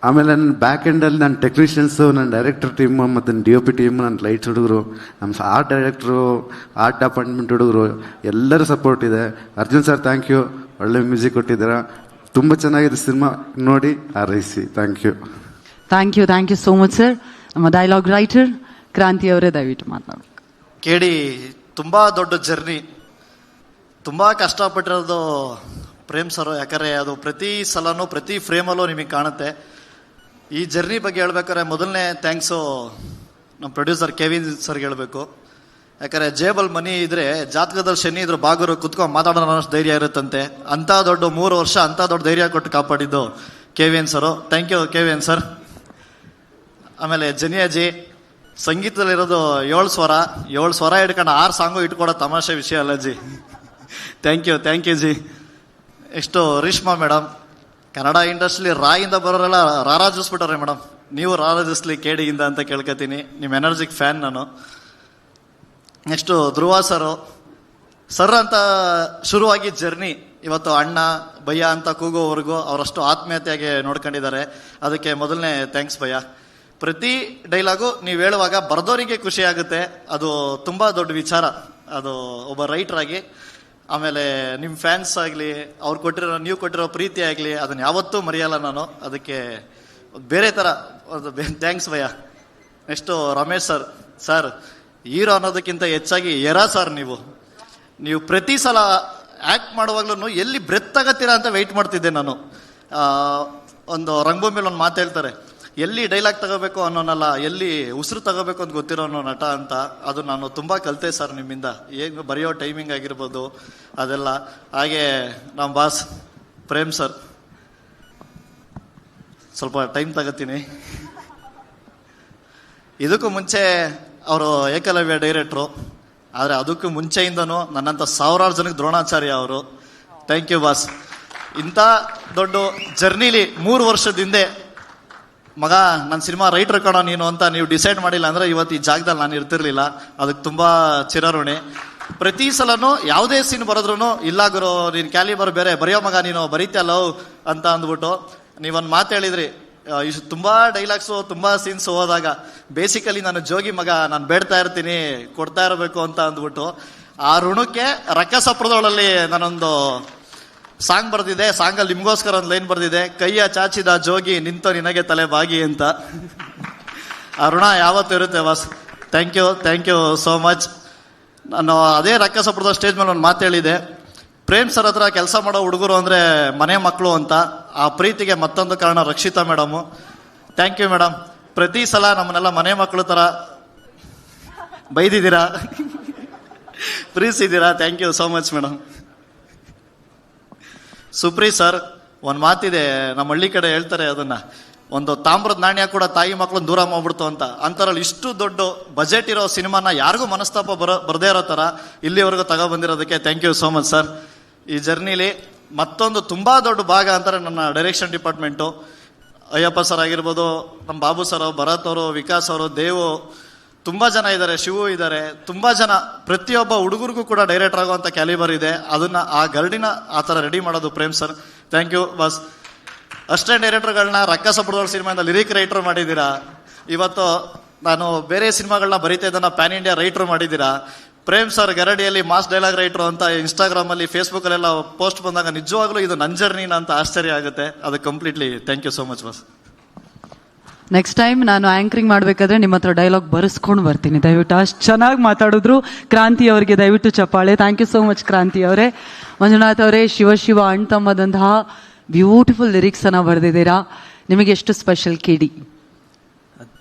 ಆಮೇಲೆ ನನ್ನ ಬ್ಯಾಕ್ ಎಂಡಲ್ಲಿ ನನ್ನ ಟೆಕ್ನಿಷಿಯನ್ಸು, ನನ್ನ ಡೈರೆಕ್ಟರ್ ಟೀಮು ಮತ್ತು ನನ್ನ DOP ಟೀಮು, ನನ್ನ ಲೈಟ್ಸ್ ಹುಡುಗರು, ನಮ್ಮ ಆರ್ಟ್ ಡೈರೆಕ್ಟ್ರು, ಆರ್ಟ್ ಡಿಪಾರ್ಟ್ಮೆಂಟ್ ಹುಡುಗರು ಎಲ್ಲರೂ ಸಪೋರ್ಟ್ ಇದೆ. ಅರ್ಜುನ್ ಸರ್ ಥ್ಯಾಂಕ್ ಯು, ಒಳ್ಳೆ ಮ್ಯೂಸಿಕ್ ಕೊಟ್ಟಿದ್ದೀರಾ. ತುಂಬ ಚೆನ್ನಾಗಿದೆ ಸಿನಿಮಾ, ನೋಡಿ ಹಾರೈಸಿ. Thank you. Thank you so much sir. ನಮ್ಮ ಡೈಲಾಗ್ ರೈಟರ್ ಕ್ರಾಂತಿ ಅವರೇ ದಯವಿಟ್ಟು ಮಾತನಾಡಬೇಕು. KD ತುಂಬ ದೊಡ್ಡ ಜರ್ನಿ, ತುಂಬ ಕಷ್ಟಪಟ್ಟಿರೋದು ಪ್ರೇಮ್ ಸರ್. ಯಾಕಂದರೆ ಅದು ಪ್ರತಿ ಸಲನೂ ಪ್ರತಿ ಫ್ರೇಮಲ್ಲೂ ನಿಮಗೆ ಕಾಣುತ್ತೆ. ಈ ಜರ್ನಿ ಬಗ್ಗೆ ಹೇಳ್ಬೇಕಾದ್ರೆ ಮೊದಲನೇ ಥ್ಯಾಂಕ್ಸು ನಮ್ಮ ಪ್ರೊಡ್ಯೂಸರ್ ಕೆವಿನ್ ಸರ್ಗೆ ಹೇಳಬೇಕು. ಯಾಕಂದರೆ ಜೇಬಲ್ ಮನಿ ಇದ್ರೆ ಜಾತಕದಲ್ಲಿ ಶನಿ ಇದ್ರು ಬಾಗರು ಕುತ್ಕೊಂಡು ಮಾತಾಡೋಣ ಅನ್ನೋಷ್ಟು ಧೈರ್ಯ ಇರುತ್ತಂತೆ. ಅಂಥ ದೊಡ್ಡ 3 ವರ್ಷ ಅಂಥ ದೊಡ್ಡ ಧೈರ್ಯ ಕೊಟ್ಟು ಕಾಪಾಡಿದ್ದು KVN sir. Thank you KVN sir. ಆಮೇಲೆ ಜನಿಯಾಜಿ ಸಂಗೀತದಲ್ಲಿರೋದು 7 ಸ್ವರ ಹಿಡ್ಕೊಂಡು 6 ಸಾಂಗು ಇಟ್ಕೊಡೋ ತಮಾಷೆ ವಿಷಯ ಅಲ್ಲ ಜಿ. Thank you ji. ಎಷ್ಟು ರೇಷ್ಮಾ ಮೇಡಮ್, ಕನ್ನಡ ಇಂಡಸ್ಟ್ರಿ ರಾಯಿಂದ ಬರೋರೆಲ್ಲ ರಾರಾಜಿಸ್ಬಿಟ್ಟಾರೆ ಮೇಡಮ್. ನೀವು ರಾರಾಜಿಸ್ಲಿ KDಯಿಂದ ಅಂತ ಕೇಳ್ಕೊತೀನಿ. ನಿಮ್ಮ ಎನರ್ಜಿಕ್ ಫ್ಯಾನ್ ನಾನು. ನೆಕ್ಸ್ಟು ಧ್ರುವ ಸರ್ ಅಂತ ಶುರುವಾಗಿ ಜರ್ನಿ ಇವತ್ತು ಅಣ್ಣ ಭಯ್ಯ ಅಂತ ಕೂಗೋವರೆಗೂ ಅವರಷ್ಟು ಆತ್ಮೀಯತೆಯಾಗಿ ನೋಡ್ಕೊಂಡಿದ್ದಾರೆ. ಅದಕ್ಕೆ ಮೊದಲನೇ ಥ್ಯಾಂಕ್ಸ್ ಭಯ್ಯ. ಪ್ರತಿ ಡೈಲಾಗು ನೀವು ಹೇಳುವಾಗ ಬರೆದವರಿಗೆ ಖುಷಿ ಆಗುತ್ತೆ. ಅದು ತುಂಬ ದೊಡ್ಡ ವಿಚಾರ, ಅದು ಒಬ್ಬ ರೈಟರ್ ಆಗಿ. ಆಮೇಲೆ ನಿಮ್ಮ ಫ್ಯಾನ್ಸ್ ಆಗಲಿ, ನೀವು ಕೊಟ್ಟಿರೋ ಪ್ರೀತಿ ಆಗಲಿ, ಅದನ್ನು ಯಾವತ್ತೂ ಮರೆಯಲ್ಲ ನಾನು. ಅದಕ್ಕೆ ಬೇರೆ ಥರ thanks bhaiya. Next Ramesh sir hero ಅನ್ನೋದಕ್ಕಿಂತ ಹೆಚ್ಚಾಗಿ ಸರ್, ನೀವು ಪ್ರತಿ ಸಲ ಆ್ಯಕ್ಟ್ ಮಾಡುವಾಗ್ಲೂ ಎಲ್ಲಿ ಬ್ರೆತ್ ತಗೋತೀರಾ ಅಂತ ವೆಯ್ಟ್ ಮಾಡ್ತಿದ್ದೆ ನಾನು. ಒಂದು ರಂಗಭೂಮಿಯಲ್ಲಿ ಒಂದು ಮಾತು ಹೇಳ್ತಾರೆ, ಎಲ್ಲಿ ಡೈಲಾಗ್ ತಗೋಬೇಕು ಅನ್ನೋನಲ್ಲ, ಎಲ್ಲಿ ಉಸಿರು ತಗೋಬೇಕು ಅಂತ ಗೊತ್ತಿರೋ ಅನ್ನೋ ನಟ ಅಂತ. ಅದು ನಾನು ತುಂಬ ಕಲಿತೆ ಸರ್ ನಿಮ್ಮಿಂದ. ಏನು ಬರೆಯೋ ಟೈಮಿಂಗ್ ಆಗಿರ್ಬೋದು ಅದೆಲ್ಲ. ಹಾಗೆ ನಮ್ಮ ಬಾಸ್ ಪ್ರೇಮ್ ಸರ್, ಸ್ವಲ್ಪ ಟೈಮ್ ತಗೋತೀನಿ. ಇದಕ್ಕೂ ಮುಂಚೆ ಅವರು ಏಕಲವ್ಯ ಡೈರೆಕ್ಟ್ರು, ಆದರೆ ಅದಕ್ಕೂ ಮುಂಚೆಯಿಂದನೂ ನನ್ನಂಥ ಸಾವಿರಾರು ಜನಕ್ಕೆ ದ್ರೋಣಾಚಾರ್ಯ ಅವರು. Thank you boss. ಇಂಥ ದೊಡ್ಡ ಜರ್ನಿಲಿ 3 ವರ್ಷದ ಹಿಂದೆ ಮಗ ನನ್ನ ಸಿನಿಮಾ ರೈಟರ್ ಕಣೋ ನೀನು ಅಂತ ನೀವು ಡಿಸೈಡ್ ಮಾಡಿಲ್ಲ ಅಂದರೆ ಇವತ್ತು ಈ ಜಾಗದಲ್ಲಿ ನಾನು ಇರ್ತಿರ್ಲಿಲ್ಲ. ಅದಕ್ಕೆ ತುಂಬ ಚಿರಋಣಿ. ಪ್ರತಿ ಸಲನೂ ಯಾವುದೇ ಸೀನ್ ಬರೋದ್ರೂ ಇಲ್ಲ ಗುರು ನೀನು ಕ್ಯಾಲಿಬರ್ ಬೇರೆ, ಬರೆಯೋ ಮಗ ನೀನು ಬರೀತ್ಯಲ್ಲೋ ಅಂತ ಅಂದ್ಬಿಟ್ಟು ನೀವೊಂದು ಮಾತು ಹೇಳಿದ್ರಿ. ಇಷ್ಟು ತುಂಬ ಡೈಲಾಗ್ಸು ತುಂಬ ಸೀನ್ಸ್ ಹೋದಾಗ ಬೇಸಿಕಲಿ ನಾನು ಜೋಗಿ ಮಗ, ನಾನು ಬೇಡ್ತಾ ಇರ್ತೀನಿ ಕೊಡ್ತಾ ಇರಬೇಕು ಅಂತ ಅಂದ್ಬಿಟ್ಟು ಆ ಋಣಕ್ಕೆ ರಕ್ಕಸಪ್ರದೊಳಲ್ಲಿ ನಾನೊಂದು ಸಾಂಗ್ ಬರೆದಿದೆ. ಸಾಂಗಲ್ಲಿ ನಿಮಗೋಸ್ಕರ ಒಂದು ಲೈನ್ ಬರೆದಿದೆ, ಕೈಯ ಚಾಚಿದ ಜೋಗಿ ನಿಂತೋ ನಿನಗೆ ತಲೆ ಬಾಗಿ ಅಂತ. ಆ ಋಣ ಯಾವತ್ತೂ ಇರುತ್ತೆ boss. Thank you so much. ನಾನು ಅದೇ ರಕ್ಕಸಪ್ರದ ಸ್ಟೇಜ್ ಮೇಲೆ ಒಂದು ಮಾತು ಹೇಳಿದೆ, ಪ್ರೇಮ್ ಸರ್ ಹತ್ರ ಕೆಲಸ ಮಾಡೋ ಹುಡುಗರು ಅಂದರೆ ಮನೆ ಮಕ್ಕಳು ಅಂತ. ಆ ಪ್ರೀತಿಗೆ ಮತ್ತೊಂದು ಕಾರಣ Rakshita madam. Thank you madam. ಪ್ರತಿ ಸಲ ನಮ್ಮನ್ನೆಲ್ಲ ಮನೆ ಮಕ್ಕಳು ಥರ ಬೈದಿದ್ದೀರಾ, ಪ್ರೀತಿಸಿದ್ದೀರಾ. Thank you so much madam. Supreeth sir, ಒಂದು ಮಾತಿದೆ ನಮ್ಮ ಹಳ್ಳಿ ಕಡೆ ಹೇಳ್ತಾರೆ, ಅದನ್ನು ಒಂದು ತಾಮ್ರದ ನಾಣ್ಯ ಕೂಡ ತಾಯಿ ಮಕ್ಕಳನ್ನ ದೂರ ಮಾಡ್ಬಿಡ್ತು ಅಂತ. ಅಂಥರಲ್ಲಿ ಇಷ್ಟು ದೊಡ್ಡ ಬಜೆಟ್ ಇರೋ ಸಿನಿಮಾನ ಯಾರಿಗೂ ಮನಸ್ತಾಪ ಬರದೇ ಇರೋ ಥರ ಇಲ್ಲಿವರೆಗೂ ತಗೊಬಂದಿರೋದಕ್ಕೆ thank you so much sir. ಈ ಜರ್ನಿಲಿ ಮತ್ತೊಂದು ತುಂಬ ದೊಡ್ಡ ಭಾಗ ಅಂತಾರೆ ನನ್ನ ಡೈರೆಕ್ಷನ್ ಡಿಪಾರ್ಟ್ಮೆಂಟು. ಅಯ್ಯಪ್ಪ ಸರ್ ಆಗಿರ್ಬೋದು, ನಮ್ಮ ಬಾಬು ಸರ್, ಭರತ್ ಅವರು, ವಿಕಾಸ್ ಅವರು, ದೇವು, ತುಂಬ ಜನ ಇದ್ದಾರೆ, ಶಿವು ಇದ್ದಾರೆ, ತುಂಬ ಜನ. ಪ್ರತಿಯೊಬ್ಬ ಹುಡುಗರಿಗೂ ಕೂಡ ಡೈರೆಕ್ಟರ್ ಆಗುವಂಥ ಕ್ಯಾಲಿಬರ್ ಇದೆ. ಅದನ್ನು ಆ ಗರ್ಡಿನ ಆ ಥರ ರೆಡಿ ಮಾಡೋದು Prem sir. Thank you boss. ಅಷ್ಟೇ ಡೈರೆಕ್ಟರ್ಗಳನ್ನ ರಕ್ಕಸಪ್ರದೋಳ ಸಿನಿಮಾಯಿಂದ ಲಿರಿಕ್ ರೈಟರ್ ಮಾಡಿದ್ದೀರಾ. ಇವತ್ತು ನಾನು ಬೇರೆ ಸಿನಿಮಾಗಳನ್ನ ಬರೀತಾ ಇದ್ದನ್ನ ಪ್ಯಾನ್ ಇಂಡಿಯಾ ರೈಟರ್ ಮಾಡಿದ್ದೀರಾ. ಪ್ರೇಮ್ ಸರ್ ಗರಡಿಯಲ್ಲಿ ಮಾಸ್ ಡೈಲಾಗ್ ರೈಟರ್ ಅಂತ ಇನ್ಸ್ಟಾಗ್ರಾಮಲ್ಲಿ ಫೇಸ್ಬುಕ್ಕಲ್ಲೆಲ್ಲ ಪೋಸ್ಟ್ ಬಂದಾಗ ನಿಜವಾಗ್ಲೂ ಇದು ನನ್ನ ಜರ್ನಿನ ಅಂತ ಆಶ್ಚರ್ಯ ಆಗುತ್ತೆ. ಅದು completely thank you so much boss. Next time ನಾನು ಆಂಕರಿಂಗ್ ಮಾಡಬೇಕಾದ್ರೆ ನಿಮ್ಮ ಹತ್ರ ಡೈಲಾಗ್ ಬರೆಸ್ಕೊಂಡು ಬರ್ತೀನಿ ದಯವಿಟ್ಟು. ಅಷ್ಟು ಚೆನ್ನಾಗಿ ಮಾತಾಡಿದ್ರು ಕ್ರಾಂತಿ ಅವರಿಗೆ ದಯವಿಟ್ಟು ಚಪ್ಪಾಳೆ. ಥ್ಯಾಂಕ್ ಯು ಸೋ ಮಚ್ ಕ್ರಾಂತಿ ಅವರೇ. ಮಂಜುನಾಥ್ ಅವರೇ, ಶಿವ ಅಣ್ಣ ತಮ್ಮದಂತಹ ಬ್ಯೂಟಿಫುಲ್ ಲಿರಿಕ್ಸ್ ಅನ್ನ ಬರೆದಿದ್ದೀರಾ. ನಿಮಗೆ ಎಷ್ಟು ಸ್ಪೆಷಲ್ KD?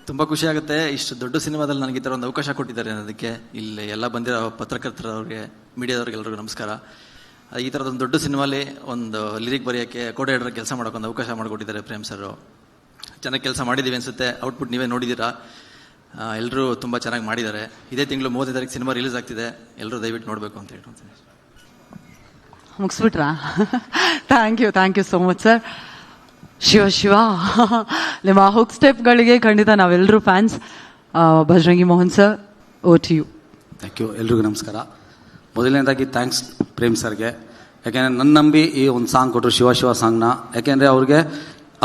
ತುಂಬ ಖುಷಿ ಆಗುತ್ತೆ. ಇಷ್ಟು ದೊಡ್ಡ ಸಿನಿಮಾದಲ್ಲಿ ನನಗೆ ಈ ಥರ ಒಂದು ಅವಕಾಶ ಕೊಟ್ಟಿದ್ದಾರೆ ಅನ್ನೋದಕ್ಕೆ. ಇಲ್ಲಿ ಎಲ್ಲ ಬಂದಿರೋ ಪತ್ರಕರ್ತರವ್ರಿಗೆ, ಮೀಡಿಯಾದವ್ರಿಗೆ ಎಲ್ರಿಗೂ ನಮಸ್ಕಾರ. ಈ ಥರದೊಂದು ದೊಡ್ಡ ಸಿನಿಮಾಲಿ ಒಂದು ಲಿರಿಕ್ ಬರೆಯೋಕ್ಕೆ, ಕೋಡ್ ರೈಟರ್ ಕೆಲಸ ಮಾಡೋಕೆ ಒಂದು ಅವಕಾಶ ಮಾಡಿಕೊಟ್ಟಿದ್ದಾರೆ ಪ್ರೇಮ್ ಸರ್. ಚೆನ್ನಾಗಿ ಕೆಲಸ ಮಾಡಿದ್ದೀವಿ ಅನಿಸುತ್ತೆ. ಔಟ್ಪುಟ್ ನೀವೇ ನೋಡಿದ್ದೀರಾ. ಎಲ್ಲರೂ ತುಂಬ ಚೆನ್ನಾಗಿ ಮಾಡಿದ್ದಾರೆ. ಇದೇ ತಿಂಗಳು 30ನೇ ತಾರೀಕು ಸಿನಿಮಾ ರಿಲೀಸ್ ಆಗ್ತಿದೆ. ಎಲ್ಲರೂ ದಯವಿಟ್ಟು ನೋಡಬೇಕು ಅಂತ ಹೇಳ್ತೀನಿ. ಮುಗಿಸ್ಬಿಟ್ರಾ? Thank you so much sir. Shiva ನಿಮ್ಮ ಹುಕ್ ಸ್ಟೆಪ್ಗಳಿಗೆ ಖಂಡಿತ ನಾವೆಲ್ಲರೂ fans. Bhajarangi Mohan sir, oh to you. Thank you. ಎಲ್ರಿಗೂ ನಮಸ್ಕಾರ. ಮೊದಲನೇದಾಗಿ ಥ್ಯಾಂಕ್ಸ್ ಪ್ರೇಮ್ ಸರ್ಗೆ. ಯಾಕೆಂದರೆ ನನ್ನ ನಂಬಿ ಈ ಒಂದು ಸಾಂಗ್ ಕೊಟ್ಟರು, ಶಿವ ಸಾಂಗ್ನ. ಯಾಕೆಂದರೆ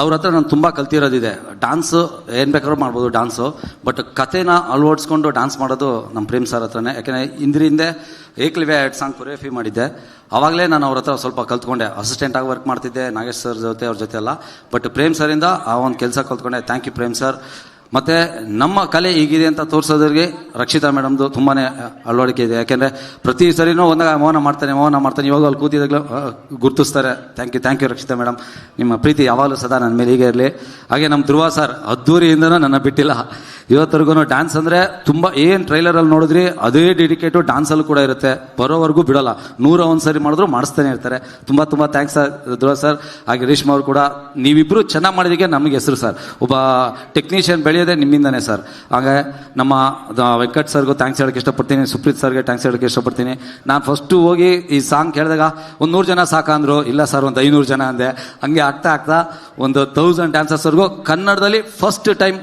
ಅವ್ರ ಹತ್ರ ನಾನು ತುಂಬ ಕಲ್ತಿರೋದಿದೆ. ಡ್ಯಾನ್ಸು ಏನು ಬೇಕಾದ್ರೂ ಮಾಡ್ಬೋದು ಡ್ಯಾನ್ಸು, ಬಟ್ ಕಥೆನ ಅಳವಡಿಸ್ಕೊಂಡು ಡ್ಯಾನ್ಸ್ ಮಾಡೋದು ನಮ್ಮ ಪ್ರೇಮ್ ಸರ್ ಹತ್ರನೇ. ಯಾಕೆಂದರೆ ಹಿಂದೆ ಏಕ್ಲಿವೆ 2 ಸಾಂಗ್ ಕೊರಿಯೋಗ್ರಫಿ ಮಾಡಿದ್ದೆ. ಆವಾಗಲೇ ನಾನು ಅವ್ರ ಹತ್ರ ಸ್ವಲ್ಪ ಕಲ್ತ್ಕೊಂಡೆ. ಅಸಿಸ್ಟೆಂಟಾಗಿ ವರ್ಕ್ ಮಾಡ್ತಿದ್ದೆ ನಾಗೇಶ್ ಸರ್ ಜೊತೆ, ಅವ್ರ ಜೊತೆ ಎಲ್ಲ. ಬಟ್ ಪ್ರೇಮ್ ಸರಿಂದ ಆ ಒಂದು ಕೆಲಸ ಕಲ್ತ್ಕೊಂಡೆ. Thank you Prem sir. ಮತ್ತು ನಮ್ಮ ಕಲೆ ಹೀಗಿದೆ ಅಂತ ತೋರಿಸೋದ್ರಿಗೆ ರಕ್ಷಿತಾ ಮೇಡಮ್ದು ತುಂಬಾ ಅಳವಡಿಕೆ ಇದೆ. ಯಾಕೆಂದರೆ ಪ್ರತಿ ಸರಿನೂ ಒಂದಾಗ ಮೌನ ಮಾಡ್ತಾನೆ ಇವಾಗ ಅಲ್ಲಿ ಕೂತಿದಾಗಲೂ ಗುರುತಿಸ್ತಾರೆ. Thank you Rakshita madam. ನಿಮ್ಮ ಪ್ರೀತಿ ಯಾವಾಗಲೂ ಸದಾ ನನ್ನ ಮೇಲೆ ಹೀಗೆ ಇರಲಿ. ಹಾಗೆ ನಮ್ಮ ಧ್ರುವ ಸರ್ ಅದ್ದೂರಿಯಿಂದನೂ ನನ್ನ ಬಿಟ್ಟಿಲ್ಲ. ಇವತ್ತರೆಗೂ ಡ್ಯಾನ್ಸ್ ಅಂದರೆ ತುಂಬ ಏನು ಟ್ರೈಲರಲ್ಲಿ ನೋಡಿದ್ರಿ ಅದೇ ಡೆಡಿಕೇಟು ಡ್ಯಾನ್ಸಲ್ಲೂ ಕೂಡ ಇರುತ್ತೆ. ಬರೋವರೆಗೂ ಬಿಡೋಲ್ಲ. 101 ಸರಿ ಮಾಡಿದ್ರು ಮಾಡಿಸ್ತಾನೆ ಇರ್ತಾರೆ. ತುಂಬ ಥ್ಯಾಂಕ್ಸ್ ಸರ್ ಧ್ರುವ ಸರ್. ಹಾಗೆ ರೇಷ್ಮಾ ಅವರು ಕೂಡ. ನೀವಿಬ್ಬರು ಚೆನ್ನಾಗಿ ಮಾಡಿದಕ್ಕೆ ನಮಗೆ ಹೆಸರು ಸರ್. ಒಬ್ಬ ಟೆಕ್ನಿಷಿಯನ್ ಬೆಳೆಯೋದೇ ನಿಮ್ಮಿಂದನೇ ಸರ್. ಹಾಗೆ ನಮ್ಮ ವೆಂಕಟ್ ಸರ್ಗೂ ಥ್ಯಾಂಕ್ಸ್ ಹೇಳೋಕ್ಕೆ ಇಷ್ಟಪಡ್ತೀನಿ. ಸುಪ್ರೀತ್ ಸರ್ಗೆ ಥ್ಯಾಂಕ್ಸ್ ಹೇಳೋಕ್ಕೆ ಇಷ್ಟಪಡ್ತೀನಿ. ನಾನು ಫಸ್ಟು ಹೋಗಿ ಈ ಸಾಂಗ್ ಕೇಳಿದಾಗ 100 ಜನ ಸಾಕಂದ್ರು. ಇಲ್ಲ ಸರ್, ಒಂದು 500 ಜನ ಅಂದೆ. ಹಂಗೆ ಆಗ್ತಾ ಒಂದು 1000 ಡ್ಯಾನ್ಸರ್ಸ್ವರೆಗೂ ಕನ್ನಡದಲ್ಲಿ ಫಸ್ಟ್ ಟೈಮ್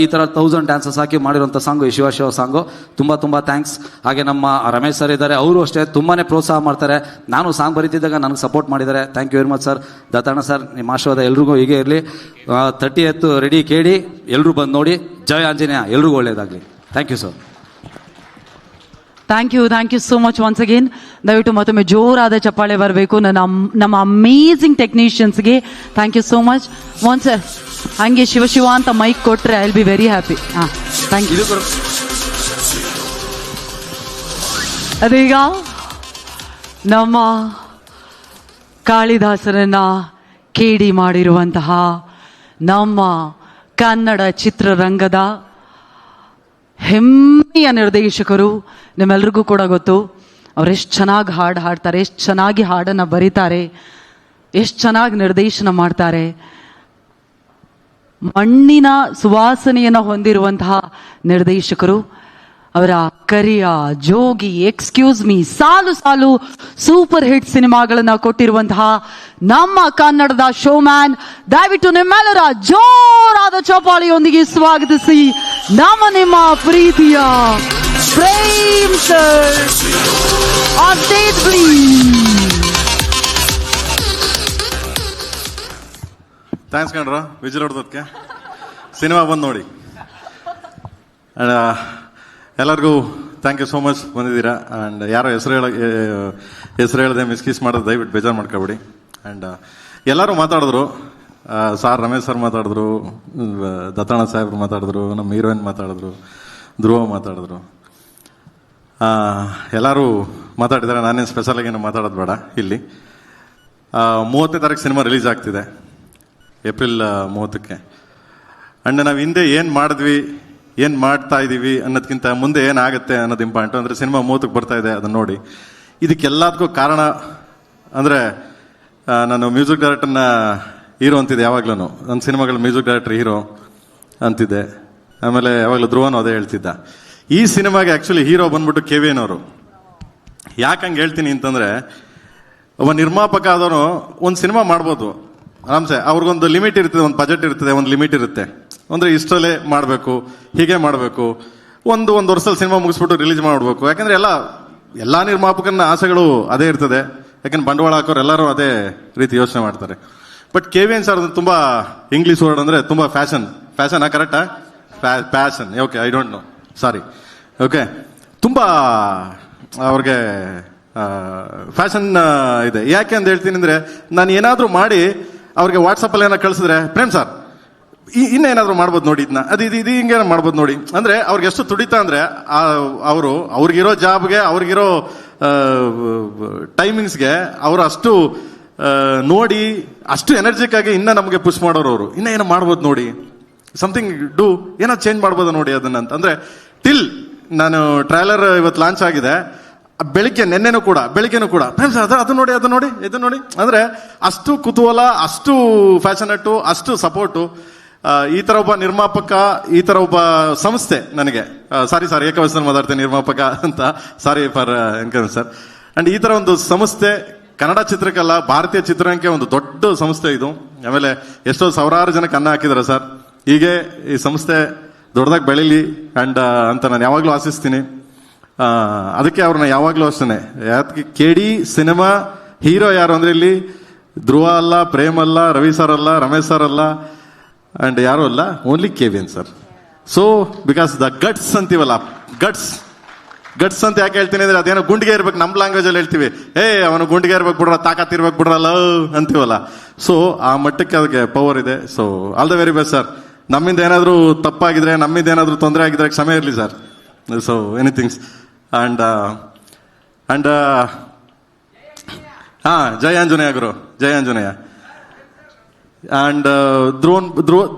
ಈ ಥರ 1000 ಡ್ಯಾನ್ಸರ್ಸ್ ಹಾಕಿ ಮಾಡಿರೋಂಥ ಸಾಂಗು ಈ ಶಿವ ಸಾಂಗು. ತುಂಬ ಥ್ಯಾಂಕ್ಸ್. ಹಾಗೆ ನಮ್ಮ ರಮೇಶ್ ಸರ್ ಇದ್ದಾರೆ. ಅವರು ಅಷ್ಟೇ ತುಂಬಾ ಪ್ರೋತ್ಸಾಹ ಮಾಡ್ತಾರೆ. ನಾನು ಸಾಂಗ್ ಬರೀತಿದ್ದಾಗ ನನಗೆ ಸಪೋರ್ಟ್ ಮಾಡಿದ್ದಾರೆ. Thank you very much sir. Dattanna sir, ನಿಮ್ಮ ಆಶೀರ್ವಾದ ಎಲ್ರಿಗೂ ಹೀಗೆ ಇರಲಿ. 30th ರೆಡಿ ಕೇಳಿ, ಎಲ್ಲರೂ ಬಂದು ನೋಡಿ. ಜಯ ಆಂಜನೇಯ, ಎಲ್ರಿಗೂ ಒಳ್ಳೆಯದಾಗಲಿ. Thank you sir. Thank you so much once again. ದಯವಿಟ್ಟು ಮತ್ತೊಮ್ಮೆ ಜೋರಾದ ಚಪ್ಪಾಳೆ ಬರಬೇಕು ನಮ್ಮ ಅಮೇಝಿಂಗ್ ಟೆಕ್ನಿಷಿಯನ್ಸ್ಗೆ. Thank you so much. Once ಹಂಗೆ ಶಿವ ಅಂತ ಮೈಕ್ ಕೊಟ್ರೆ I will be very happy. Thank you. ಅದೀಗ ನಮ್ಮ ಕಾಳಿದಾಸರನ್ನ ಕೇಡಿ ಮಾಡಿರುವಂತಹ ನಮ್ಮ ಕನ್ನಡ ಚಿತ್ರರಂಗದ ಹೆಮ್ಮೆಯ ನಿರ್ದೇಶಕರು, ನಿಮ್ಮೆಲ್ರಿಗೂ ಕೂಡ ಗೊತ್ತು. ಅವರೆಷ್ಟು ಚೆನ್ನಾಗಿ ಹಾಡ್ತಾರೆ, ಎಷ್ಟು ಚೆನ್ನಾಗಿ ಹಾಡನ್ನು ಬರೀತಾರೆ, ಎಷ್ಟು ಚೆನ್ನಾಗಿ ನಿರ್ದೇಶನ ಮಾಡ್ತಾರೆ. ಮಣ್ಣಿನ ಸುವಾಸನೆಯನ್ನು ಹೊಂದಿರುವಂತಹ ನಿರ್ದೇಶಕರು. ಅವರ ಕರಿಯ, ಜೋಗಿ, ಎಕ್ಸ್ಕ್ಯೂಸ್ ಮೀ, ಸಾಲು ಸೂಪರ್ ಹಿಟ್ ಸಿನಿಮಾಗಳನ್ನ ಕೊಟ್ಟಿರುವಂತಹ ನಮ್ಮ ಕನ್ನಡದ ಶೋಮ್ಯಾನ್. ದಯವಿಟ್ಟು ನಿಮ್ಮೆಲ್ಲರ ಜೋರಾದ ಚಪ್ಪಾಳೆಯೊಂದಿಗೆ ಸ್ವಾಗತಿಸಿ ನಿಮ್ಮ ಪ್ರೀತಿಯ Prem sir on stage please. Thanks ಕಣ್ರ ವಿಜಯ್ ಹೊಡೆದಕ್ಕೆ. ಸಿನಿಮಾ ಬಂದು ನೋಡಿ. ಎಲ್ಲರಿಗೂ ಥ್ಯಾಂಕ್ ಯು ಸೋ ಮಚ್ ಬಂದಿದ್ದೀರಾ. ಆ್ಯಂಡ್ ಯಾರೋ ಹೆಸರು ಹೇಳದೆ ಮಿಸ್ಕೀಸ್ ಮಾಡೋದು ದಯವಿಟ್ಟು ಬೇಜಾರು ಮಾಡ್ಕೊಬೇಡಿ. ಆ್ಯಂಡ್ ಎಲ್ಲರೂ ಮಾತಾಡಿದ್ರು. ರಮೇಶ್ ಸರ್ ಮಾತಾಡಿದ್ರು, ದತ್ತಣ್ಣ ಸಾಹೇಬ್ರು ಮಾತಾಡಿದ್ರು, ನಮ್ಮ ಹೀರೋಯಿನ್ ಮಾತಾಡಿದ್ರು, ಧ್ರುವ ಮಾತಾಡಿದ್ರು. ಎಲ್ಲರೂ ಮಾತಾಡಿದ್ದಾರೆ. ನಾನೇನು ಸ್ಪೆಷಲಾಗಿ ಏನು ಮಾತಾಡೋದು ಬೇಡ ಇಲ್ಲಿ. 30ನೇ ತಾರೀಕು ಸಿನಿಮಾ ರಿಲೀಸ್ ಆಗ್ತಿದೆ, ಏಪ್ರಿಲ್ 30ಕ್ಕೆ. ಆ್ಯಂಡ್ ನಾವು ಹಿಂದೆ ಏನು ಮಾಡಿದ್ವಿ, ಏನು ಮಾಡ್ತಾ ಇದ್ದೀವಿ ಅನ್ನೋದಕ್ಕಿಂತ ಮುಂದೆ ಏನಾಗುತ್ತೆ ಅನ್ನೋದು ಇಂಪಾರ್ಟೆಂಟ್. ಅಂದರೆ ಸಿನಿಮಾ 30ಕ್ಕೆ ಬರ್ತಾ ಇದೆ, ಅದನ್ನು ನೋಡಿ. ಇದಕ್ಕೆಲ್ಲದಕ್ಕೂ ಕಾರಣ ಅಂದರೆ ನಾನು ಮ್ಯೂಸಿಕ್ ಡೈರೆಕ್ಟರ್ನ ಹೀರೋ ಅಂತಿದ್ದೆ ಯಾವಾಗ್ಲೂ. ನನ್ನ ಸಿನಿಮಾಗಳ ಮ್ಯೂಸಿಕ್ ಡೈರೆಕ್ಟರ್ ಹೀರೋ ಅಂತಿದ್ದೆ. ಆಮೇಲೆ ಯಾವಾಗಲೂ ಧ್ರುವನು ಅದೇ ಹೇಳ್ತಿದ್ದ. ಈ ಸಿನಿಮಾಗೆ ಆ್ಯಕ್ಚುಲಿ ಹೀರೋ ಬಂದ್ಬಿಟ್ಟು KVN ಅವರು. ಯಾಕಂಗೆ ಹೇಳ್ತೀನಿ ಅಂತಂದರೆ, ಒಬ್ಬ ನಿರ್ಮಾಪಕ ಆದವನು ಒಂದು ಸಿನಿಮಾ ಮಾಡ್ಬೋದು ಆರಾಮ್ಸೆ. ಅವ್ರಿಗೊಂದು ಲಿಮಿಟ್ ಇರ್ತದೆ, ಒಂದು ಬಜೆಟ್ ಇರ್ತದೆ, ಒಂದು ಲಿಮಿಟ್ ಇರುತ್ತೆ. ಅಂದರೆ ಇಷ್ಟರಲ್ಲೇ ಮಾಡಬೇಕು, ಹೀಗೆ ಮಾಡಬೇಕು, ಒಂದು ವರ್ಷದಲ್ಲಿ ಸಿನಿಮಾ ಮುಗಿಸ್ಬಿಟ್ಟು ರಿಲೀಸ್ ಮಾಡಬೇಕು. ಯಾಕಂದರೆ ಎಲ್ಲ ನಿರ್ಮಾಪಕನ ಆಸೆಗಳು ಅದೇ ಇರ್ತದೆ. ಯಾಕಂದ್ರೆ ಬಂಡವಾಳ ಹಾಕೋರು ಎಲ್ಲರೂ ಅದೇ ರೀತಿ ಯೋಚನೆ ಮಾಡ್ತಾರೆ. ಬಟ್ KVN ಸರ್ ತುಂಬ ಇಂಗ್ಲೀಷ್ ವರ್ಡ್ ಅಂದರೆ ತುಂಬ ಫ್ಯಾಷನ್ ಕರೆಕ್ಟಾ? Passion, okay, I don't know, sorry. Okay, ತುಂಬ ಅವ್ರಿಗೆ ಫ್ಯಾಷನ್ ಇದೆ. ಯಾಕೆ ಅಂತ ಹೇಳ್ತೀನಿ ಅಂದರೆ, ನಾನು ಏನಾದರೂ ಮಾಡಿ ಅವ್ರಿಗೆ ವಾಟ್ಸಪ್ಪಲ್ಲಿ ಏನೋ ಕಳಿಸಿದ್ರೆ, ಪ್ರೇಮ್ ಸರ್ ಇನ್ನೇನಾದರೂ ಮಾಡ್ಬೋದು ನೋಡಿ, ಇದನ್ನ ಇದು ಹಿಂಗೇನೋ ಮಾಡ್ಬೋದು ನೋಡಿ ಅಂದರೆ ಅವ್ರಿಗೆ ಎಷ್ಟು ತುಡಿತಾ ಅಂದರೆ ಅವ್ರಿಗಿರೋ ಜಾಬ್ಗೆ, ಅವ್ರಿಗಿರೋ ಟೈಮಿಂಗ್ಸ್ಗೆ ಅವರು ಅಷ್ಟು ನೋಡಿ, ಅಷ್ಟು ಎನರ್ಜಿಕ್ ಆಗಿ ಇನ್ನೂ ನಮಗೆ ಪುಷ್ ಮಾಡೋರು. ಅವರು ಇನ್ನೂ ಏನೋ ಮಾಡ್ಬೋದು ನೋಡಿ ಸಮಥಿಂಗ್ ಡೂ, ಏನೋ ಚೇಂಜ್ ಮಾಡ್ಬೋದು ನೋಡಿ ಅದನ್ನ ಅಂತ. ಅಂದ್ರೆ ಟಿಲ್ ನಾನು ಟ್ರೈಲರ್ ಇವತ್ತು ಲಾಂಚ್ ಆಗಿದೆ, ನೆನ್ನೆನೂ ಕೂಡ ಅದು ನೋಡಿ ಅಂದ್ರೆ ಅಷ್ಟು ಕುತೂಹಲ, ಅಷ್ಟು ಫ್ಯಾಷನೇಟು, ಅಷ್ಟು ಸಪೋರ್ಟು. ಈ ತರ ಒಬ್ಬ ನಿರ್ಮಾಪಕ, ಈ ತರ ಒಬ್ಬ ಸಂಸ್ಥೆ ನನಗೆ, ಸಾರಿ ಏಕವಚನ ಮಾತಾಡ್ತೇನೆ ನಿರ್ಮಾಪಕ ಅಂತ, sorry for encourage sir. And ಈ ತರ ಒಂದು ಸಂಸ್ಥೆ ಕನ್ನಡ ಚಿತ್ರಕ್ಕಲ್ಲ, ಭಾರತೀಯ ಚಿತ್ರರಂಗಕ್ಕೆ ಒಂದು ದೊಡ್ಡ ಸಂಸ್ಥೆ ಇದು. ಆಮೇಲೆ ಎಷ್ಟೋ ಸಾವಿರಾರು ಜನಕ್ಕೆ ಅನ್ನ ಹಾಕಿದ್ದಾರೆ ಸರ್. ಹೀಗೆ ಈ ಸಂಸ್ಥೆ ದೊಡ್ಡದಾಗಿ ಬೆಳೀಲಿ ಅಂಡ್ ಅಂತ ನಾನು ಯಾವಾಗಲೂ ಆಶಿಸ್ತೀನಿ. ಅದಕ್ಕೆ ಅವ್ರನ್ನ ಯಾವಾಗಲೂ ಅಷ್ಟೇ, ಯಾಕೆ KD ಸಿನಿಮಾ ಹೀರೋ ಯಾರು ಅಂದ್ರೆ ಇಲ್ಲಿ ಧ್ರುವ ಅಲ್ಲ, ಪ್ರೇಮ್ ಅಲ್ಲ, ರವಿ ಸರ್ ಅಲ್ಲ, ರಮೇಶ್ ಸರ್ ಅಲ್ಲ, ಅಂಡ್ ಯಾರು ಅಲ್ಲ, only KVN sir. So because the guts ಅಂತೀವಲ್ಲ, ಗಟ್ಸ್ ಅಂತ ಯಾಕೆ ಹೇಳ್ತೀನಿ ಅಂದ್ರೆ ಅದೇನೋ ಗುಂಡಿಗೆ ಇರ್ಬೇಕು, ನಮ್ಮ ಲ್ಯಾಂಗ್ವೇಜ್ ಅಲ್ಲಿ ಹೇಳ್ತೀವಿ, ಅವನು ಗುಂಡಿಗೆ ಇರ್ಬೇಕು ಬಿಡ್ರ, ತಾಕತ್ ಇರ್ಬೇಕು ಬಿಡ್ರಲ್ಲ ಅಂತೀವಲ್ಲ. ಸೊ ಆ ಮಟ್ಟಕ್ಕೆ ಅದಕ್ಕೆ ಪವರ್ ಇದೆ. So all the very best sir. ನಮ್ಮಿಂದ ಏನಾದರೂ ತಪ್ಪಾಗಿದ್ರೆ, ನಮ್ಮಿಂದ ಏನಾದರೂ ತೊಂದರೆ ಆಗಿದ್ರೆ ಕ್ಷಮೆ ಇರಲಿ ಸರ್. ಸೊ ಎನಿಥಿಂಗ್ಸ್ ಅಂಡ್ ಜಯ ಆಂಜನೇಯ ಗುರು, ಜಯ ಆಂಜನೇಯ. ಅಂಡ್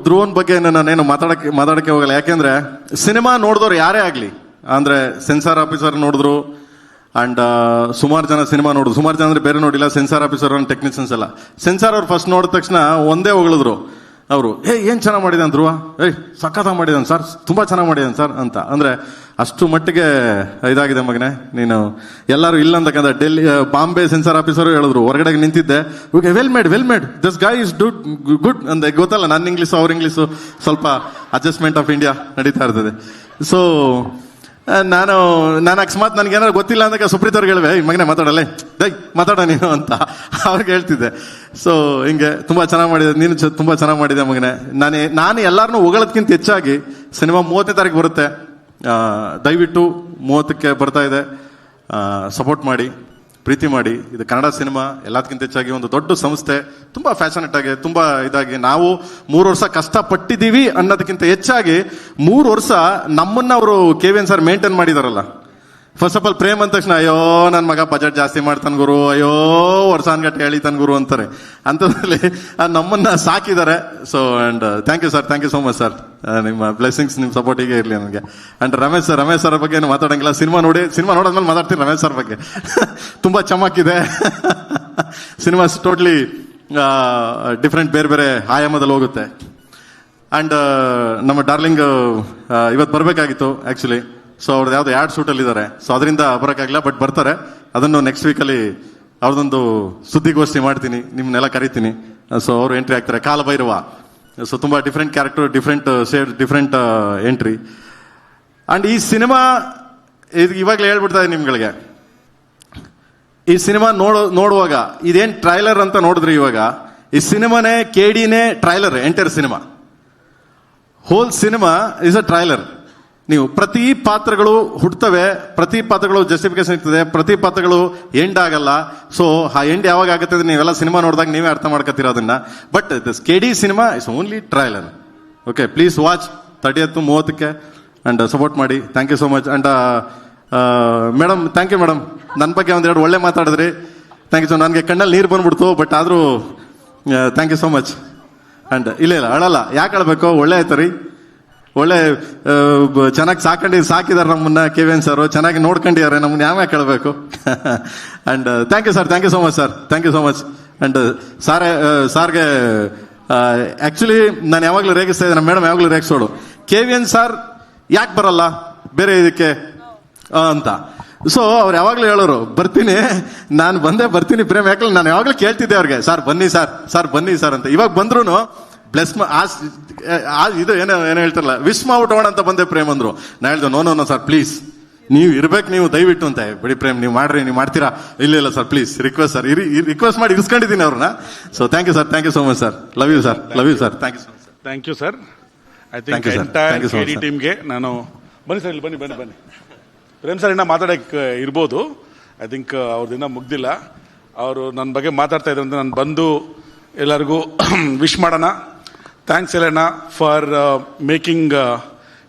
ಧ್ರುವನ್ ಬಗ್ಗೆ ನಾನೇನು ಮಾತಾಡಕ್ಕೆ ಹೋಗಲ್ಲ. ಯಾಕೆಂದ್ರೆ ಸಿನಿಮಾ ನೋಡಿದವ್ರು ಯಾರೇ ಆಗ್ಲಿ, ಅಂದ್ರೆ ಸೆನ್ಸಾರ್ ಆಫೀಸರ್ ನೋಡಿದ್ರು ಅಂಡ್ ಸುಮಾರು ಜನ ಸಿನಿಮಾ ನೋಡಿದ್ರು, ಸುಮಾರು ಜನ ಅಂದ್ರೆ ಬೇರೆ ನೋಡಿಲ್ಲ, ಸೆನ್ಸಾರ್ ಆಫೀಸರ್ ಅಂಡ್ ಟೆಕ್ನಿಷಿಯನ್ಸ್ ಎಲ್ಲ. ಸೆನ್ಸಾರ್ ಅವ್ರು ಫಸ್ಟ್ ನೋಡಿದ ತಕ್ಷಣ ಒಂದೇ ಹೊಗಳಿದ್ರು ಅವರು, ಏನ್ ಚೆನ್ನಾಗಿ ಮಾಡಿದಾನೆ ಧ್ರುವ, ಸಖತ್ ಮಾಡಿದಾನೆ ಸರ್, ತುಂಬಾ ಚೆನ್ನಾಗಿ ಮಾಡಿದಾನೆ ಸರ್ ಅಂತ. ಅಂದ್ರೆ ಅಷ್ಟು ಮಟ್ಟಿಗೆ ಇದಾಗಿದೆ ಮಗನೆ ನೀನು. ಎಲ್ಲರೂ ಇಲ್ಲ ಅಂತಕ್ಕಂಥ ಡೆಲ್ಲಿ, ಬಾಂಬೆ ಸೆನ್ಸಾರ್ ಆಫೀಸರು ಹೇಳಿದ್ರು, ಹೊರಗಡೆ ನಿಂತಿದ್ದೆ, well made this guy is good ಅಂತ. ಗೊತ್ತಲ್ಲ ನನ್ನ ಇಂಗ್ಲೀಷು ಅವ್ರ ಇಂಗ್ಲೀಷು ಸ್ವಲ್ಪ ಅಡ್ಜಸ್ಟ್ಮೆಂಟ್ ಆಫ್ ಇಂಡಿಯಾ ನಡೀತಾ ಇರ್ತದೆ. ಸೊ ನಾನು ಅಕಸ್ಮಾತ್ ನನಗೇನಾದ್ರು ಗೊತ್ತಿಲ್ಲ ಅಂದಾಗ ಸುಪ್ರೀತ್ ಅವ್ರಿಗೆ ಹೇಳಿವೆ, ಮಗನೇ ಮಾತಾಡಲ್ಲೇ, ಮಾತಾಡ ನೀನು ಅಂತ ಅವ್ರಿಗೆ ಹೇಳ್ತಿದ್ದೆ. ಸೊ ಹಿಂಗೆ ತುಂಬಾ ಚೆನ್ನಾಗಿ ಮಾಡಿದೆ, ನೀನು ತುಂಬಾ ಚೆನ್ನಾಗಿ ಮಾಡಿದೆ ಮಗನೇ. ನಾನು ಎಲ್ಲಾರನ್ನೂ ಹೊಗಳೋದ್ಕಿಂತ ಹೆಚ್ಚಾಗಿ ಸಿನಿಮಾ 30ನೇ ತಾರೀಕು ಬರುತ್ತೆ, ದಯವಿಟ್ಟು 30ಕ್ಕೆ ಬರ್ತಾ ಇದೆ, ಸಪೋರ್ಟ್ ಮಾಡಿ, ಪ್ರೀತಿ ಮಾಡಿ. ಇದು ಕನ್ನಡ ಸಿನಿಮಾ, ಎಲ್ಲದಕ್ಕಿಂತ ಹೆಚ್ಚಾಗಿ ಒಂದು ದೊಡ್ಡ ಸಂಸ್ಥೆ, ತುಂಬಾ ಫ್ಯಾಷನೇಟ್ ಆಗಿ, ತುಂಬಾ ಇದಾಗಿ. ನಾವು 3 ವರ್ಷ ಕಷ್ಟಪಟ್ಟಿದ್ದೀವಿ ಅನ್ನೋದಕ್ಕಿಂತ ಹೆಚ್ಚಾಗಿ 3 ವರ್ಷ ನಮ್ಮನ್ನ ಅವರು KVN ಸರ್ ಮೇಂಟೈನ್ ಮಾಡಿದಾರಲ್ಲ. ಫಸ್ಟ್ ಆಫ್ ಆಲ್ ಪ್ರೇಮ್ ಅಂದ ತಕ್ಷಣ, ಅಯ್ಯೋ ನನ್ನ ಮಗ ಬಜೆಟ್ ಜಾಸ್ತಿ ಮಾಡ್ತಾನೆ ಗುರು, ಅಯ್ಯೋ ವರ್ಷಾನ್ಗಟ್ಟೆ ಹೇಳಿತಾನೆ ಗುರು ಅಂತಾರೆ. ಅಂಥದ್ರಲ್ಲಿ ನಮ್ಮನ್ನ ಸಾಕಿದ್ದಾರೆ. So and thank you sir, thank you so much sir. ನಿಮ್ಮ ಬ್ಲೆಸ್ಸಿಂಗ್ಸ್, ನಿಮ್ಮ ಸಪೋರ್ಟ್ ಹೀಗೆ ಇರಲಿ ನನಗೆ. ಅಂಡ್ ರಮೇಶ್ ಸರ್ ಬಗ್ಗೆ ಏನು ಮಾತಾಡಂಗಿಲ್ಲ, ಸಿನಿಮಾ ನೋಡೋದ್ಮೇಲೆ ಮಾತಾಡ್ತೀನಿ ರಮೇಶ್ ಸರ್ ಬಗ್ಗೆ. ತುಂಬಾ ಚಮಕಿದೆ ಸಿನಿಮಾ, ಟೋಟ್ಲಿ ಡಿಫ್ರೆಂಟ್, ಬೇರೆ ಬೇರೆ ಆಯಾಮದಲ್ಲಿ ಹೋಗುತ್ತೆ. ಅಂಡ್ ನಮ್ಮ ಡಾರ್ಲಿಂಗ್ ಇವತ್ತು ಬರಬೇಕಾಗಿತ್ತು ಆಕ್ಚುಲಿ. ಸೊ ಅವ್ರದ್ದು ಯಾವ್ದು ಆ್ಯಡ್ ಶೂಟಲ್ಲಿ ಇದ್ದಾರೆ, ಸೊ ಅದರಿಂದ ಬರೋಕ್ಕಾಗಿಲ್ಲ, ಬಟ್ ಬರ್ತಾರೆ. ಅದನ್ನು ನೆಕ್ಸ್ಟ್ ವೀಕಲ್ಲಿ ಅವ್ರದ್ದೊಂದು ಸುದ್ದಿಗೋಷ್ಠಿ ಮಾಡ್ತೀನಿ, ನಿಮ್ಮನ್ನೆಲ್ಲ ಕರಿತೀನಿ. ಸೊ ಅವರು ಎಂಟ್ರಿ ಆಗ್ತಾರೆ, ಕಾಲಭೈರವ. ಸೊ ತುಂಬಾ different character, different shade, different entry. And ಈ ಸಿನಿಮಾ ಇವಾಗಲೇ ಹೇಳ್ಬಿಡ್ತಾ ಇದ್ದೀನಿ ನಿಮ್ಗಳಿಗೆ, ಈ ಸಿನಿಮಾ ನೋಡುವಾಗ ಇದೇನ್ ಟ್ರೈಲರ್ ಅಂತ ನೋಡಿದ್ರಿ, ಇವಾಗ ಈ ಸಿನಿಮಾನೇ KDನೇ trailer. Entire cinema, whole cinema is a trailer. ನೀವು ಪ್ರತಿ ಪಾತ್ರಗಳು ಹುಡ್ತವೆ, ಪ್ರತಿ ಪಾತ್ರಗಳು ಜಸ್ಟಿಫಿಕೇಶನ್ ಇರ್ತದೆ, ಪ್ರತಿ ಪಾತ್ರಗಳು ಎಂಡ್ ಆಗಲ್ಲ. ಸೊ ಆ ಎಂಡ್ ಯಾವಾಗ ಆಗುತ್ತೆ ಅಂದ್ರೆ ನೀವೆಲ್ಲ ಸಿನಿಮಾ ನೋಡಿದಾಗ ನೀವೇ ಅರ್ಥ ಮಾಡ್ಕೊತೀರ ಅದನ್ನ. But this KD cinema is only trailer. Okay, please watch 30th 30ಕ್ಕೆ ಅಂಡ್ ಸಪೋರ್ಟ್ ಮಾಡಿ. Thank you so much. And madam, thank you madam, ನನ್ನ ಬಗ್ಗೆ ಒಂದೆರಡು ಒಳ್ಳೆ ಮಾತಾಡಿದ್ರಿ. Thank you so. ನನಗೆ ಕಣ್ಣಲ್ಲಿ ನೀರು ಬಂದ್ಬಿಡ್ತು, ಬಟ್ ಆದರೂ thank you so much. And ಇಲ್ಲ ಅಳಲ್ಲ, ಯಾಕೆ ಅಳ್ಬೇಕು, ಒಳ್ಳೆ ಆಯ್ತು ರೀ, ಒಳ್ಳೆ ಚೆನ್ನಾಗಿ ಸಾಕಿದಾರೆ ನಮ್ಮನ್ನ KVN ಸರ್, ಚೆನ್ನಾಗಿ ನೋಡ್ಕೊಂಡಿದ್ದಾರೆ ನಮ್ಮನ್ನ, ಯಾವ್ಯಾಕೆ ಕೇಳಬೇಕು. And thank you sir, thank you so much sir, thank you so much. And ಸಾರ್ಗೆ ಆಕ್ಚುಲಿ ನಾನು ಯಾವಾಗಲೂ ರೇಗಿಸ್ತಾ ಇದ್ದೆ, ನಮ್ಮ ಮೇಡಮ್ ಯಾವಾಗಲೂ ರೇಗಿಸೋಳು, KVN ಸರ್ ಯಾಕೆ ಬರಲ್ಲ ಬೇರೆ ಇದಕ್ಕೆ ಅಂತ. ಸೊ ಅವ್ರು ಯಾವಾಗಲೂ ಹೇಳೋರು, ನಾನು ಬರ್ತೀನಿ ಪ್ರೇಮ್. ಯಾಕಂದ್ರೆ ನಾನು ಯಾವಾಗಲೂ ಕೇಳ್ತಿದ್ದೆ ಅವ್ರಿಗೆ, ಸರ್ ಬನ್ನಿ ಸರ್ ಅಂತ. ಇವಾಗ ಬಂದ್ರು ಬ್ಲೆಸ್ ಇದು ಏನೋ ಹೇಳ್ತಾರಲ್ಲ, ವಿಶ್ ಮಾಡ್ಬಿಟ್ಟೋಣ ಅಂತ ಬಂದೆ ಪ್ರೇಮ್ ಅಂದ್ರು. ನಾ ಹೇಳ್ದೆ, ನೋ ಸರ್ ಪ್ಲೀಸ್, ನೀವು ಇರ್ಬೇಕು, ನೀವು ದಯವಿಟ್ಟು ಅಂತ. ಬಿಡಿ ಪ್ರೇಮ್, ನೀವು ಮಾಡ್ತೀರಾ? ಇಲ್ಲ sir please, request sir, request ಮಾಡಿ ಇರಿಸ್ಕೊಂಡಿದ್ದೀನಿ ಅವ್ರನ್ನ. So thank you sir, thank you so much sir, love you sir, thank you so much. Thank you sir. I think entire KD ಟೀಮ್ಗೆ ನಾನು ಬನ್ನಿ ಸರ್, ಇಲ್ಲಿ ಬನ್ನಿ. ಪ್ರೇಮ್ ಸರ್ ಇನ್ನ ಮಾತಾಡಕ್ಕೆ ಇರ್ಬೋದು, ಐ ಥಿಂಕ್ ಅವ್ರದಿನ್ನ ಮುಗ್ದಿಲ್ಲ. ಅವರು ನನ್ನ ಬಗ್ಗೆ ಮಾತಾಡ್ತಾ ಇದ್ರು ಅಂತ ನಾನು ಬಂದು ಎಲ್ಲರಿಗೂ ವಿಶ್ ಮಾಡೋಣ. ಥ್ಯಾಂಕ್ಸ್ ಎಲೆನ for making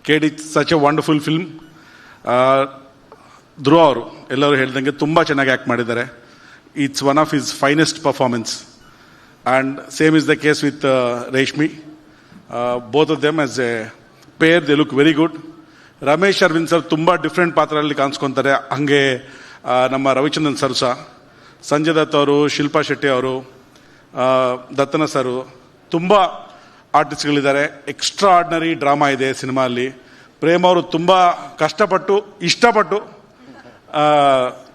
KD such a wonderful film. Dhruva ಅವರು ಎಲ್ಲರೂ ಹೇಳ್ದಂಗೆ ತುಂಬ ಚೆನ್ನಾಗಿ ಆ್ಯಕ್ಟ್ ಮಾಡಿದ್ದಾರೆ. It's one of his finest performance. And same is the case with Reshmi. Both of them as a pair they look very good. Ramesh Aravind sir ತುಂಬ different ಪಾತ್ರದಲ್ಲಿ ಕಾಣಿಸ್ಕೊತಾರೆ. ಹಾಗೆ ನಮ್ಮ ರವಿಚಂದ್ರನ್ ಸರ್ ಸಹ, ಸಂಜಯ್ ದತ್ ಅವರು, ಶಿಲ್ಪಾ ಶೆಟ್ಟಿ ಅವರು, ದತ್ತನ ಸರು, ತುಂಬ ಆರ್ಟಿಸ್ಟ್ಗಳಿದ್ದಾರೆ. ಎಕ್ಸ್ಟ್ರಾ ಆರ್ಡಿನರಿ ಡ್ರಾಮಾ ಇದೆ ಸಿನಿಮಾ ಅಲ್ಲಿ. ಪ್ರೇಮ್ ಅವರು ತುಂಬ ಕಷ್ಟಪಟ್ಟು ಇಷ್ಟಪಟ್ಟು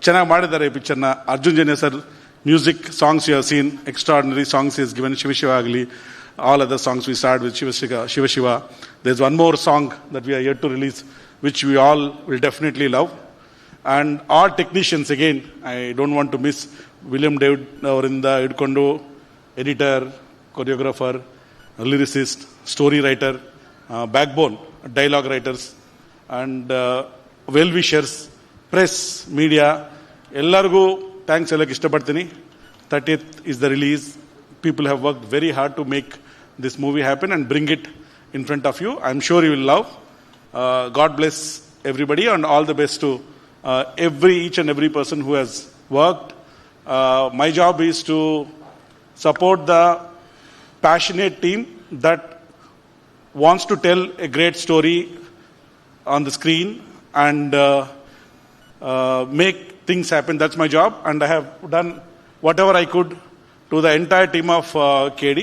ಚೆನ್ನಾಗಿ ಮಾಡಿದ್ದಾರೆ ಈ ಪಿಕ್ಚರ್ನ. Arjun Janya sir music, songs you have seen, extraordinary songs is given. Shiva ಆಗಲಿ, all other songs we start with Shiva. There's one more song that we are yet to release, which we all will definitely love. And all technicians, again, I don't want to miss William David Avarinda Idkondu, editor, choreographer, lyricist, story writer, backbone, dialogue writers, and well-wishers, press, media, ಎಲ್ಲರಿಗೂ thanks ಹೇಳಕ್ಕೆ ಇಷ್ಟಪಡ್ತೀನಿ. 30th is the release. People have worked very hard to make this movie happen and bring it in front of you. I'm sure you will love. God bless everybody and all the best to each and every person who has worked. My job is to support the passionate team that wants to tell a great story on the screen and make things happen. That's my job, and I have done whatever I could to the entire team of KD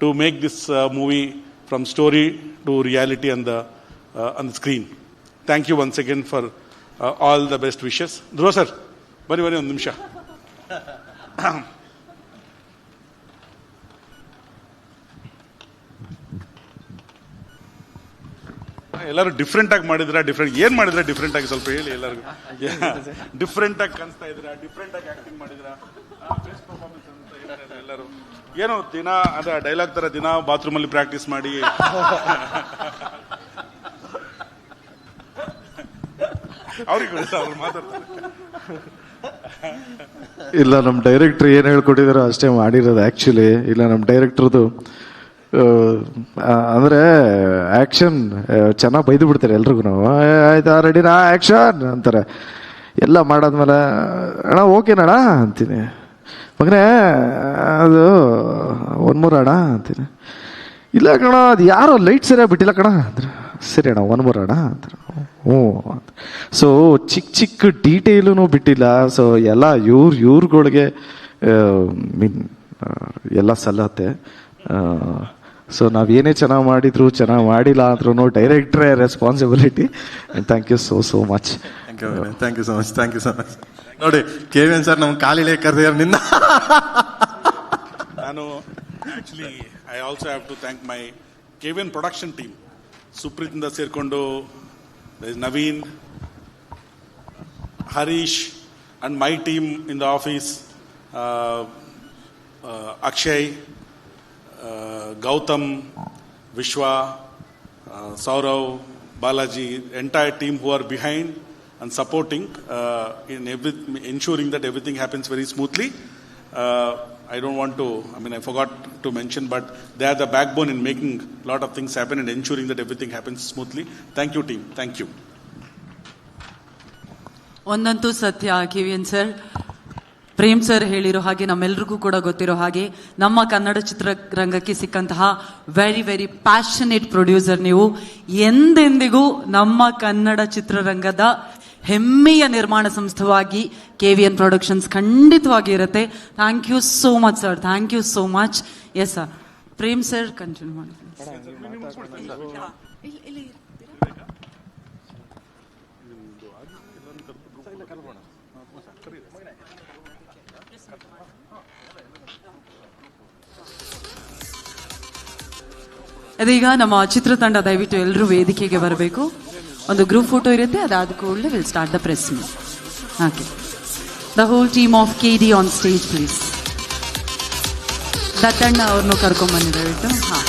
to make this movie from story to reality on the screen. Thank you once again for all the best wishes. Dhruva sir, bari ಒಂದು ನಿಮಿಷ. ಎಲ್ಲರೂ different ಆಗಿ ಮಾಡಿದ್ರ, ಏನ್ ಮಾಡಿದ್ರೆ different ಆಗಿ ಸ್ವಲ್ಪ ಹೇಳಿ ಎಲ್ಲರಿಗೂ. ಡಿಫ್ರೆಂಟ್ ಆಗಿ ಕಾಣಿಸ್ತಾ ಇದ್ರ, ಡಿಫ್ರೆಂಟ್ ಆಗಿ ಆಕ್ಟಿಂಗ್ ಮಾಡಿದ್ರ, ಎಲ್ಲರೂ ಏನೋ ದಿನ ಅದ ಡೈಲಾಗ್ ತರ ದಿನ ಬಾತ್ರೂಮ್ ಅಲ್ಲಿ ಪ್ರಾಕ್ಟೀಸ್ ಮಾಡಿ ಅವ್ರಿಗೆ ಅವ್ರು ಮಾತಾಡ್ತಾರೆ. ಇಲ್ಲ, ನಮ್ಮ ಡೈರೆಕ್ಟರ್ ಏನು ಹೇಳ್ಕೊಟ್ಟಿದಾರೋ ಅಷ್ಟೇ ಮಾಡಿರೋದು ಆ್ಯಕ್ಚುಲಿ. ಇಲ್ಲ, ನಮ್ಮ ಡೈರೆಕ್ಟ್ರದು ಅಂದರೆ ಆ್ಯಕ್ಷನ್ ಚೆನ್ನಾಗಿ ಬೈದು ಬಿಡ್ತಾರೆ ಎಲ್ರಿಗೂ. ಆಯ್ತಾ ರೆಡಿನಾ ಆ್ಯಕ್ಷನ್ ಅಂತಾರೆ. ಎಲ್ಲ ಮಾಡಾದ್ಮೇಲೆ ಅಣ್ಣ ಓಕೆನಣ್ಣ ಅಂತೀನಿ. ಮಗನೇ ಅದು ಒನ್ ಮೂರ್ ಅಣ್ಣ ಅಂತೀನಿ. ಇಲ್ಲ ಕಣ, ಅದು ಯಾರೋ ಲೈಟ್ ಸರಿಯಾಗಿ ಬಿಟ್ಟಿಲ್ಲ ಕಣ ಅಂದ್ರೆ, ಸರಿ ಅಣ್ಣ ಒನ್ ಮೂರ್ ಅಣ್ಣ ಅಂತಾರೆ. ಹ್ಞೂ ಅಂತ. ಸೊ ಚಿಕ್ಕ ಡೀಟೇಲೂ ಬಿಟ್ಟಿಲ್ಲ. ಸೊ ಎಲ್ಲ ಇವ್ರುಗಳಿಗೆ ಮೀನ್ ಎಲ್ಲ ಸಲ್ಲತ್ತೆ. ಸೊ ನಾವೇನೇ ಚೆನ್ನಾಗಿ ಮಾಡಿದ್ರು, ಚೆನ್ನಾಗಿ ಮಾಡಿಲ್ಲ ಅಂದ್ರೂ ಡೈರೆಕ್ಟ್ರೇ responsibility. Thank you so much. Thank you so much, thank you so much. ನೋಡಿ KVN ಸರ್ ನಮ್ಮ ಕಾಲಿಲೆ ಕರೆದ ನಿನ್ನ. ನಾನು actually I also have to thank my KVN production team. ಸುಪ್ರೀತಿಂದ ಸೇರಿಕೊಂಡು Naveen, Harish and my team in the office, Akshay, Gautam, Vishwa, Saurav, Balaji, entire team who are behind and supporting in ensuring that everything happens very smoothly. I don't want to, I forgot to mention, but they are the backbone in making a lot of things happen and ensuring that everything happens smoothly. Thank you, team. Thank you. ಒಂದಂತೂ ಸತ್ಯ KVN sir, Prem sir ಹೇಳಿರೋ ಹಾಗೆ, ನಮ್ಮೆಲ್ರಿಗೂ ಕೂಡ ಗೊತ್ತಿರೋ ಹಾಗೆ, ನಮ್ಮ ಕನ್ನಡ ಚಿತ್ರರಂಗಕ್ಕೆ ಸಿಕ್ಕಂತಹ very very passionate producer ನೀವು. ಎಂದೆಂದಿಗೂ ನಮ್ಮ ಕನ್ನಡ ಚಿತ್ರರಂಗದ ಹೆಮ್ಮೆಯ ನಿರ್ಮಾಣ ಸಂಸ್ಥೆಯಾಗಿ KVN ಪ್ರೊಡಕ್ಷನ್ಸ್ ಖಂಡಿತವಾಗಿ ಇರುತ್ತೆ. Thank you so much sir, thank you so much. Yes sir, Prem sir continue ಮಾಡಿ. ಅದೀಗ ನಮ್ಮ ಚಿತ್ರತಂಡ ದಯವಿಟ್ಟು ಎಲ್ಲರೂ ವೇದಿಕೆಗೆ ಬರಬೇಕು. ಒಂದು ಗ್ರೂಪ್ ಫೋಟೋ ಇರುತ್ತೆ, ಅದಾದ ಕೂಡಲೇ will start the press meet. Okay, the whole team of KD on stage please. Dattanna ಅವ್ರನ್ನು ಕರ್ಕೊಂಡ್ಬನ್ನಿ ದಯವಿಟ್ಟು. ಹಾಂ,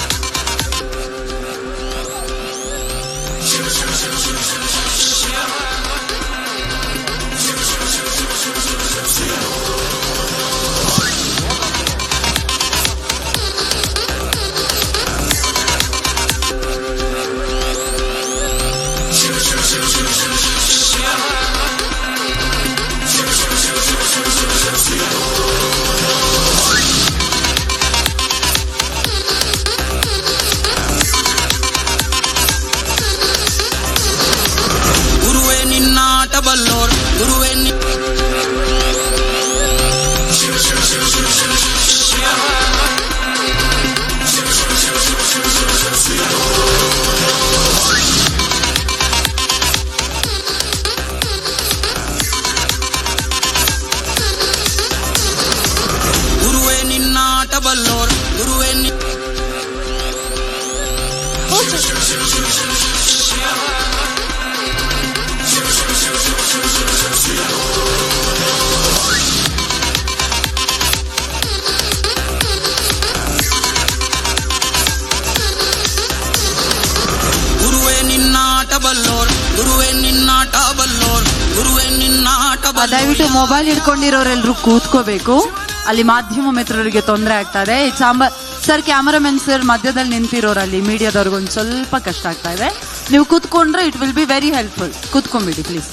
ಬಲ್ಲೋರ್ ಗುರುವೇ ಗುರುವೇ ನಿನ್ನಾಟ ಬಲ್ಲೋರ್ ಗುರುವೇ ದಯವಿಟ್ಟು ಮೊಬೈಲ್ ಹಿಡ್ಕೊಂಡಿರೋರೆಲ್ಲರೂ ಕೂತ್ಕೋಬೇಕು. ಅಲ್ಲಿ ಮಾಧ್ಯಮ ಮಿತ್ರರಿಗೆ ತೊಂದರೆ ಆಗ್ತಾ ಇದೆ. ಸರ್ ಕ್ಯಾಮರಾಮನ್ ಸರ್ ಮಧ್ಯದಲ್ಲಿ ನಿಂತಿರೋರು ಅಲ್ಲಿ ಮೀಡಿಯಾದವ್ರಿಗೆ ಒಂದು ಸ್ವಲ್ಪ ಕಷ್ಟ ಆಗ್ತಾ ಇದೆ. ನೀವು ಕೂತ್ಕೊಂಡ್ರೆ it will be very helpful. ಕೂತ್ಕೊಂಡ್ಬಿಡಿ ಪ್ಲೀಸ್.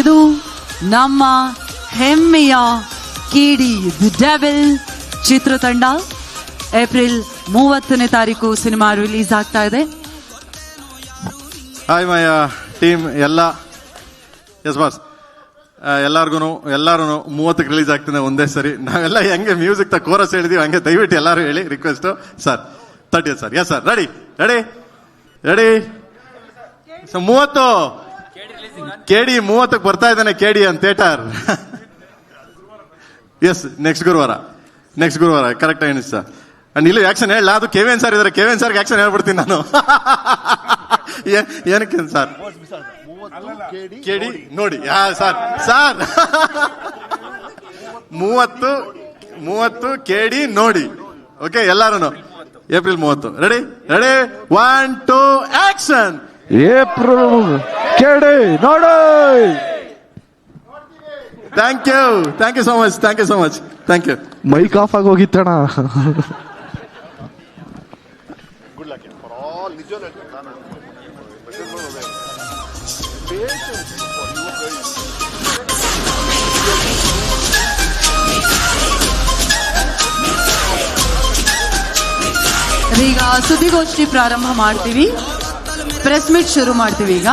ಇದು ನಮ್ಮ ಹೆಮ್ಮೆಯ ಕೇಡಿ ದಿ ಡೆವಿಲ್ ಚಿತ್ರತಂಡ. ಏಪ್ರಿಲ್ 30ನೇ ತಾರೀಕು ಸಿನಿಮಾ ರಿಲೀಸ್ ಆಗ್ತಾ ಇದೆ. ಹಾಯ್ ಮೈ ಟೀಮ್ ಎಲ್ಲ ಎಸ್ ಬಾಸ್ ಎಲ್ಲರೂ 30ಕ್ಕೆ ರಿಲೀಸ್ ಆಗ್ತದೆ ಒಂದೇ ಸರಿ. ನಾವೆಲ್ಲ ಹೆಂಗೆ ಮ್ಯೂಸಿಕ್ ಕೋರಸ್ ಹೇಳಿದೀವಿ ಹಂಗೆ ದಯವಿಟ್ಟು ಎಲ್ಲರೂ ಹೇಳಿ request sir. 30 sir. Yes sir. Ready ready ready. 30 ಕೇಡಿ 30ಕ್ಕೆ ಬರ್ತಾ ಇದ್ದಾನೆ ಕೇಡಿ ಅಂತ ಥಿಯೇಟರ್. ಎಸ್ ನೆಕ್ಸ್ಟ್ ಗುರುವಾರ ಕರೆಕ್ಟ್ ಆಗಿ ಸರ್. ಅಂಡ್ ಇಲ್ಲಿ ಆಕ್ಷನ್ ಹೇಳ ಅದು ಕೆವಿಎನ್ ಸರ್ ಇದಾರೆ. ಕೆವಿಎನ್ ಸರ್ಗೆ ಆಕ್ಷನ್ ಹೇಳ್ಬಿಡ್ತೀನಿ ನಾನು. ಏನಕ್ಕೆ ಸರ್ ಕೇಡಿ ನೋಡಿ ಸರ್ 30 ಕೇಡಿ ನೋಡಿ. ಓಕೆ ಎಲ್ಲಾರು April 30 ready ready 1 2 action. April ಕೇಳಿ ನೋಡಿ. Thank you so much. Thank you. Mic off ಆಗಿ ಹೋಗಿತ್ತಣ. ಈಗ ಸುದ್ದಿಗೋಷ್ಠಿ ಪ್ರಾರಂಭ ಮಾಡ್ತೀವಿ. ಪ್ರೆಸ್ ಮೀಟ್ ಶುರು ಮಾಡ್ತೀವಿ ಈಗ.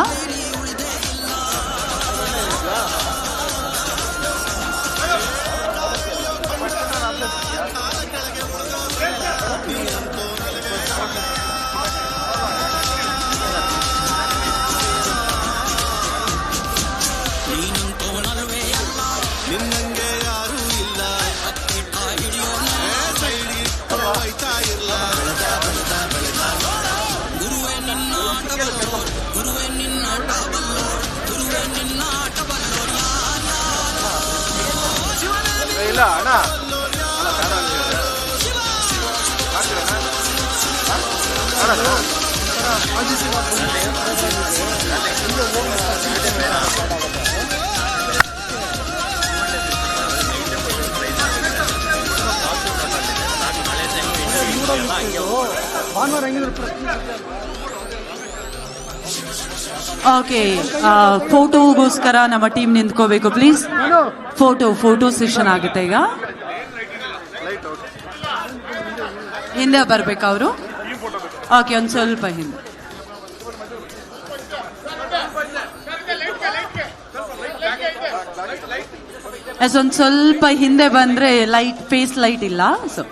ಇಲ್ಲ ಅಣ್ಣ ಓಕೆ, ಫೋಟೋಗೋಸ್ಕರ ನಮ್ಮ ಟೀಮ್ ನಿಂತ್ಕೋಬೇಕು ಪ್ಲೀಸ್. ಫೋಟೋ ಸೆಷನ್ ಆಗುತ್ತೆ ಈಗ. ಹಿಂದೆ ಬರ್ಬೇಕು ಅವರು. ಓಕೆ, ಒಂದು ಸ್ವಲ್ಪ ಹಿಂದೆ. ಒಂದು ಸ್ವಲ್ಪ ಹಿಂದೆ ಬಂದ್ರೆ ಲೈಟ್, ಫೇಸ್ ಲೈಟ್ ಇಲ್ಲ. ಸೊ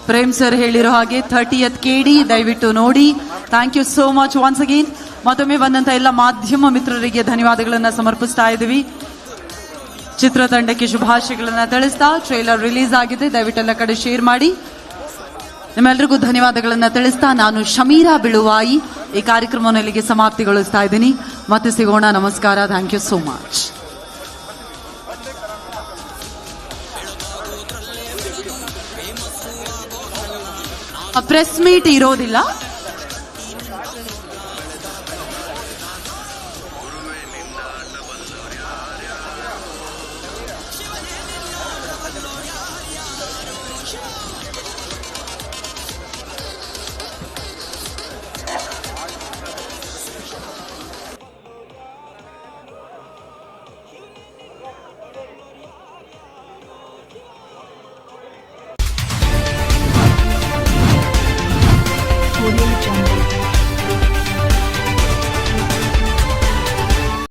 ಪ್ರೇಮ್ ಸರ್ ಹೇಳಿರೋ ಹಾಗೆ 30th KD ದಯವಿಟ್ಟು ನೋಡಿ. Thank you so much once again. ಮತ್ತೊಮ್ಮೆ ಬಂದಂತ ಎಲ್ಲ ಮಾಧ್ಯಮ ಮಿತ್ರರಿಗೆ ಧನ್ಯವಾದಗಳನ್ನ ಸಮರ್ಪಿಸ್ತಾ ಇದ್ದೀವಿ. ಚಿತ್ರತಂಡಕ್ಕೆ ಶುಭಾಶಯಗಳನ್ನ ತಿಳಿಸ್ತಾ ಟ್ರೇಲರ್ ರಿಲೀಸ್ ಆಗಿದೆ, ದಯವಿಟ್ಟು ಎಲ್ಲ ಕಡೆ ಶೇರ್ ಮಾಡಿ. ನಿಮ್ಮೆಲ್ಲರಿಗೂ ಧನ್ಯವಾದಗಳನ್ನ ತಿಳಿಸ್ತಾ ನಾನು ಶಮೀರಾ ಬಿಳುವಾಯಿ ಈ ಕಾರ್ಯಕ್ರಮವನ್ನು ಇಲ್ಲಿಗೆ ಸಮಾಪ್ತಿಗೊಳಿಸ್ತಾ ಇದ್ದೀನಿ. ಮತ್ತೆ ಸಿಗೋಣ. ನಮಸ್ಕಾರ. Thank you so much. Press meet ಇರೋದಿಲ್ಲ.